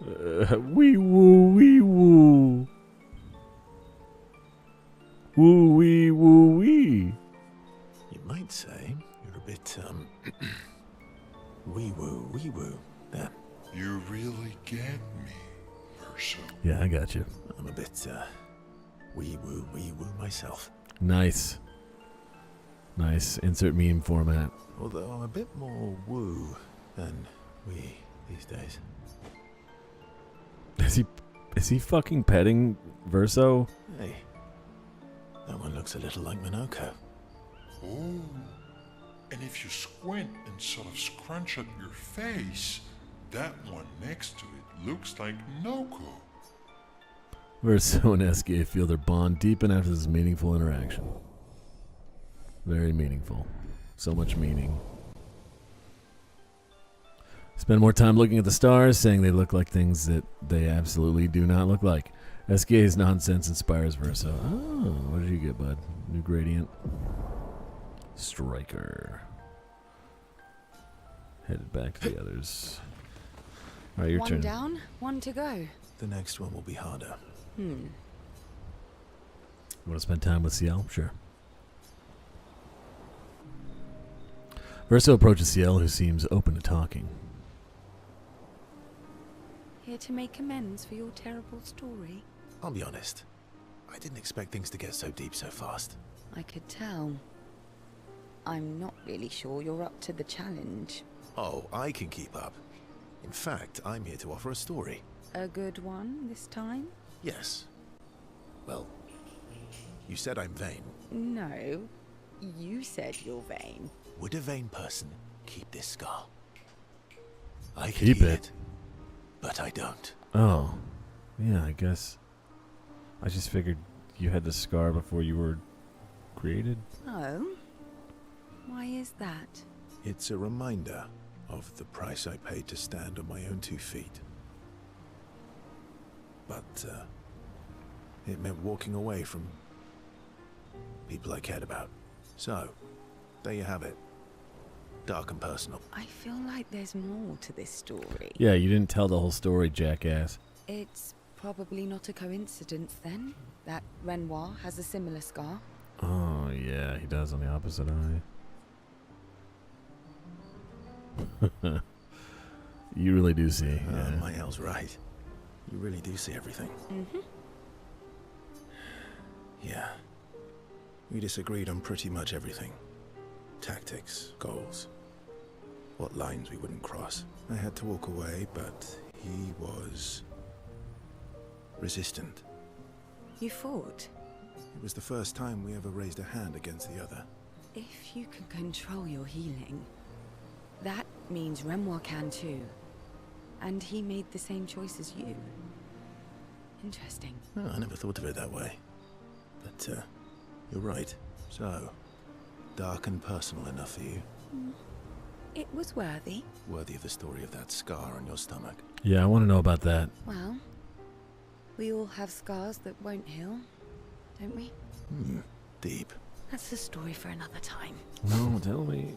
Wee woo, wee woo. Woo wee woo wee. You might say you're a bit, wee woo, then. You really get me, Verso. Yeah, I got you. I'm a bit, wee woo myself. Nice. Nice. Insert meme format. Although I'm a bit more woo than we these days. Is he fucking petting Verso? Hey, that one looks a little like Minoko. Oh. And if you squint and sort of scrunch up your face, that one next to it looks like Noko. Verso and SK feel their bond deepen after this meaningful interaction. Very meaningful. So much meaning. Spend more time looking at the stars, saying they look like things that they absolutely do not look like. SK's nonsense inspires Verso. Oh, what did you get, bud? New gradient. Striker. Headed back to the others. All right, your One turn. down, one to go. The next one will be harder. Want to spend time with CL? Sure. Verso approaches CL, who seems open to talking. Here to make amends for your terrible story. I'll be honest. I didn't expect things to get so deep so fast. I could tell. I'm not really sure you're up to the challenge. Oh, I can keep up. In fact, I'm here to offer a story. A good one this time? Yes. Well, you said I'm vain. No, you said you're vain. Would a vain person keep this scar? I could Keep heal it? but I don't. Oh. Yeah, I guess. I just figured you had the scar before you were created. Oh? Why is that? It's a reminder of the price I paid to stand on my own 2 feet. But, it meant walking away from people I cared about. So, there you have it. Dark and personal. I feel like there's more to this story. Yeah, you didn't tell the whole story, jackass. It's probably not a coincidence then that Renoir has a similar scar. Oh, yeah, he does on the opposite eye. You really do see. Yeah. Mael's right. You really do see everything. Mm-hmm. Yeah. We disagreed on pretty much everything. Tactics, goals, what lines we wouldn't cross. I had to walk away, but he was resistant. You fought? It was the first time we ever raised a hand against the other. If you can control your healing, that means Renoir can too. And he made the same choice as you. Interesting. Oh, I never thought of it that way. But, you're right. So, dark and personal enough for you? It was worthy. Worthy of the story of that scar on your stomach. Yeah, I want to know about that. Well, we all have scars that won't heal, don't we? Deep. That's a story for another time. No, tell me.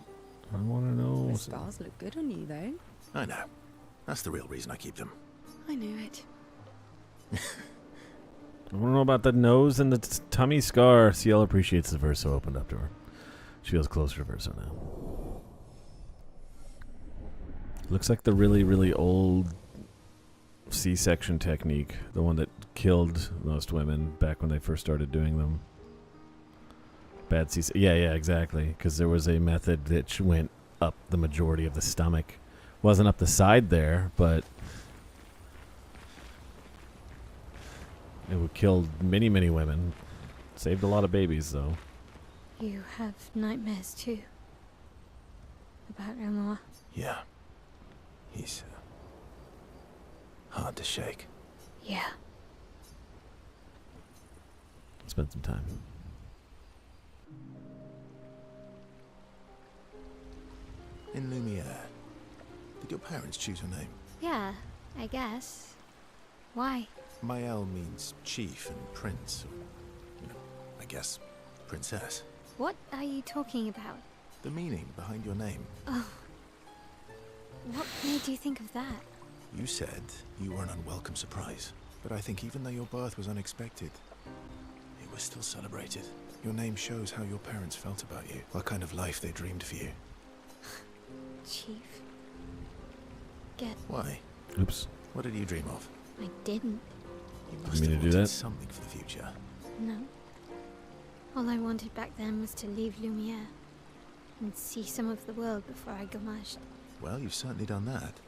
I want to know. The scars look good on you, though. I know. That's the real reason I keep them. I knew it. I want to know about the nose and the tummy scar. CL appreciates the Verso opened up to her. She feels closer to Verso now. Looks like the really, really old C-section technique, the one that killed most women back when they first started doing them. Bad C. Yeah, exactly. Because there was a method that went up the majority of the stomach. Wasn't up the side there, but it would kill many, many women. Saved a lot of babies, though. You have nightmares too? About Renoir? Yeah. He's hard to shake. Yeah. Spend some time. In Lumiere, did your parents choose your name? Yeah, I guess. Why? Mael means chief and prince, or, I guess, princess. What are you talking about? The meaning behind your name. Oh. What made you think of that? You said you were an unwelcome surprise, but I think even though your birth was unexpected, it was still celebrated. Your name shows how your parents felt about you, what kind of life they dreamed for you. Chief. Why? Oops. What did you dream of? I didn't. You must mean have to do wanted that? something for the future. No. All I wanted back then was to leave Lumiere and see some of the world before I gommaged. Well, you've certainly done that.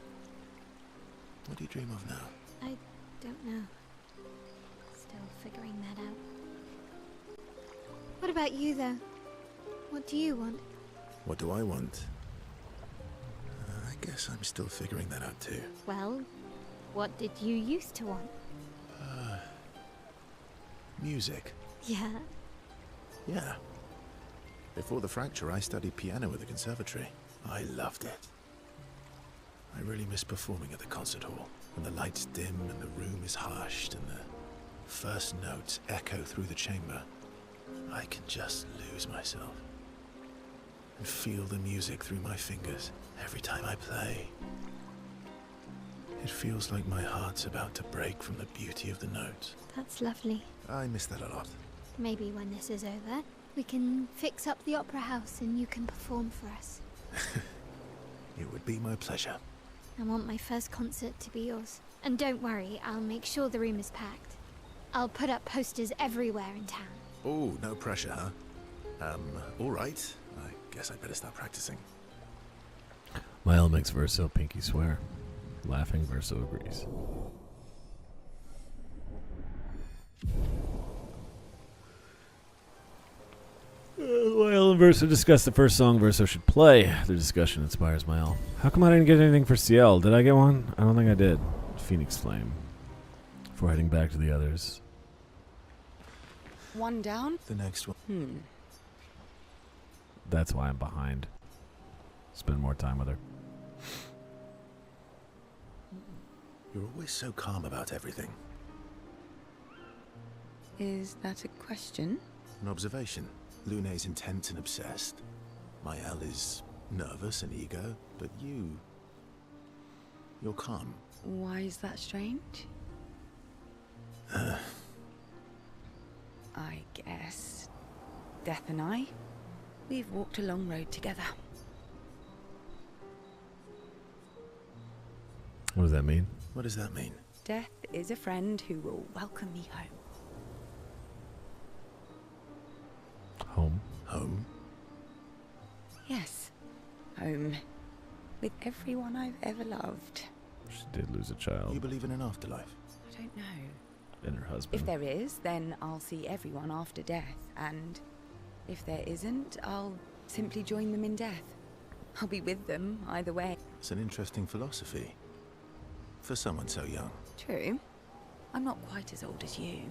What do you dream of now? I don't know. Still figuring that out. What about you, though? What do you want? What do I want? I guess I'm still figuring that out too. Well, what did you used to want? Music. Yeah. Yeah. Before the fracture, I studied piano at the conservatory. I loved it. I really miss performing at the concert hall, when the lights dim and the room is hushed and the first notes echo through the chamber. I can just lose myself and feel the music through my fingers every time I play. It feels like my heart's about to break from the beauty of the notes. That's lovely. I miss that a lot. Maybe when this is over, we can fix up the opera house and you can perform for us. It would be my pleasure. I want my first concert to be yours. And don't worry, I'll make sure the room is packed. I'll put up posters everywhere in town. Oh, no pressure, huh? All right. I guess I'd better start practicing. Mael makes Verso pinky swear. Laughing, Verso agrees. Mael and Verso discuss the first song Verso should play. Their discussion inspires Mael. How come I didn't get anything for CL? Did I get one? I don't think I did. Phoenix Flame. Before heading back to the others. One down? The next one. That's why I'm behind. Spend more time with her. You're always so calm about everything. Is that a question? An observation. Lune's intense and obsessed. Mael is nervous and eager, but you're calm. Why is that strange? I guess Death and I, we've walked a long road together. What does that mean? What does that mean? Death is a friend who will welcome me home. Home. Home? Yes, home. With everyone I've ever loved. She did lose a child. You believe in an afterlife? I don't know. And her husband. If there is, then I'll see everyone after death, and if there isn't, I'll simply join them in death. I'll be with them either way. It's an interesting philosophy. For someone so young. True. I'm not quite as old as you.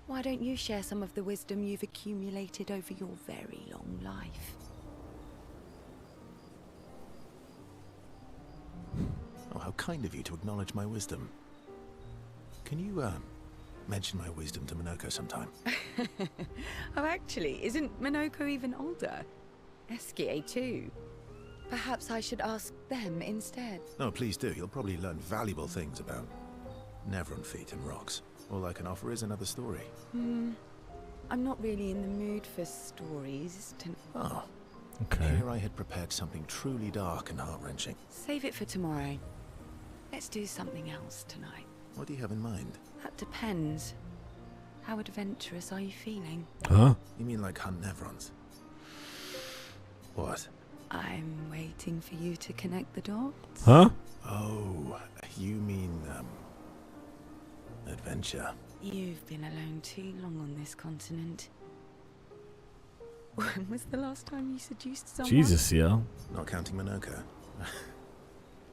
Why don't you share some of the wisdom you've accumulated over your very long life? Oh, how kind of you to acknowledge my wisdom. Can you, mention my wisdom to Minoko sometime? Oh, actually, isn't Minoko even older? Eskie too. Perhaps I should ask them instead. No, please do. You'll probably learn valuable things about Nevron feet and rocks. All I can offer is another story. I'm not really in the mood for stories tonight. Oh. Okay. Here I had prepared something truly dark and heart-wrenching. Save it for tomorrow. Let's do something else tonight. What do you have in mind? That depends. How adventurous are you feeling? Huh? You mean like hunt Nevrons? What? I'm waiting for you to connect the dots. Huh? Oh, you mean, adventure. You've been alone too long on this continent. When was the last time you seduced someone? Jesus, CL. Not counting Minoko.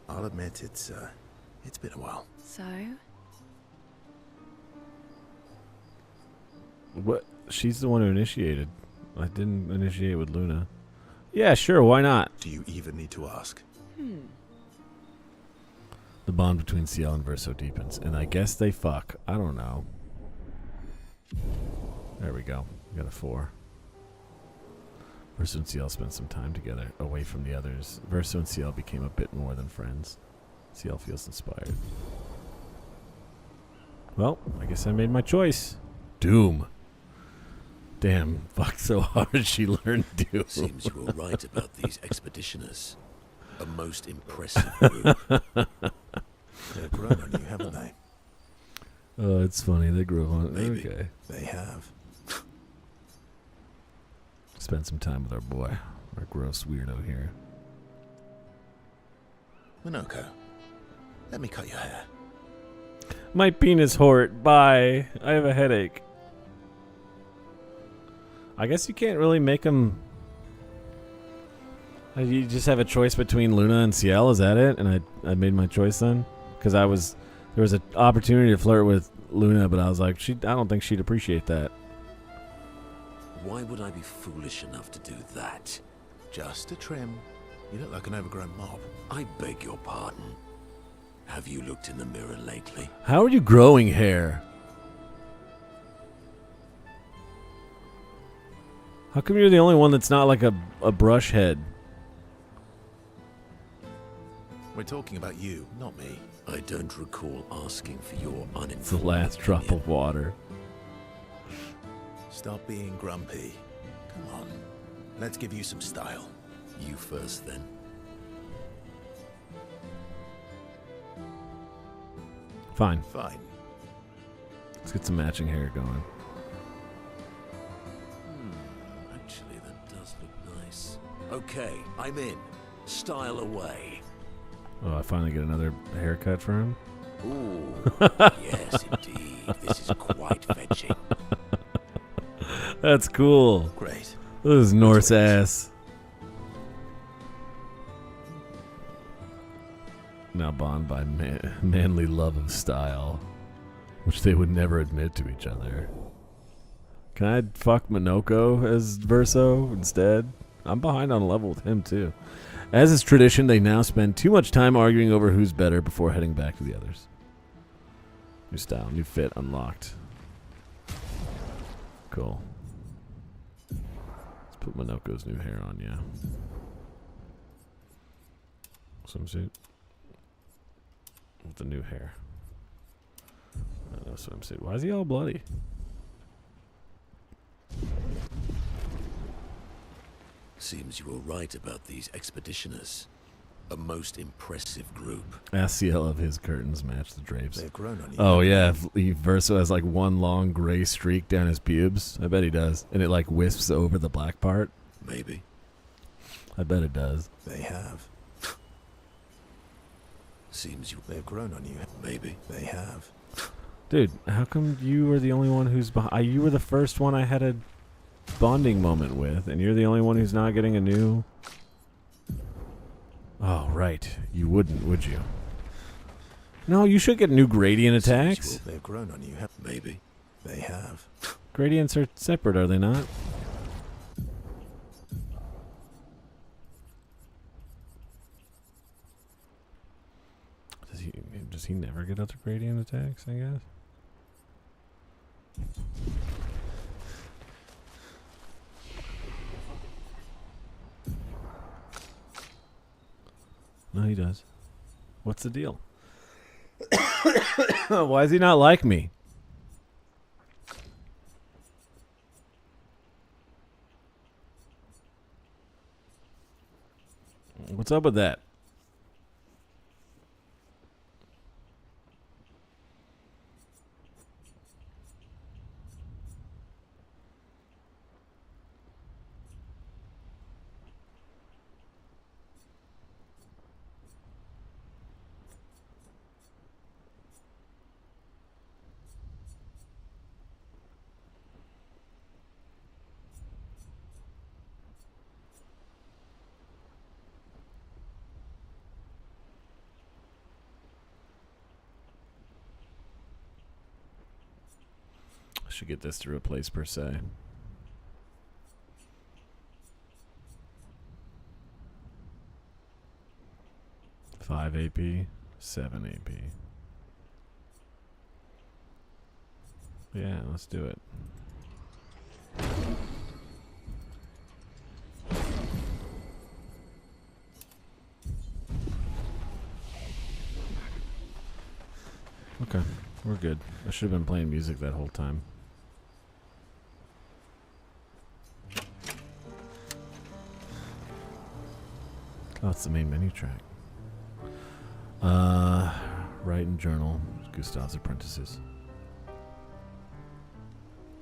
I'll admit it's been a while. So? What? She's the one who initiated. I didn't initiate with Luna. Yeah, sure, why not? Do you even need to ask? The bond between CL and Verso deepens, and I guess they fuck. I don't know. There we go. We got a 4. Verso and CL spent some time together, away from the others. Verso and CL became a bit more than friends. CL feels inspired. Well, I guess I made my choice. Doom. Damn, fuck so hard she learned Doom. Seems you were right about these expeditioners. A most impressive group. They've grown on you, haven't they? Oh, it's funny. They grew up on it. Maybe. Okay. They have. Spend some time with our boy. Our gross weirdo here. Minoko, let me cut your hair. My penis hurt. Bye. I have a headache. I guess you can't really make them... You just have a choice between Luna and CL, is that it? And I made my choice then? Because there was an opportunity to flirt with Luna, but I was like, I don't think she'd appreciate that. Why would I be foolish enough to do that? Just a trim. You look like an overgrown mob. I beg your pardon. Have you looked in the mirror lately? How are you growing hair? How come you're the only one that's not like a brush head? We're talking about you, not me. I don't recall asking for your uninformed It's the last drop opinion. of water. Stop being grumpy. Come on. Let's give you some style. You first, then. Fine. Fine. Let's get some matching hair going. Actually, that does look nice. Okay, I'm in. Style away. Oh, I finally get another haircut for him? Ooh, yes, indeed. This is quite fetching. That's cool. Great. This is Norse ass. Now bond by manly love of style, which they would never admit to each other. Can I fuck Minoko as Verso instead? I'm behind on level with him too. As is tradition, they now spend too much time arguing over who's better before heading back to the others. New style, new fit unlocked. Cool. Let's put Minoko's new hair on, yeah. Swimsuit. With the new hair. No swimsuit. Why is he all bloody? Seems you were right about these expeditioners. A most impressive group. Ask CL if his curtains match the drapes. They've grown on you. Oh yeah, if Verso has like one long gray streak down his pubes. I bet he does. And it like wisps over the black part. Maybe. I bet it does. They have. Seems They've grown on you. Maybe. They have. Dude, how come you were the only one who's behind? You were the first one I had a bonding moment with, and you're the only one who's not getting a new... Oh, right. You wouldn't, would you? No, you should get new gradient attacks. They've grown on you. Maybe. They have. Gradients are separate, are they not? Does he never get other gradient attacks, I guess? No, he does. What's the deal? Why does he not like me? What's up with that? Should get this to replace per se. Five AP, 7 AP. Yeah, let's do it. Okay, we're good. I should have been playing music that whole time. Oh, it's the main menu track. Write and journal. Gustav's apprentices.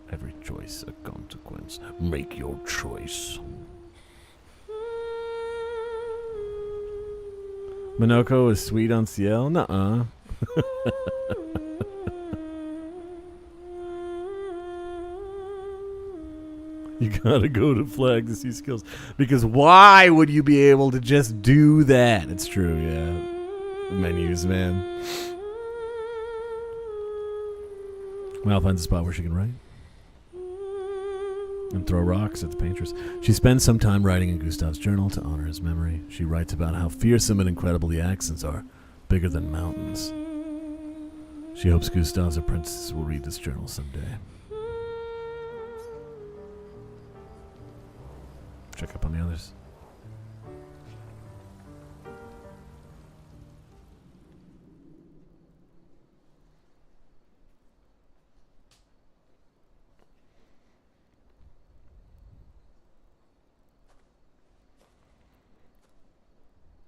Every choice a consequence. Make your choice. Minoko is sweet on Ciel? Nuh-uh. You gotta go to flag to see skills. Because why would you be able to just do that? It's true, yeah. Menus, man. Mal finds a spot where she can write. And throw rocks at the paintress. She spends some time writing in Gustav's journal to honor his memory. She writes about how fearsome and incredible the accents are, bigger than mountains. She hopes Gustav's apprentices will read this journal someday. Check up on the others.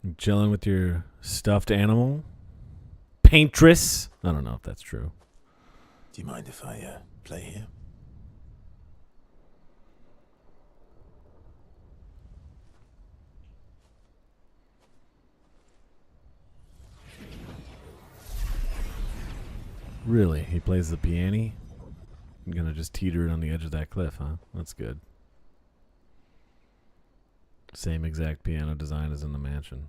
You chilling with your stuffed animal? Paintress? I don't know if that's true. Do you mind if I play here? Really? He plays the piano? I'm gonna just teeter it on the edge of that cliff, huh? That's good. Same exact piano design as in the mansion.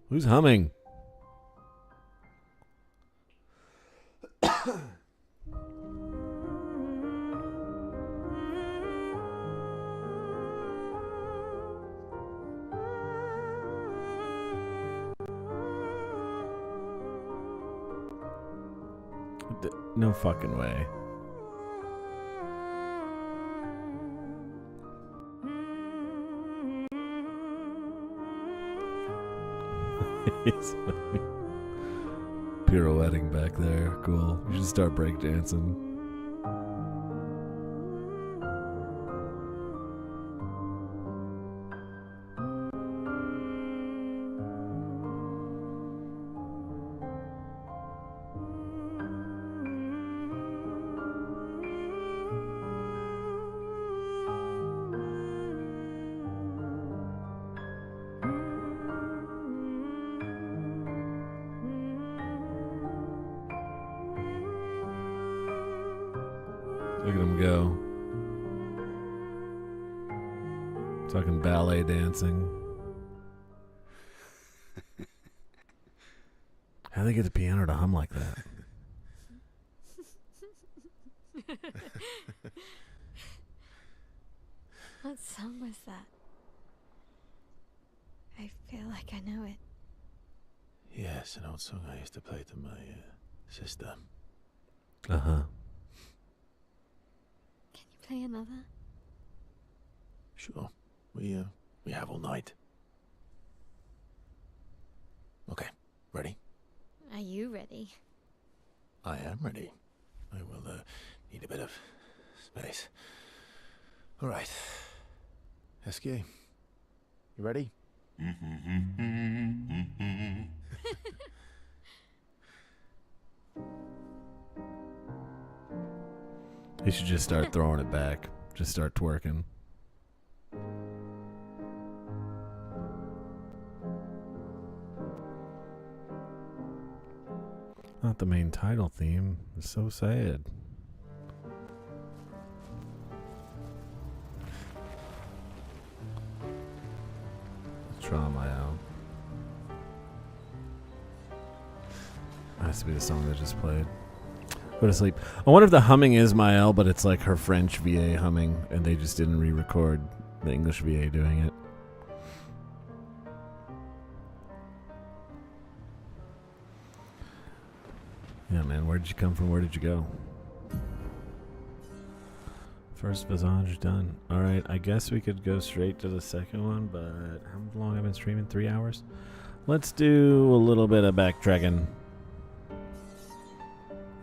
Who's humming? No fucking way. He's pirouetting back there. Cool. You should start breakdancing. Look at him go. Talking ballet dancing. How do they get the piano to hum like that? What song was that? I feel like I know it. Yes, an old song I used to play to my sister. Uh-huh. Can you play another? Sure. We have all night. Okay, ready? Are you ready? I am ready. I will need a bit of space. All right. Esky, you ready? He should just start throwing it back. Just start twerking. Not the main title theme. It's so sad. Let's try my out. Has to be the song that just played. Go to sleep. I wonder if the humming is Mael, but it's like her French VA humming, and they just didn't re-record the English VA doing it. Yeah, man. Where did you come from? Where did you go? First Visage done. All right. I guess we could go straight to the second one, but how long have I been streaming? 3 hours? Let's do a little bit of backtracking.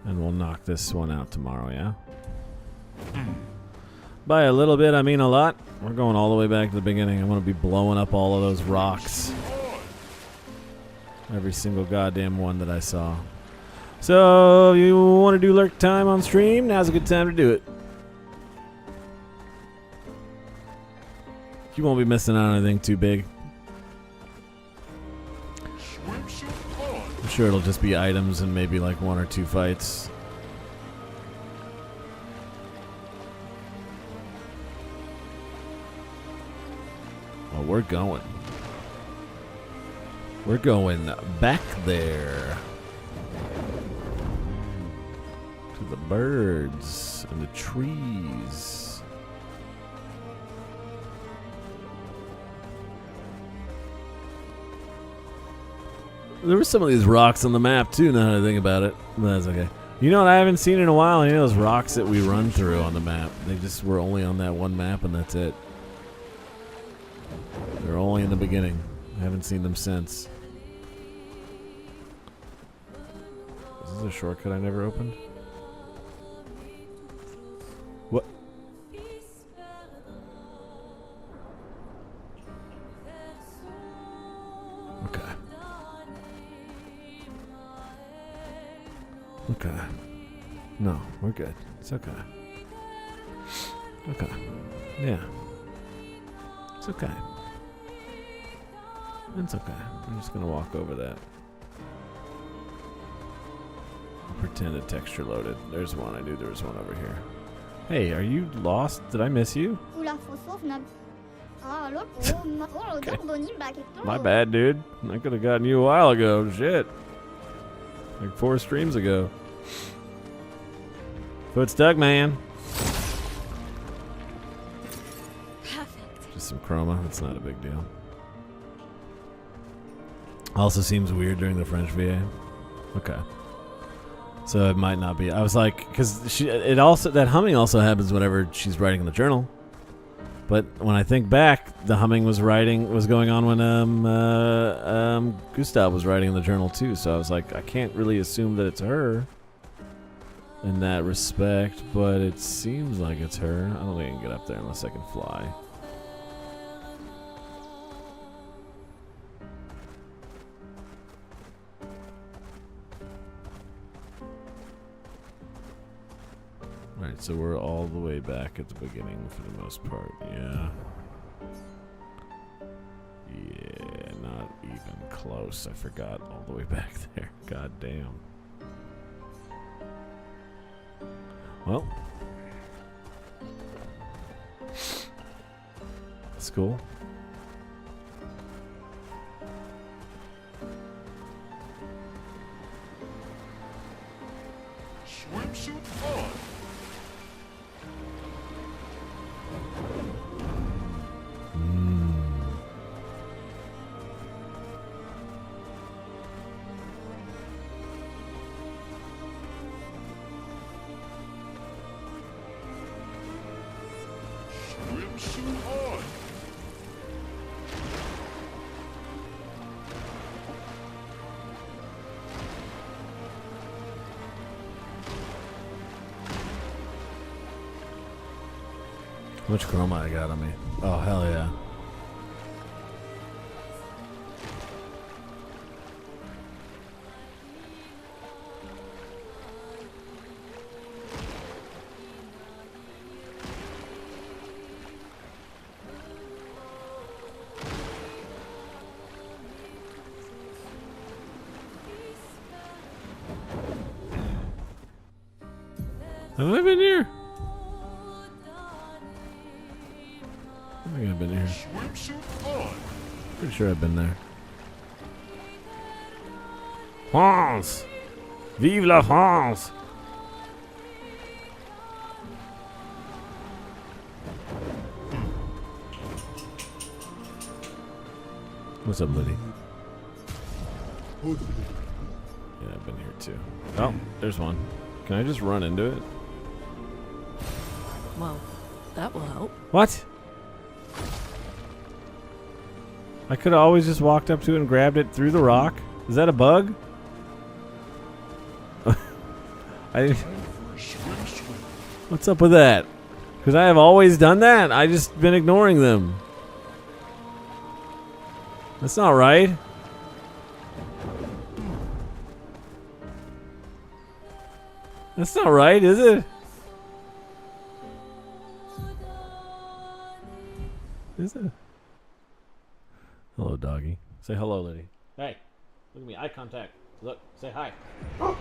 And we'll knock this one out tomorrow, yeah? By a little bit, I mean a lot. We're going all the way back to the beginning. I want to be blowing up all of those rocks. Every single goddamn one that I saw. So, if you want to do lurk time on stream, now's a good time to do it. You won't be missing out on anything too big. I'm sure it'll just be items and maybe like 1 or 2 fights. Oh, we're going. We're going back there. To the birds and the trees. There were some of these rocks on the map too, now that I think about it. But that's okay. You know what I haven't seen in a while? Any of those rocks that we run through on the map. They just were only on that one map and that's it. They're only in the beginning. I haven't seen them since. Is this a shortcut I never opened? What? Okay. Okay. No, we're good. It's okay. Okay. Yeah. It's okay. It's okay. I'm just gonna walk over that. Pretend a texture loaded. There's one. I knew there was one over here. Hey, are you lost? Did I miss you? Okay. My bad, dude. I could have gotten you a while ago. Shit. Like 4 streams ago. Foot stuck, man. Perfect. Just some chroma. That's not a big deal. Also seems weird during the French VA. Okay. So it might not be. I was like, because it also, that humming also happens whenever she's writing in the journal. But when I think back, the humming was going on when Gustav was writing in the journal too. So I was like, I can't really assume that it's her in that respect, but it seems like it's her. I don't think I can get up there unless I can fly. Alright, so we're all the way back at the beginning for the most part, yeah. Yeah, not even close. I forgot all the way back there. God damn. Well. That's cool. Swimsuit on! How much chroma I got on me? Oh, hell yeah. Have I been here? I think I've been here. Pretty sure I've been there. France! Vive la France! What's up, Liddy? Yeah, I've been here too. Oh, there's one. Can I just run into it? Well, that will help. What? I could have always just walked up to it and grabbed it through the rock. Is that a bug? What's up with that? Because I have always done that. I just been ignoring them. That's not right. That's not right, is it? Is it? Hello, doggy. Say hello, Liddy. Hey, look at me. Eye contact. Look, say hi. Okay.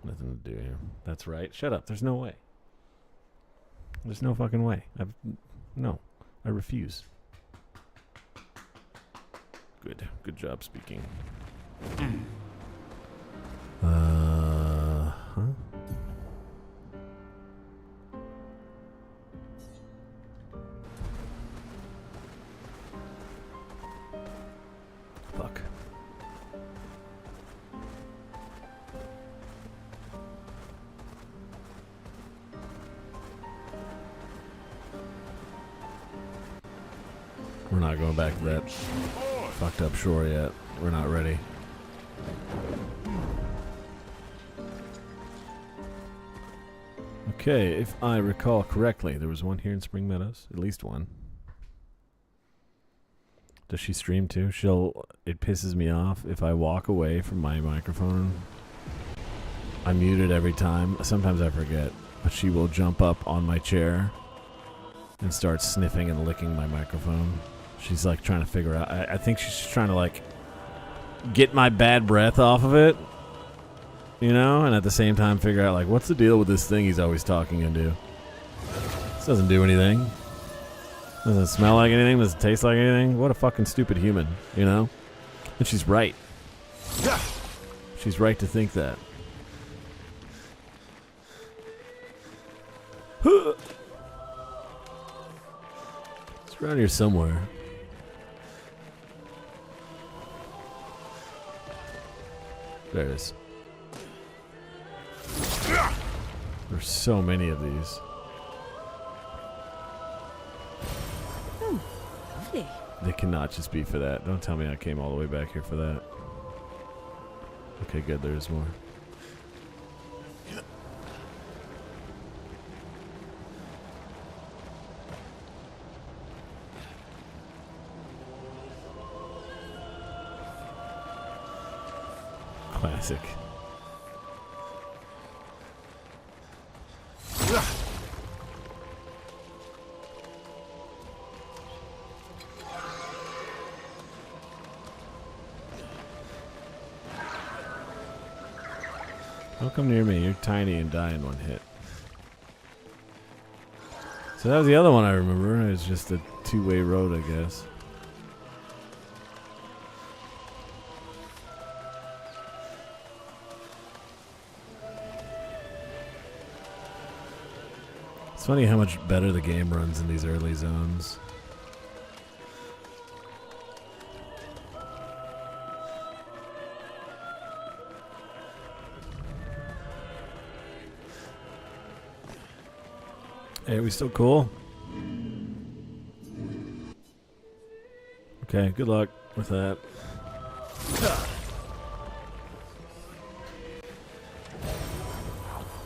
Nothing to do here. That's right. Shut up. There's no way. There's no fucking way. No. I refuse. Good. Good job speaking. Huh? Fuck. We're not going back to that fucked up shore yet. We're not ready. Okay, if I recall correctly, there was one here in Spring Meadows. At least one. Does she stream too? It pisses me off if I walk away from my microphone. I mute it every time. Sometimes I forget. But she will jump up on my chair and start sniffing and licking my microphone. She's like trying to figure out. I think she's trying to like get my bad breath off of it. You know? And at the same time figure out like, what's the deal with this thing he's always talking into? This doesn't do anything. Doesn't smell like anything. Doesn't taste like anything. What a fucking stupid human, you know? And she's right. She's right to think that. It's around here somewhere. There it is. There's so many of these. Lovely. They cannot just be for that. Don't tell me I came all the way back here for that. Okay, good. There's more. Classic. Don't come near me. You're tiny and die in one hit. So that was the other one I remember. It was just a two-way road, I guess. It's funny how much better the game runs in these early zones. Hey, are we still cool? Okay, good luck with that.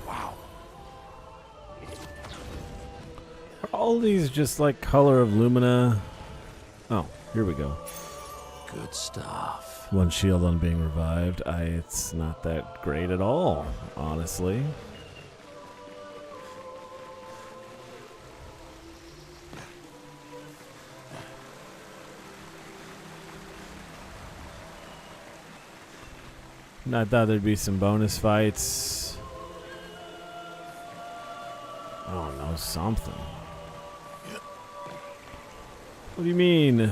Wow. Are all these just like Color of Lumina? Oh, here we go. Good stuff. One shield on being revived. It's not that great at all, honestly. I thought there'd be some bonus fights. Oh no, something. What do you mean?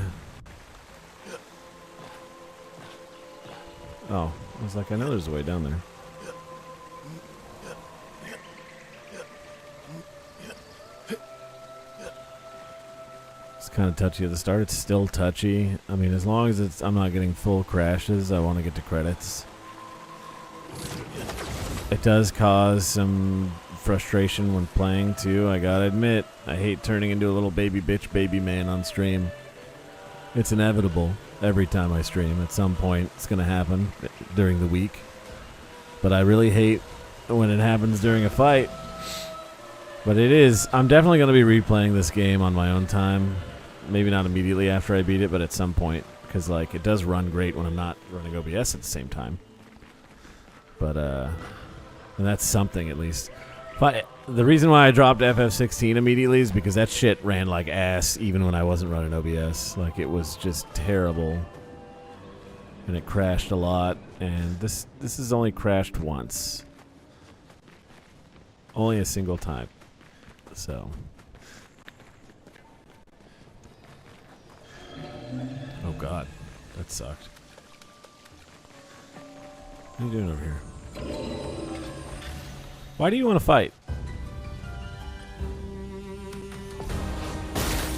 Oh, I was like, I know there's a way down there. It's kind of touchy at the start. It's still touchy. I mean, as long as I'm not getting full crashes, I want to get to credits. It does cause some frustration when playing too, I gotta admit. I hate turning into a little baby bitch baby man on stream. It's inevitable every time I stream. At some point it's gonna happen during the week. But I really hate when it happens during a fight. But it is. I'm definitely gonna be replaying this game on my own time. Maybe not immediately after I beat it, but at some point. Because like it does run great when I'm not running OBS at the same time. But and that's something at least. But the reason why I dropped FF16 immediately is because that shit ran like ass even when I wasn't running OBS. Like it was just terrible. And it crashed a lot. And this has only crashed once. Only a single time. So. Oh god. That sucked. What are you doing over here? Why do you want to fight?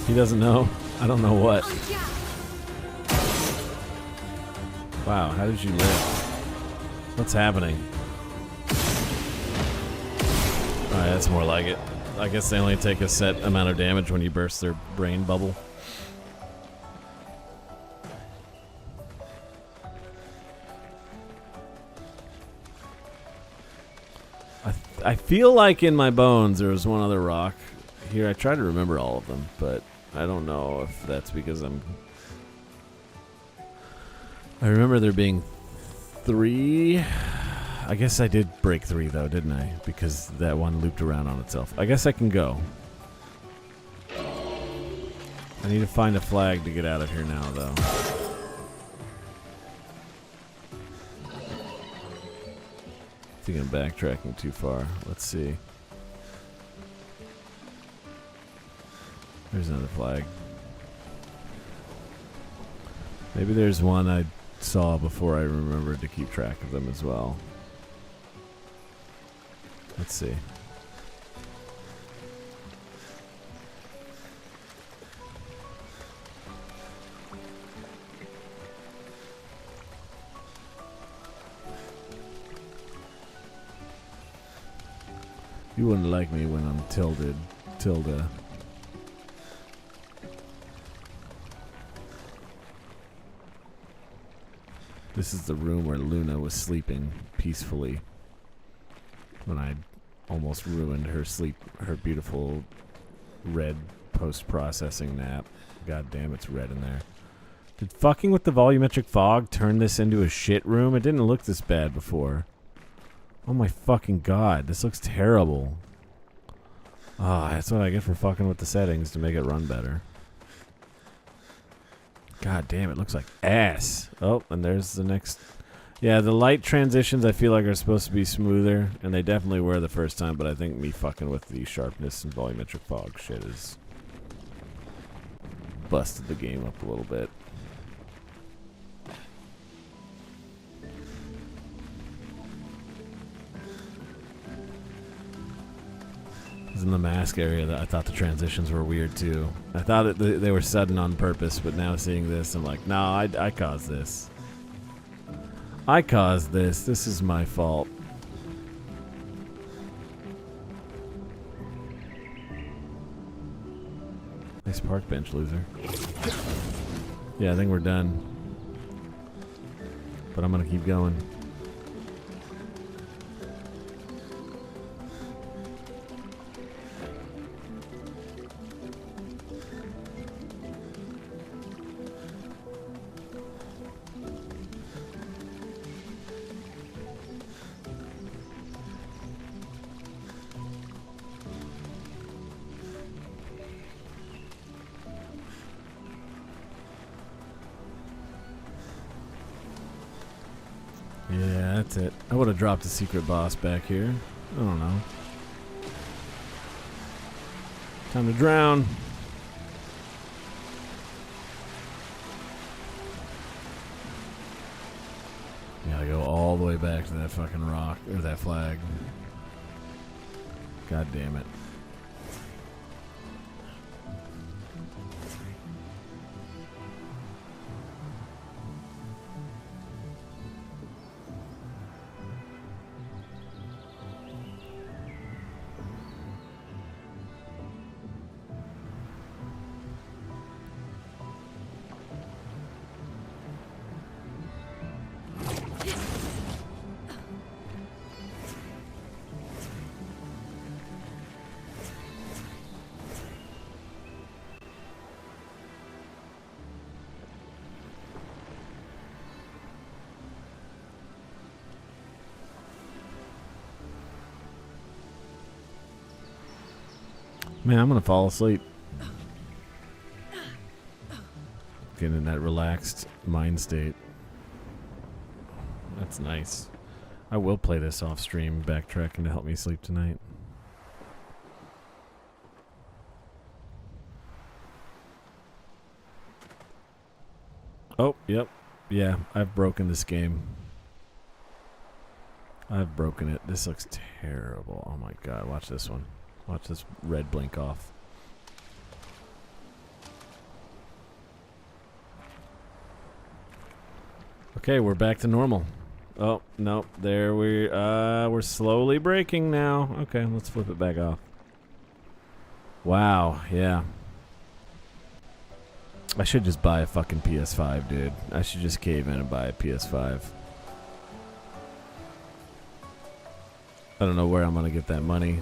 He doesn't know. I don't know what. Wow, how did you live? What's happening? Alright, that's more like it. I guess they only take a set amount of damage when you burst their brain bubble. I feel like in my bones there was one other rock. Here, I try to remember all of them, but I don't know if that's because I remember there being 3. I guess I did break 3 though, didn't I? Because that one looped around on itself. I guess I can go. I need to find a flag to get out of here now, though. I think I'm backtracking too far. Let's see. There's another flag. Maybe there's one I saw before I remembered to keep track of them as well. Let's see. You wouldn't like me when I'm tilde. This is the room where Luna was sleeping peacefully when I almost ruined her sleep, her beautiful red post-processing nap. God damn, it's red in there. Did fucking with the volumetric fog turn this into a shit room? It didn't look this bad before. Oh my fucking god, this looks terrible. Ah, that's what I get for fucking with the settings to make it run better. God damn, it looks like ass. Oh, and there's the next. Yeah, the light transitions I feel like are supposed to be smoother, and they definitely were the first time, but I think me fucking with the sharpness and volumetric fog shit has busted the game up a little bit. In the mask area, I thought the transitions were weird too. I thought they were sudden on purpose, but now seeing this, I'm like, no, I caused this. I caused this. This is my fault. Nice park bench, loser. Yeah, I think we're done. But I'm gonna keep going. that's it. I would have dropped a secret boss back here. I don't know. Time to drown. Gotta go all the way back to that fucking rock, or that flag. God damn it. Man, I'm gonna fall asleep. Getting in that relaxed mind state. That's nice. I will play this off stream, backtracking to help me sleep tonight. Oh, yep. Yeah, I've broken this game. I've broken it. This looks terrible. Oh my god, watch this one. Watch this red blink off. Okay, we're back to normal. Oh, no, there we're slowly breaking now. Okay, let's flip it back off. Wow, yeah. I should just buy a fucking PS5, dude. I should just cave in and buy a PS5. I don't know where I'm gonna get that money.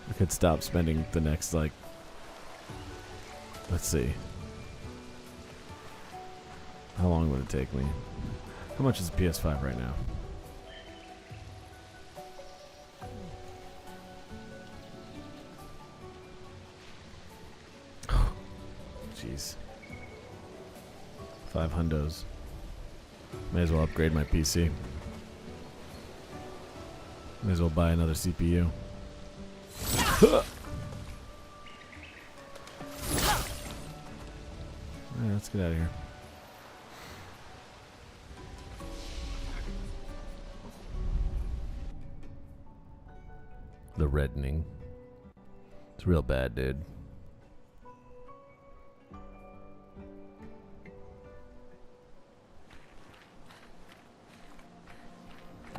I could stop spending the next, like, let's see. How long would it take me? How much is a PS5 right now? Jeez. 5 hundos. May as well upgrade my PC. May as well buy another CPU. Alright, let's get out of here. The reddening. It's real bad, dude.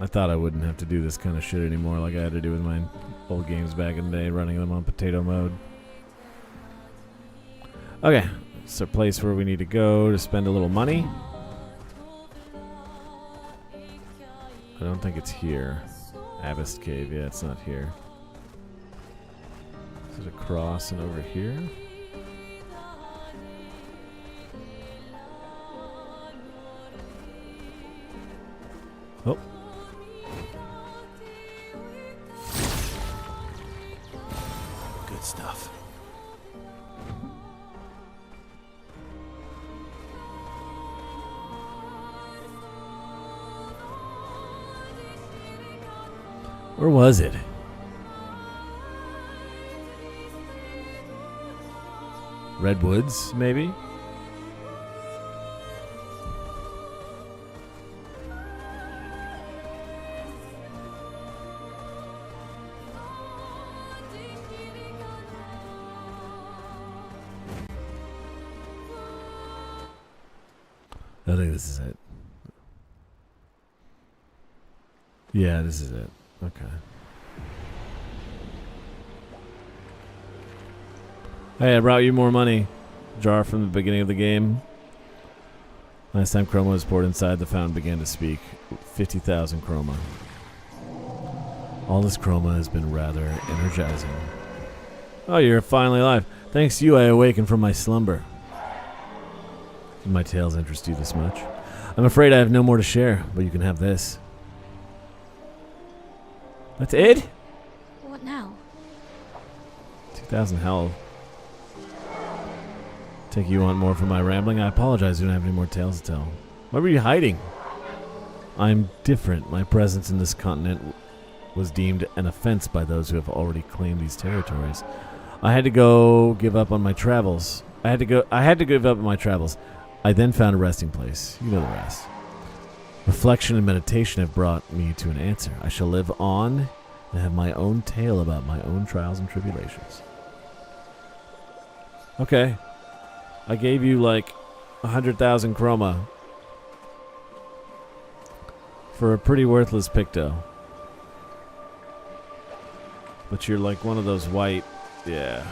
I thought I wouldn't have to do this kind of shit anymore like I had to do with my old games back in the day, running them on potato mode. Okay, it's a place where we need to go to spend a little money. I don't think it's here. Abyss Cave, yeah, it's not here. Is it across and over here? Oh. Good stuff. Where was it? Redwoods, maybe? I think this is it. Yeah, this is it. Okay. Hey, I brought you more money. Jar from the beginning of the game. Last time chroma was poured inside, the fountain began to speak. 50,000 chroma. All this chroma has been rather energizing. Oh, you're finally alive. Thanks to you, I awakened from my slumber. Did my tales interest you this much? I'm afraid I have no more to share, but you can have this. That's it? What now? 2,000 hell. Take you want more from my rambling? I apologize, you don't have any more tales to tell. What were you hiding? I'm different. My presence in this continent was deemed an offense by those who have already claimed these territories. I had to give up on my travels. I had to give up on my travels. I then found a resting place. You know the rest. Reflection and meditation have brought me to an answer. I shall live on and have my own tale about my own trials and tribulations. Okay. I gave you like 100,000 chroma for a pretty worthless picto. But you're like one of those white... Yeah.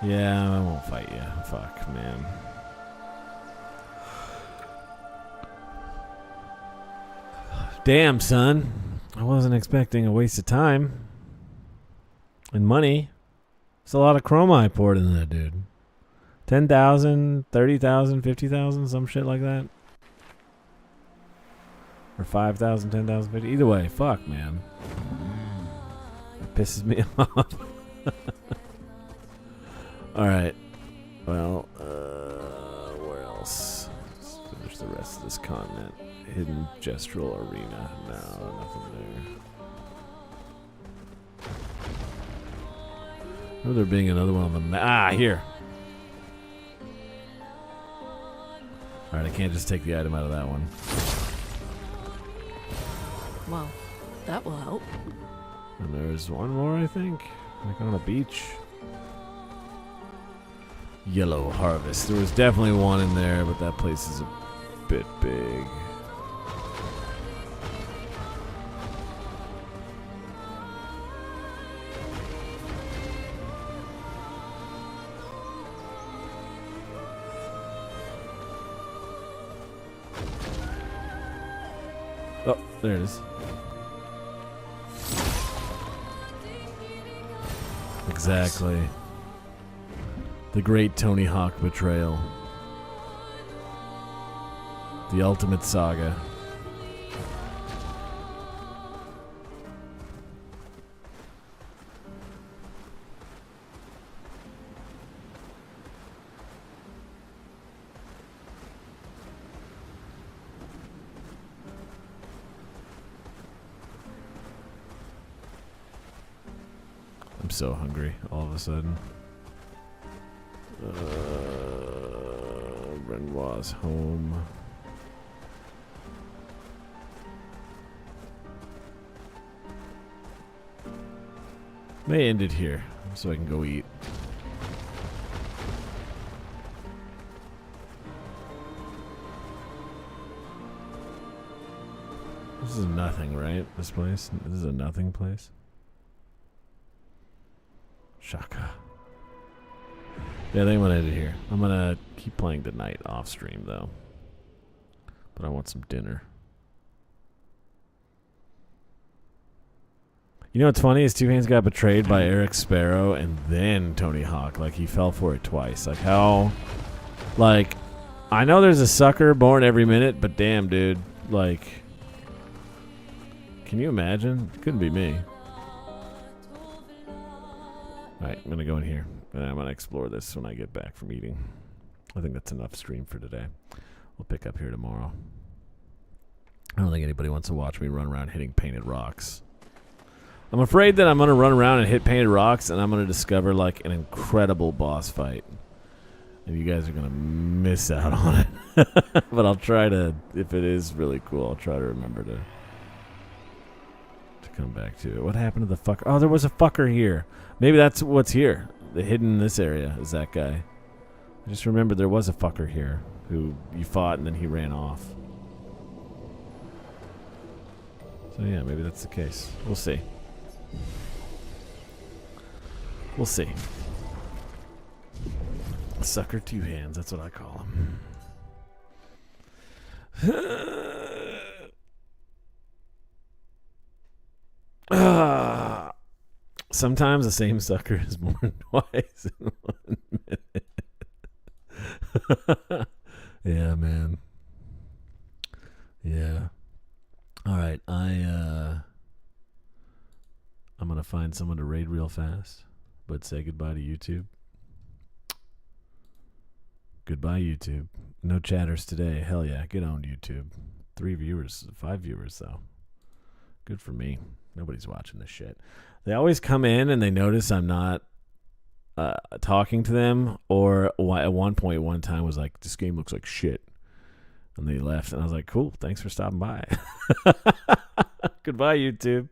Yeah, I won't fight you. Fuck, man. Damn, son. I wasn't expecting a waste of time. And money. It's a lot of chroma I poured into that dude. 10,000, 30,000, 50,000, some shit like that. Or 5,000, 10,000, 50. Either way, fuck, man. It pisses me off. Alright. Well, where else? Let's finish the rest of this continent. Hidden gestural arena. No, nothing there. Remember there being another one on the map. Ah, here. Alright, I can't just take the item out of that one. Well, that will help. And there's one more, I think. Like on a beach. Yellow Harvest. There was definitely one in there, but that place is a bit big. Oh, there it is. Exactly. The great Tony Hawk betrayal. The ultimate saga. I'm so hungry all of a sudden. Renoir's home. May end it here so I can go eat. This is nothing, right? This place? This is a nothing place? Shaka. Yeah, I think I'm gonna end it here. I'm gonna keep playing tonight off stream though. But I want some dinner. You know what's funny is Two Hands got betrayed by Eric Sparrow and then Tony Hawk. Like he fell for it twice. Like how like I know there's a sucker born every minute, but damn dude, like can you imagine? It couldn't be me. Alright, I'm gonna go in here. And I'm going to explore this when I get back from eating. I think that's enough stream for today. We'll pick up here tomorrow. I don't think anybody wants to watch me run around hitting painted rocks. I'm afraid that I'm going to run around and hit painted rocks and I'm going to discover like an incredible boss fight. And you guys are going to miss out on it. But I'll try to, if it is really cool, I'll try to remember to come back to it. What happened to the fucker? Oh, there was a fucker here. Maybe that's what's here. The hidden in this area is that guy. I just remember there was a fucker here who you fought and then he ran off. So yeah, maybe that's the case. We'll see. We'll see. Sucker Two Hands, that's what I call him. Sometimes the same sucker is born twice in 1 minute. Yeah, man. Yeah. All right, I'm gonna find someone to raid real fast, but say goodbye to YouTube. Goodbye, YouTube. No chatters today. Hell yeah. Get on YouTube. 3 viewers. 5 viewers, though. Good for me. Nobody's watching this shit. They always come in and they notice I'm not talking to them, or at one time was like, this game looks like shit. And they left, and I was like, cool, thanks for stopping by. Goodbye, YouTube.